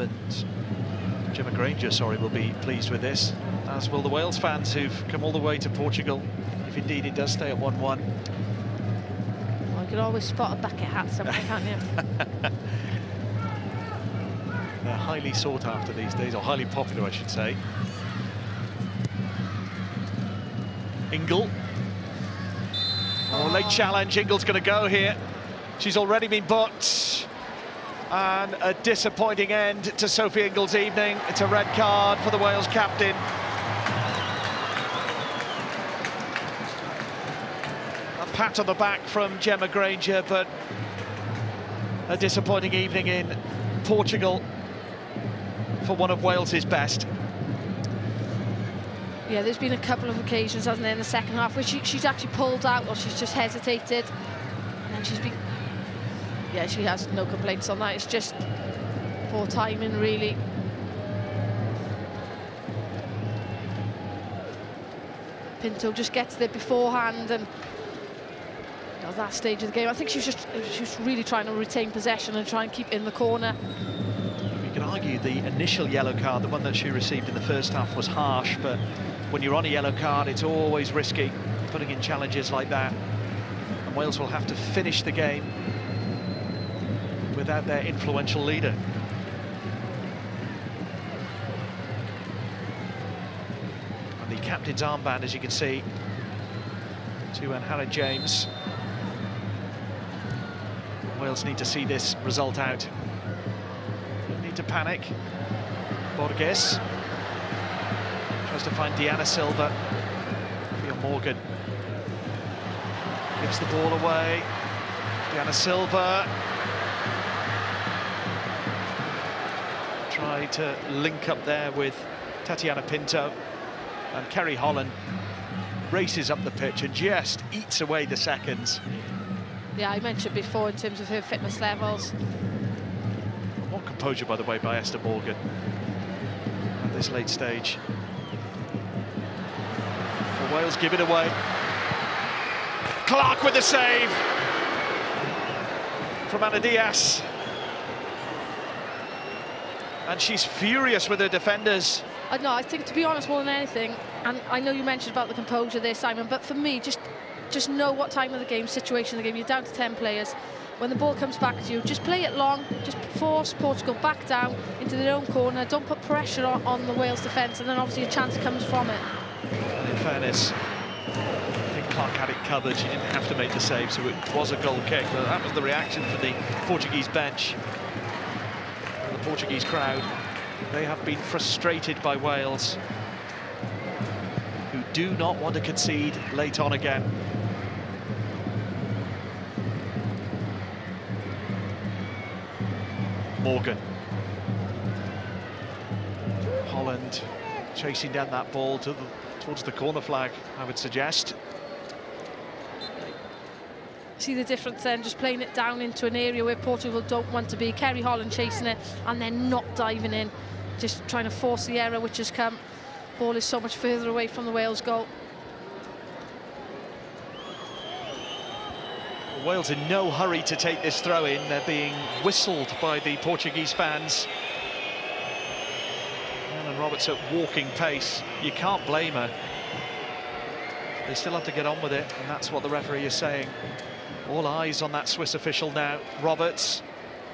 Granger, sorry, will be pleased with this, as will the Wales fans who've come all the way to Portugal, if indeed it does stay at 1-1. Well, you can always spot a bucket hat somewhere, can't you? They're highly sought after these days, or highly popular, I should say. Ingle. Oh, late challenge. Ingle's going to go here. She's already been booked. And a disappointing end to Sophie Ingle's evening. It's a red card for the Wales captain. A pat on the back from Gemma Granger, but a disappointing evening in Portugal for one of Wales's best. Yeah, there's been a couple of occasions, hasn't there, in the second half where she's actually pulled out or she's just hesitated, and then she's been... Yeah, she has no complaints on that. It's just poor timing, really. Pinto just gets there beforehand, and you know, that stage of the game, I think she was really trying to retain possession and try and keep in the corner. You can argue the initial yellow card, the one that she received in the first half, was harsh, but when you're on a yellow card, it's always risky putting in challenges like that. And Wales will have to finish the game without their influential leader. And the captain's armband, as you can see, to Hannah James. Wales need to see this result out. Don't need to panic. Borges tries to find Diana Silva. Fia Morgan gives the ball away. Diana Silva try to link up there with Tatiana Pinto, and Kerry Holland races up the pitch and just eats away the seconds. Yeah, I mentioned before in terms of her fitness levels. What composure, by the way, by Esther Morgan at this late stage. Well, Wales give it away. Clark with the save from Ana Diaz. And she's furious with her defenders. No, I think, to be honest, more than anything, and I know you mentioned about the composure there, Simon, but for me, just know what time of the game, situation of the game. You're down to 10 players. When the ball comes back to you, just play it long, just force Portugal back down into their own corner. Don't put pressure on the Wales defence, and then obviously a chance comes from it. And in fairness, I think Clark had it covered. She didn't have to make the save, so it was a goal kick. But that was the reaction from the Portuguese bench. And the Portuguese crowd, they have been frustrated by Wales, who do not want to concede late on again. Morgan. Holland chasing down that ball towards the corner flag, I would suggest. See the difference then, just playing it down into an area where Portugal don't want to be. Kerry Holland chasing it and then not diving in, just trying to force the error which has come. Ball is so much further away from the Wales goal. Wales in no hurry to take this throw-in. They're being whistled by the Portuguese fans. And Roberts at walking pace. You can't blame her. They still have to get on with it, and that's what the referee is saying. All eyes on that Swiss official now. Roberts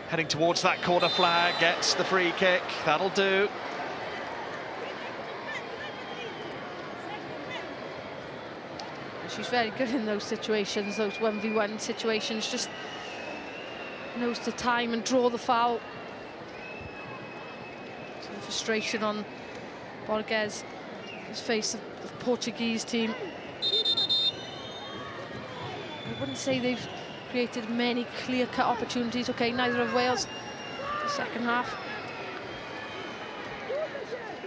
heading towards that corner flag, gets the free kick. That'll do. She's very good in those situations, those 1v1 situations, just knows to time and draw the foul. So the frustration on Borges, his face of the Portuguese team. I wouldn't say they've created many clear-cut opportunities. Okay, neither of Wales the second half.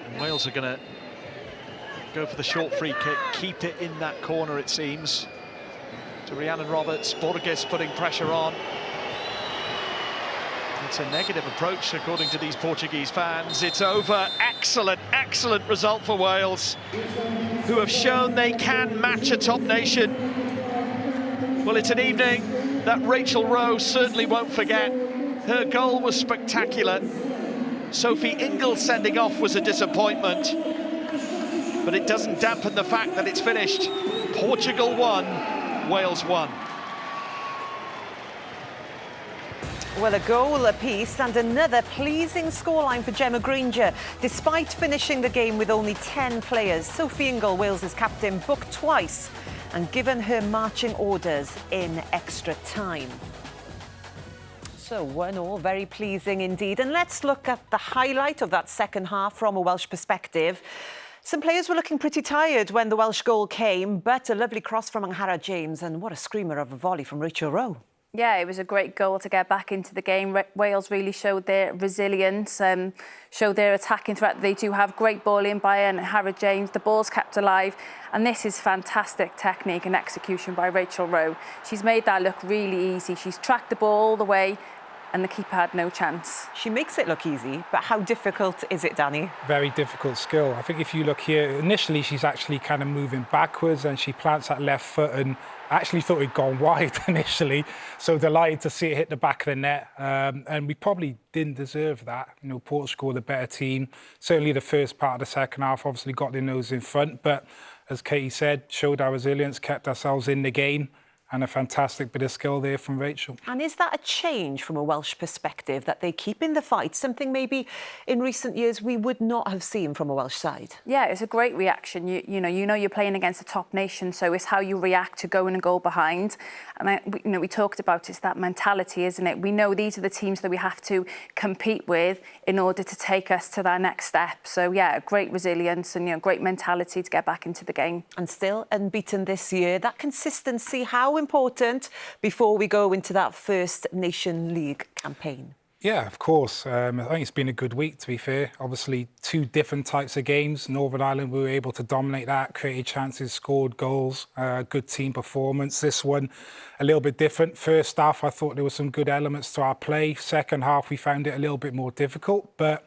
And Wales are going to go for the short free kick, keep it in that corner, it seems, to Rhiannon Roberts. Borges putting pressure on. It's a negative approach, according to these Portuguese fans. It's over. Excellent, excellent result for Wales, who have shown they can match a top nation. Well, it's an evening that Rachel Rowe certainly won't forget. Her goal was spectacular. Sophie Ingles sending off was a disappointment, but it doesn't dampen the fact that it's finished. Portugal won, Wales won. Well, a goal apiece and another pleasing scoreline for Gemma Granger. Despite finishing the game with only 10 players, Sophie Ingle, Wales's captain, booked twice and given her marching orders in extra time. So 1-1, very pleasing indeed. And let's look at the highlight of that second half from a Welsh perspective. Some players were looking pretty tired when the Welsh goal came, but a lovely cross from Angharad James, and what a screamer of a volley from Rachel Rowe. Yeah, it was a great goal to get back into the game. Wales really showed their resilience, showed their attacking threat. They do have great ball in by Angharad James. The ball's kept alive, and this is fantastic technique and execution by Rachel Rowe. She's made that look really easy. She's tracked the ball all the way, and the keeper had no chance. She makes it look easy, but how difficult is it, Danny? Very difficult skill. I think if you look here, initially she's actually kind of moving backwards and she plants that left foot, and I actually thought it'd gone wide initially. So delighted to see it hit the back of the net. And we probably didn't deserve that. You know, Portugal, the better team. Certainly the first part of the second half, obviously got their nose in front. But as Katie said, showed our resilience, kept ourselves in the game. And a fantastic bit of skill there from Rachel. And is that a change from a Welsh perspective, that they keep in the fight, something maybe in recent years we would not have seen from a Welsh side? Yeah, it's a great reaction. You know you're playing against a top nation, so it's how you react to going a goal behind. And we talked about it's that mentality, isn't it? We know these are the teams that we have to compete with in order to take us to that next step. So yeah, great resilience and great mentality to get back into the game. And still unbeaten this year. That consistency, how important before we go into that first Nation League campaign? Yeah, of course. I think it's been a good week, to be fair. Obviously, two different types of games. Northern Ireland, we were able to dominate that, created chances, scored goals, good team performance. This one, a little bit different. First half, I thought there were some good elements to our play. Second half, we found it a little bit more difficult, but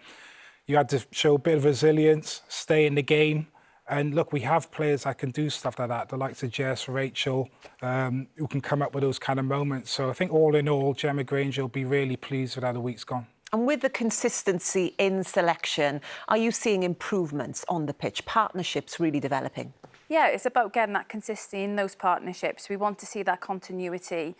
you had to show a bit of resilience, stay in the game. And look, we have players that can do stuff like that, the likes of Jess, Rachel, who can come up with those kind of moments. So I think all in all, Gemma Granger will be really pleased with how the week's gone. And with the consistency in selection, are you seeing improvements on the pitch, partnerships really developing? Yeah, it's about getting that consistency in those partnerships. We want to see that continuity.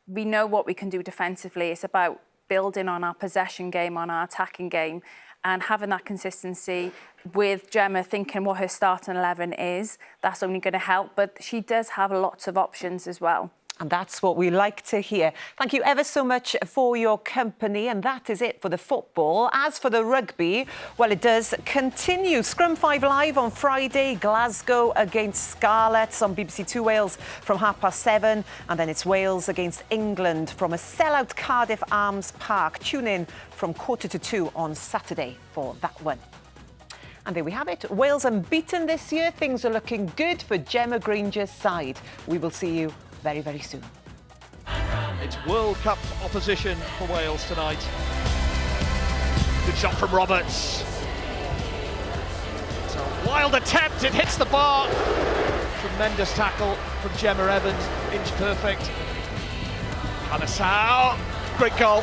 We know what we can do defensively. It's about building on our possession game, on our attacking game, and having that consistency with Gemma thinking what her starting 11 is. That's only going to help, but she does have lots of options as well. And that's what we like to hear. Thank you ever so much for your company. And that is it for the football. As for the rugby, well, it does continue. Scrum 5 live on Friday. Glasgow against Scarlets on BBC Two Wales from 7:30. And then it's Wales against England from a sellout Cardiff Arms Park. Tune in from 1:45 on Saturday for that one. And there we have it. Wales unbeaten this year. Things are looking good for Gemma Granger's side. We will see you very, very soon. It's World Cup opposition for Wales tonight. Good shot from Roberts. It's a wild attempt, it hits the bar. Tremendous tackle from Gemma Evans, inch perfect. Hanasau, great goal.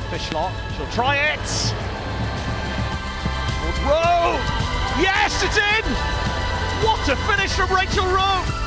Fishlot, she'll try it. Rowe, yes, it's in! What a finish from Rachel Rowe!